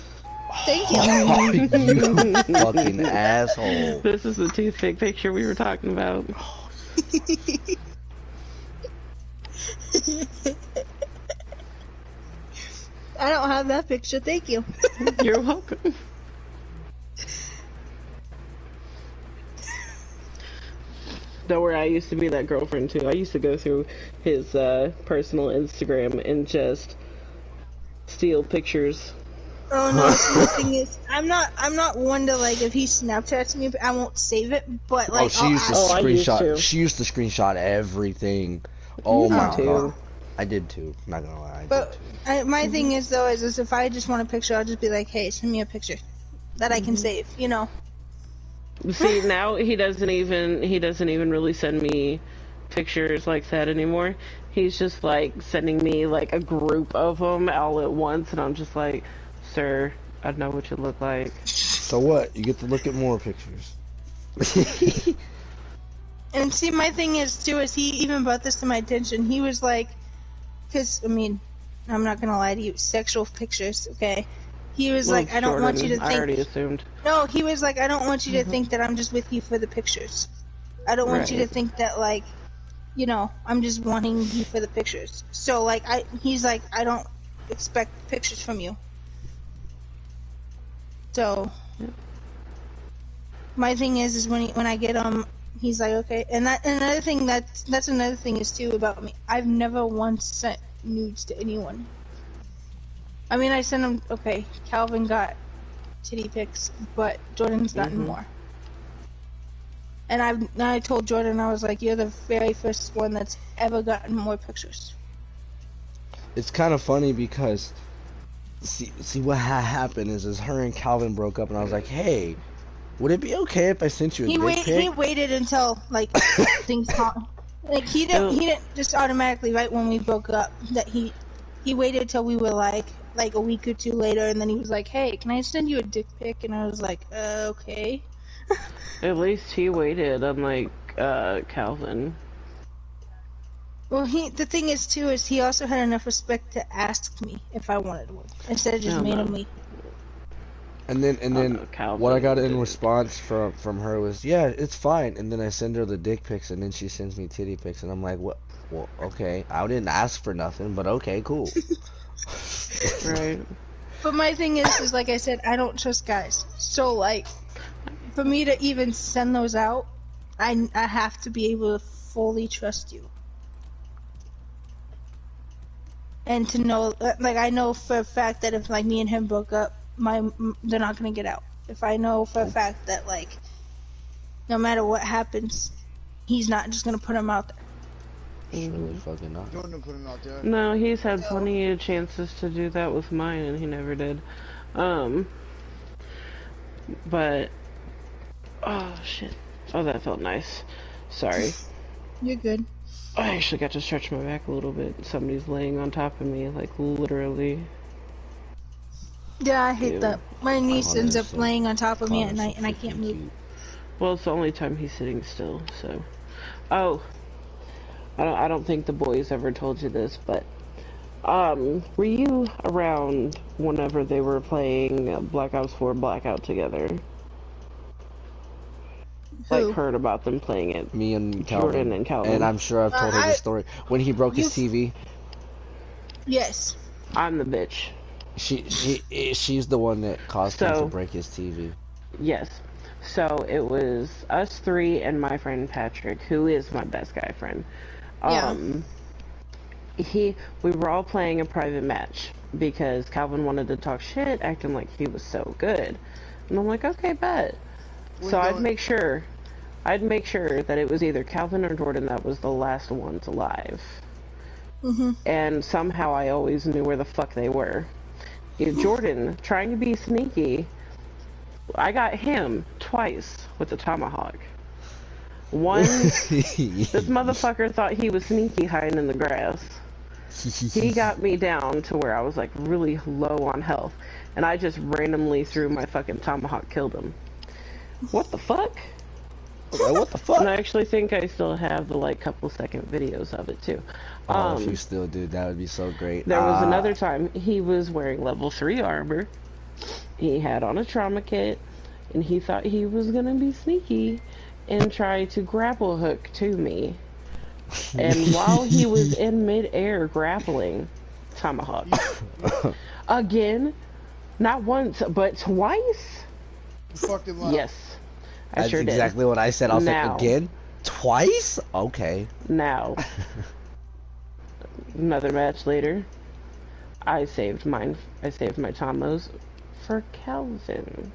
Thank you. Oh, you fucking asshole. This is the toothpick picture we were talking about. I don't have that picture. Thank you. You're welcome. Don't worry, I used to be that girlfriend too. I used to go through his personal Instagram and just steal pictures. Oh no, see, the thing is, I'm not one to, like, if he Snapchats me, I won't save it, but, like, she used to screenshot everything. Oh my god. I did too, not gonna lie. But my thing is, though, is if I just want a picture, I'll just be like, hey, send me a picture that I can save, you know. See, now he doesn't even really send me pictures like that anymore. He's just like sending me like a group of them all at once, and I'm just like, sir, I know what you look like. So what? You get to look at more pictures. And see, my thing is too, is he even brought this to my attention. He was like, because I mean, I'm not gonna lie to you, sexual pictures, okay? He was like, I don't want you to think. I already assumed. No, he was like, I don't want you to think that I'm just with you for the pictures. I don't want you to Right. think that, like, you know, I'm just wanting you for the pictures. So, like, he's like, I don't expect pictures from you. So, my thing is when I get he's like, okay. And another thing that's another thing is too about me. I've never once sent nudes to anyone. I mean, I sent him. Okay, Calvin got titty pics, but Jordan's gotten more. And I told Jordan, I was like, you're the very first one that's ever gotten more pictures. It's kind of funny because see what happened is her and Calvin broke up, and I was like, hey, would it be okay if I sent you a dick pic? He waited until like things like he didn't just automatically right when we broke up that he waited till we were like a week or two later, and then he was like, hey, can I send you a dick pic? And I was like, okay. At least he waited, unlike Calvin. Well, the thing is too is he also had enough respect to ask me if I wanted one instead of just randomly. And then what I got in response from her was, yeah, it's fine. And then I send her the dick pics, and then she sends me titty pics, and I'm like, what? Well, okay, I didn't ask for nothing, but okay, cool. Right. But my thing is like I said, I don't trust guys. So like, for me to even send those out, I have to be able to fully trust you. And to know, like, I know for a fact that if like me and him broke up, they're not gonna get out. If I know for a fact that like, no matter what happens, he's not just gonna put them out there. Surely fucking not. Jordan put him out there. No, he's had plenty of chances to do that with mine, and he never did. But oh shit! Oh, that felt nice. Sorry. You're good. I actually got to stretch my back a little bit. Somebody's laying on top of me, like literally. Yeah, I hate that. My niece ends up so- laying on top of me at night, and I can't move. Well, it's the only time he's sitting still, so. Oh. I don't think the boys ever told you this, but were you around whenever they were playing Black Ops 4 Blackout together? Who? Like, heard about them playing it. Me and Jordan Calvin. and Calvin. And I'm sure I've told her this story. When he broke his TV, Yes. I'm the bitch. she's the one that caused him to break his TV. Yes. So it was us three and my friend Patrick, who is my best guy friend. Yeah. We were all playing a private match because Calvin wanted to talk shit, acting like he was so good. And I'm like, okay, bet. So I'd make sure that it was either Calvin or Jordan that was the last ones alive. And somehow I always knew where the fuck they were. Jordan, trying to be sneaky, I got him twice with the tomahawk. One, this motherfucker thought he was sneaky hiding in the grass. He got me down to where I was like really low on health, and I just randomly threw my fucking tomahawk, killed him. What the fuck? What the fuck? And I actually think I still have the like couple second videos of it too. Oh, if you still do, that would be so great. There was another time he was wearing level 3 armor. He had on a trauma kit, and he thought he was gonna be sneaky and try to grapple hook to me. And while he was in mid-air grappling, tomahawk. Again, not once, but twice. Fucking love. Yes, I That's sure did. exactly what I said. I was Now. like, again? Twice? Okay. Now, another match later, I saved my Tomos for Calvin.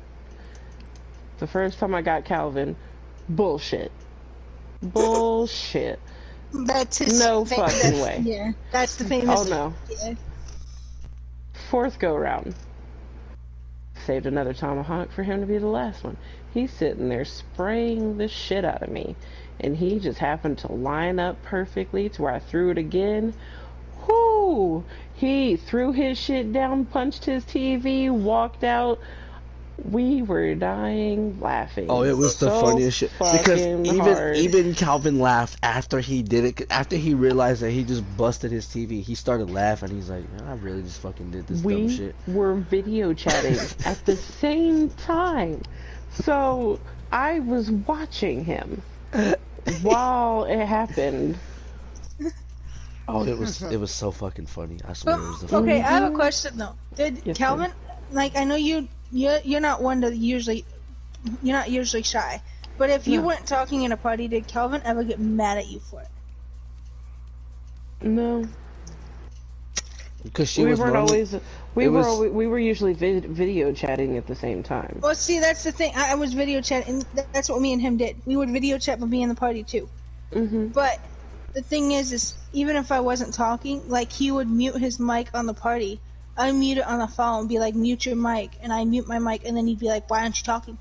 The first time I got Calvin, bullshit. Bullshit. That's his No fucking way. Yeah, that's the famous. Oh no. Yeah. Fourth go round. Saved another tomahawk for him to be the last one. He's sitting there spraying the shit out of me. And he just happened to line up perfectly to where I threw it again. Whoo! He threw his shit down, punched his TV, walked out. We were dying laughing. Oh, it was the So funniest shit. Because hard. even Calvin laughed after he did it. After he realized that he just busted his TV, he started laughing. He's like, I really just fucking did this dumb shit. We were video chatting at the same time. So I was watching him while it happened. Oh, it was so fucking funny. I swear it was the Okay, funniest. I have a question though. Did Yes, Calvin, like, I know you're not one to usually, you're not usually shy, but if you No. weren't talking in a party, did Calvin ever get mad at you for it? No. Because she We was weren't normally, always. We were usually video chatting at the same time. Well, see, that's the thing. I was video chatting. That's what me and him did. We would video chat but be in the party too. Mhm. But the thing is even if I wasn't talking, like, he would mute his mic on the party, unmute it on the phone, and be like, mute your mic, and I mute my mic, and then he'd be like, why aren't you talking?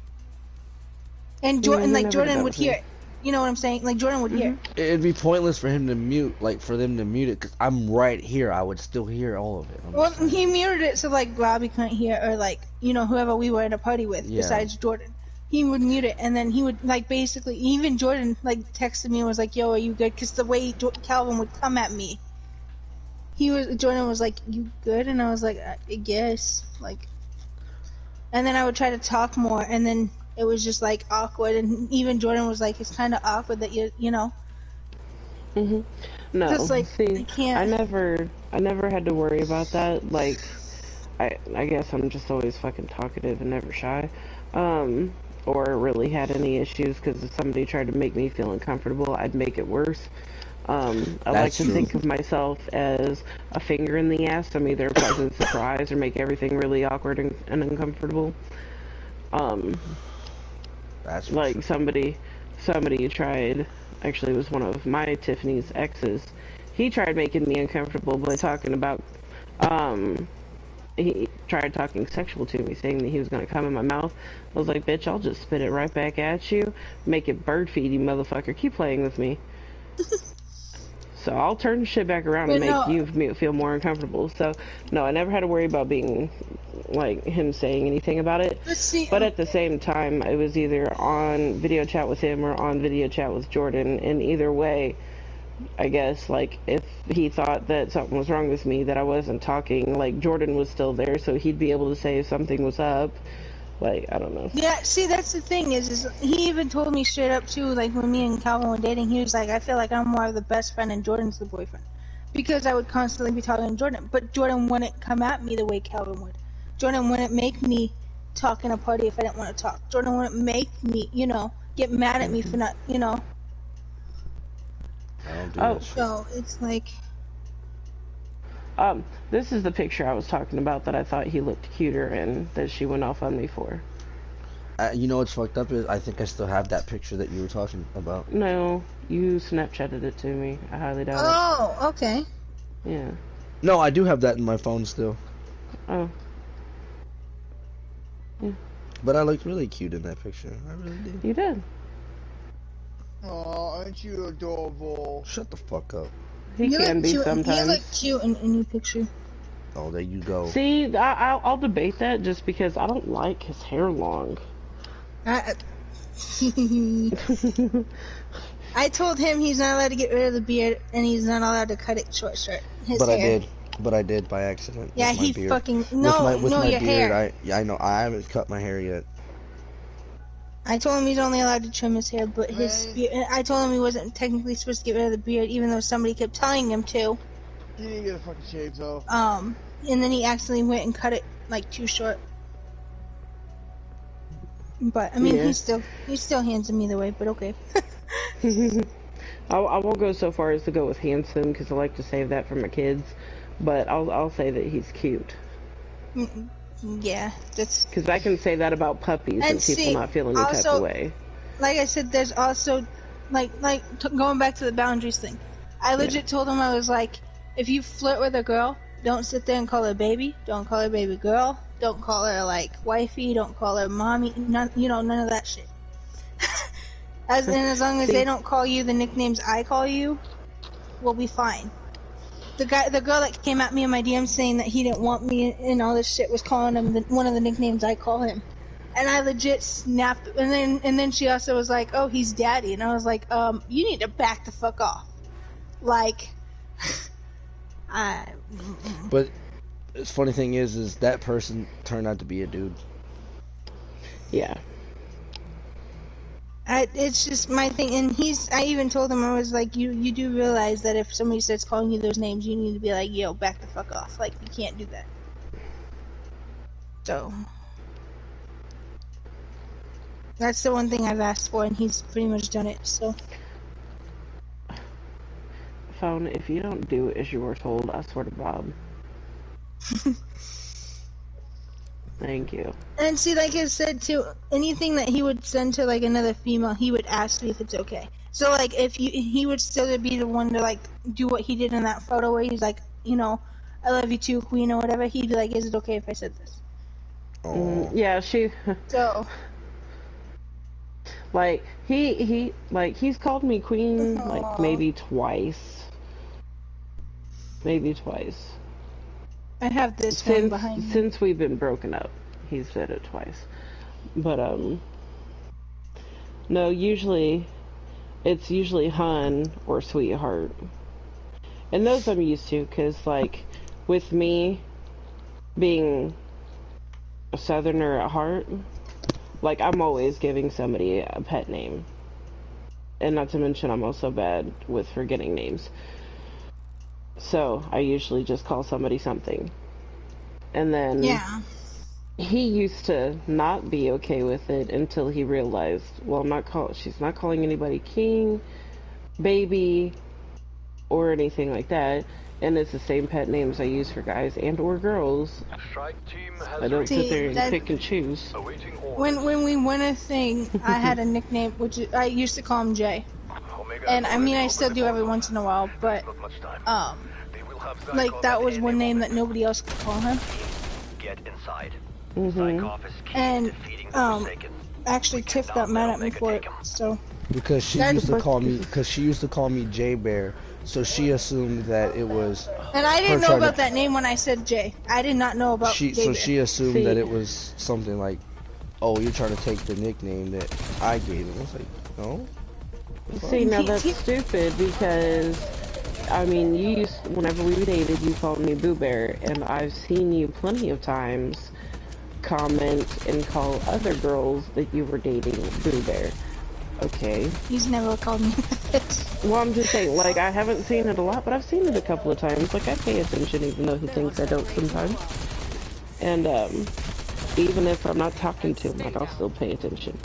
And Yeah, he never did Jordan that would with me. hear it. You know what I'm saying? Like, Jordan would hear it. it'd be pointless for him to mute, like for them to mute it, because I'm right here. I would still hear all of it. I'm Well, just saying. he muted it so, like, Robbie couldn't hear, or, like, you know, whoever we were in a party with, Yeah. besides Jordan. He would mute it, and then he would, like, basically, even Jordan, like, texted me and was like, yo, are you good? Because the way Calvin would come at me, Jordan was like, you good? And I was like, I guess. Like, and then I would try to talk more, and then it was just, like, awkward, and even Jordan was like, it's kind of awkward that you know. Mhm. No. Just, like, See, I can't. I never had to worry about that. Like, I guess I'm just always fucking talkative and never shy. Or really had any issues because if somebody tried to make me feel uncomfortable, I'd make it worse. I like to think of myself as a finger in the ass. I'm either a pleasant surprise or make everything really awkward and uncomfortable. That's Like somebody tried, actually it was one of my Tiffany's exes. He tried making me uncomfortable by talking about, he tried talking sexual to me, saying that he was going to come in my mouth. I was like, bitch, I'll just spit it right back at you. Make it bird feed, you motherfucker. Keep playing with me. So I'll turn shit back around and make you feel more uncomfortable. So, no, I never had to worry about being, like, him saying anything about it. But at the same time, it was either on video chat with him or on video chat with Jordan. And either way, I guess, like, if he thought that something was wrong with me, that I wasn't talking, like, Jordan was still there, so he'd be able to say if something was up. Like, I don't know. Yeah, see, that's the thing is he even told me straight up too, like, when me and Calvin were dating, he was like, I feel like I'm more of the best friend and Jordan's the boyfriend. Because I would constantly be talking to Jordan, but Jordan wouldn't come at me the way Calvin would. Jordan wouldn't make me talk in a party if I didn't want to talk. Jordan wouldn't make me, you know, get mad at me for not, you know. I don't do Oh. that shit. So, it's like... This is the picture I was talking about that I thought he looked cuter in, that she went off on me for. You know what's fucked up is I think I still have that picture that you were talking about. No, you Snapchatted it to me. I highly doubt Oh, okay. it. Yeah. No, I do have that in my phone still. Oh. Yeah. But I looked really cute in that picture. I really did. You did. Oh, aren't you adorable? Shut the fuck up. He can be sometimes. You look cute in your picture. Oh, there you go. See, I'll debate that just because I don't like his hair long. I told him he's not allowed to get rid of the beard, and he's not allowed to cut it short. But I did by accident. Yeah, with my he beard. fucking with my your beard, hair. I know I haven't cut my hair yet. I told him he's only allowed to trim his hair, but his beard. I told him he wasn't technically supposed to get rid of the beard, even though somebody kept telling him to. He didn't get a fucking shave though. And then he accidentally went and cut it like too short. But I mean, Yeah. he's still handsome either way. But okay. I won't go so far as to go with handsome because I like to save that for my kids, but I'll say that he's cute. Yeah, that's. Because I can say that about puppies and people not feeling any type of way. Like I said, there's also, going back to the boundaries thing. I legit told him, I was like, if you flirt with a girl, don't sit there and call her baby. Don't call her baby girl. Don't call her, like, wifey. Don't call her mommy. None of that shit. As long as they don't call you the nicknames I call you, we'll be fine. The girl that came at me in my DM saying that he didn't want me and all this shit was calling him one of the nicknames I call him. And I legit snapped, and then she also was like, oh, he's daddy. And I was like, you need to back the fuck off. Like, But the funny thing is that person turned out to be a dude. Yeah. It's just my thing, and I even told him, I was like, you do realize that if somebody starts calling you those names, you need to be like, yo, back the fuck off. Like, you can't do that. So, that's the one thing I've asked for, and he's pretty much done it, so. Phone, if you don't do as you were told, I swear to Bob. Thank you. And see, like I said too, anything that he would send to like another female, he would ask me if it's okay. So like if he would still be the one to like do what he did in that photo where he's like, you know, I love you too, queen, or whatever. He'd be like, is it okay if I said this? Yeah, she. So. Like he's called me queen like maybe twice. Maybe twice. I have this one behind me. Since we've been broken up, he's said it twice. But no, it's usually hun or sweetheart. And those I'm used to, cause like with me being a southerner at heart, like I'm always giving somebody a pet name. And not to mention I'm also bad with forgetting names. So, I usually just call somebody something. And then he used to not be okay with it until he realized, well, she's not calling anybody king, baby, or anything like that. And it's the same pet names I use for guys and or girls. I don't sit there and pick and choose. When we won a thing, I had a nickname, which I used to call him Jay. And I mean, I still do every once in a while, but like that was one name that nobody else could call him. Get inside. And actually Tiff got mad at me for it, so. Because she used to call me Jay Bear, so she assumed that it was. And I didn't know about that name when I said Jay. I did not know about Jay Bear. So she assumed that it was something like, oh, you're trying to take the nickname that I gave him. I was like, no. See, now that's stupid because, I mean, whenever we dated, you called me Boo Bear, and I've seen you plenty of times comment and call other girls that you were dating Boo Bear. Okay. He's never called me that. Well, I'm just saying, like, I haven't seen it a lot, but I've seen it a couple of times. Like, I pay attention even though he thinks I don't sometimes. And, even if I'm not talking to him, like, I'll still pay attention.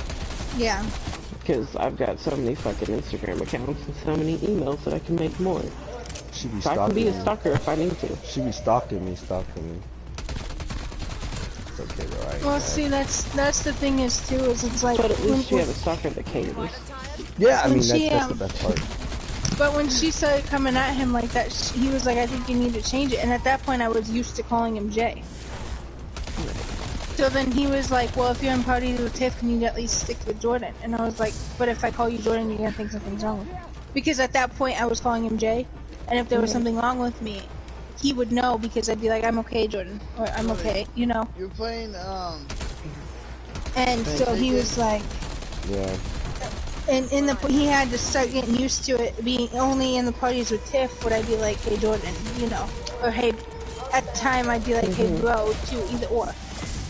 Yeah. Because I've got so many fucking Instagram accounts and so many emails that I can make more. She be so I can be a stalker if I need to. She be stalking me. It's okay, though, right? Well, see, that's the thing is too, is it's like. But at least you have a stalker that cares. Yeah, I mean that's the best part. But when she started coming at him like that, he was like, I think you need to change it. And at that point, I was used to calling him Jay. So then he was like, well, if you're in party with Tiff, can you at least stick with Jordan? And I was like, but if I call you Jordan, you're gonna think something's wrong with me. Because at that point, I was calling him Jay. And if there was something wrong with me, he would know because I'd be like, I'm okay, Jordan. Or I'm okay, you know? You're playing, And so he was like... Yeah. And he had to start getting used to it, being only in the parties with Tiff would I be like, hey, Jordan, you know? Or hey, at the time I'd be like, hey, bro, too, either or.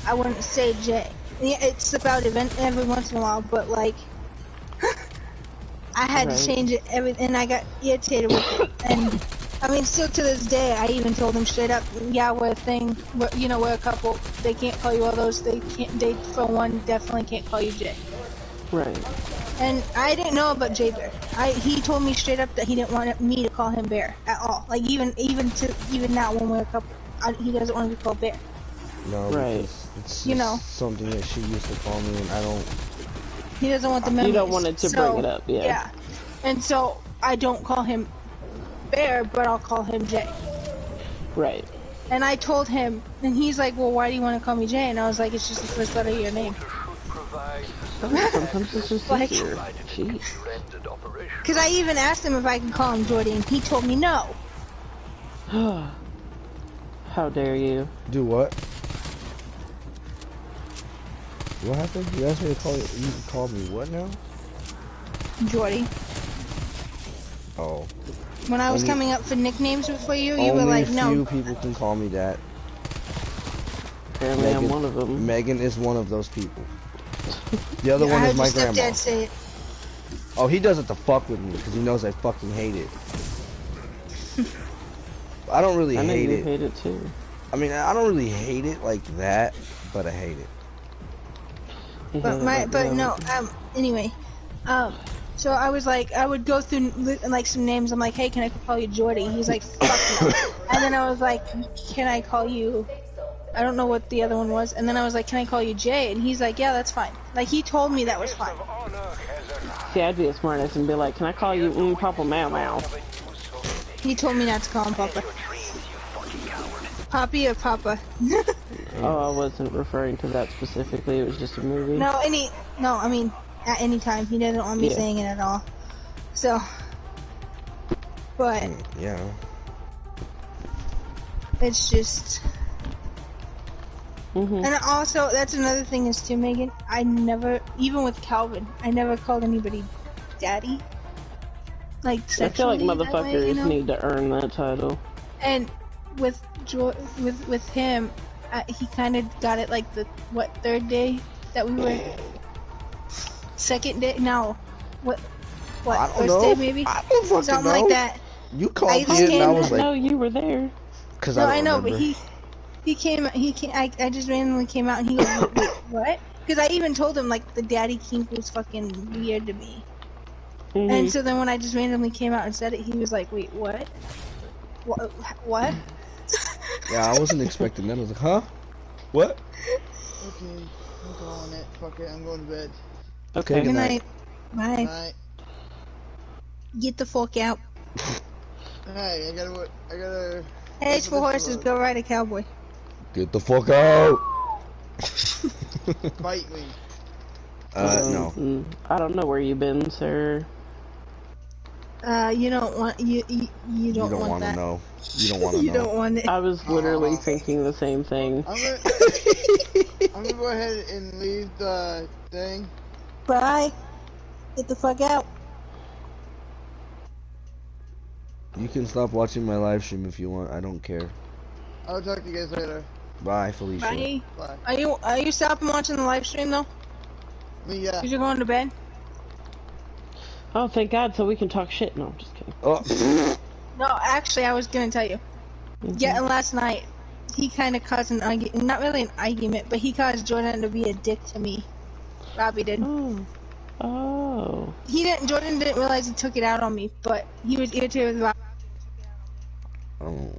I wouldn't say Jay. Yeah, it's about event every once in a while, but like, I had to change it and I got irritated with it. And I mean, still to this day, I even told him straight up, yeah, we're a thing. We're a couple. They can't call you all those. They for one, definitely can't call you Jay. Right. And I didn't know about Jay Bear. He told me straight up that he didn't want me to call him Bear at all. Like even now when we're a couple, he doesn't want to be called Bear. No, right. It's something that she used to call me, and I don't. He doesn't want the memories. You don't want it to bring it up, yeah. Yeah, and so I don't call him Bear, but I'll call him Jay. Right. And I told him, and he's like, "Well, why do you want to call me Jay?" And I was like, "It's just the first letter of your name." Sometimes it's just like, easier. Jeez. Because I even asked him if I could call him Jordy, and he told me no. How dare you? Do what? What happened? You asked me to call you. You called me what now? Jordy. Oh. When I was coming up for nicknames for you, you were like, no. Only a few people can call me that. Apparently I'm one of them. Megan is one of those people. The other one is my grandma. Say it. Oh, he does it to fuck with me because he knows I fucking hate it. I don't really hate it. Hate it too. I mean, I don't really hate it like that, but I hate it. Anyway, so I was like, I would go through like some names. I'm like, hey, can I call you Jordy? He's like, fuck no. And then I was like, can I call you? I don't know what the other one was. And then I was like, can I call you Jay? And he's like, yeah, that's fine. Like he told me that was fine. See, I'd be a smartass and be like, can I call you Papa Meow Meow? He told me not to call him Papa. Poppy or Papa? Oh, I wasn't referring to that specifically. It was just a movie. I mean, at any time. He doesn't want me saying it at all. So, but yeah, it's just. And also, that's another thing is too, Megan. I never, even with Calvin, I never called anybody daddy. Like sexually. I feel like motherfuckers way, you know? need to earn that title. And with him, he kind of got it like the third day that we were. Second day? No. What? First day maybe? I don't fucking Something know. like that. You called me and I was like, no, you were there. Cause no, I know, but he came. I just randomly came out and he goes, wait, what? Because I even told him like the daddy kink was fucking weird to me. And so then when I just randomly came out and said it, he was like, wait, what? What? Yeah, I wasn't expecting that. I was like, huh? What? Okay, I'm calling it. Fuck it, I'm going to bed. Okay. Good night. Bye. Night. Get the fuck out. Hey, I gotta. Hey, it's for horses. Go ride a cowboy. Get the fuck out! Bite me. No. I don't know where you've been, sir. You don't want you don't want want to that. know. You don't want to know. You don't want it. I was literally thinking the same thing. I'm gonna go ahead and leave the thing. Bye. Get the fuck out. You can stop watching my live stream if you want. I don't care. I'll talk to you guys later. Bye, Felicia. Bye. Bye. Are you stopping watching the live stream though? Yeah. Cause you're going to bed. Oh, thank God, so we can talk shit. No, I'm just kidding. Oh. No, actually, I was gonna tell you. Yeah, and last night he kind of caused an argument. Not really an argument, but he caused Jordan to be a dick to me. Robbie did. Oh. Jordan didn't realize he took it out on me, but he was irritated with Robbie. Oh.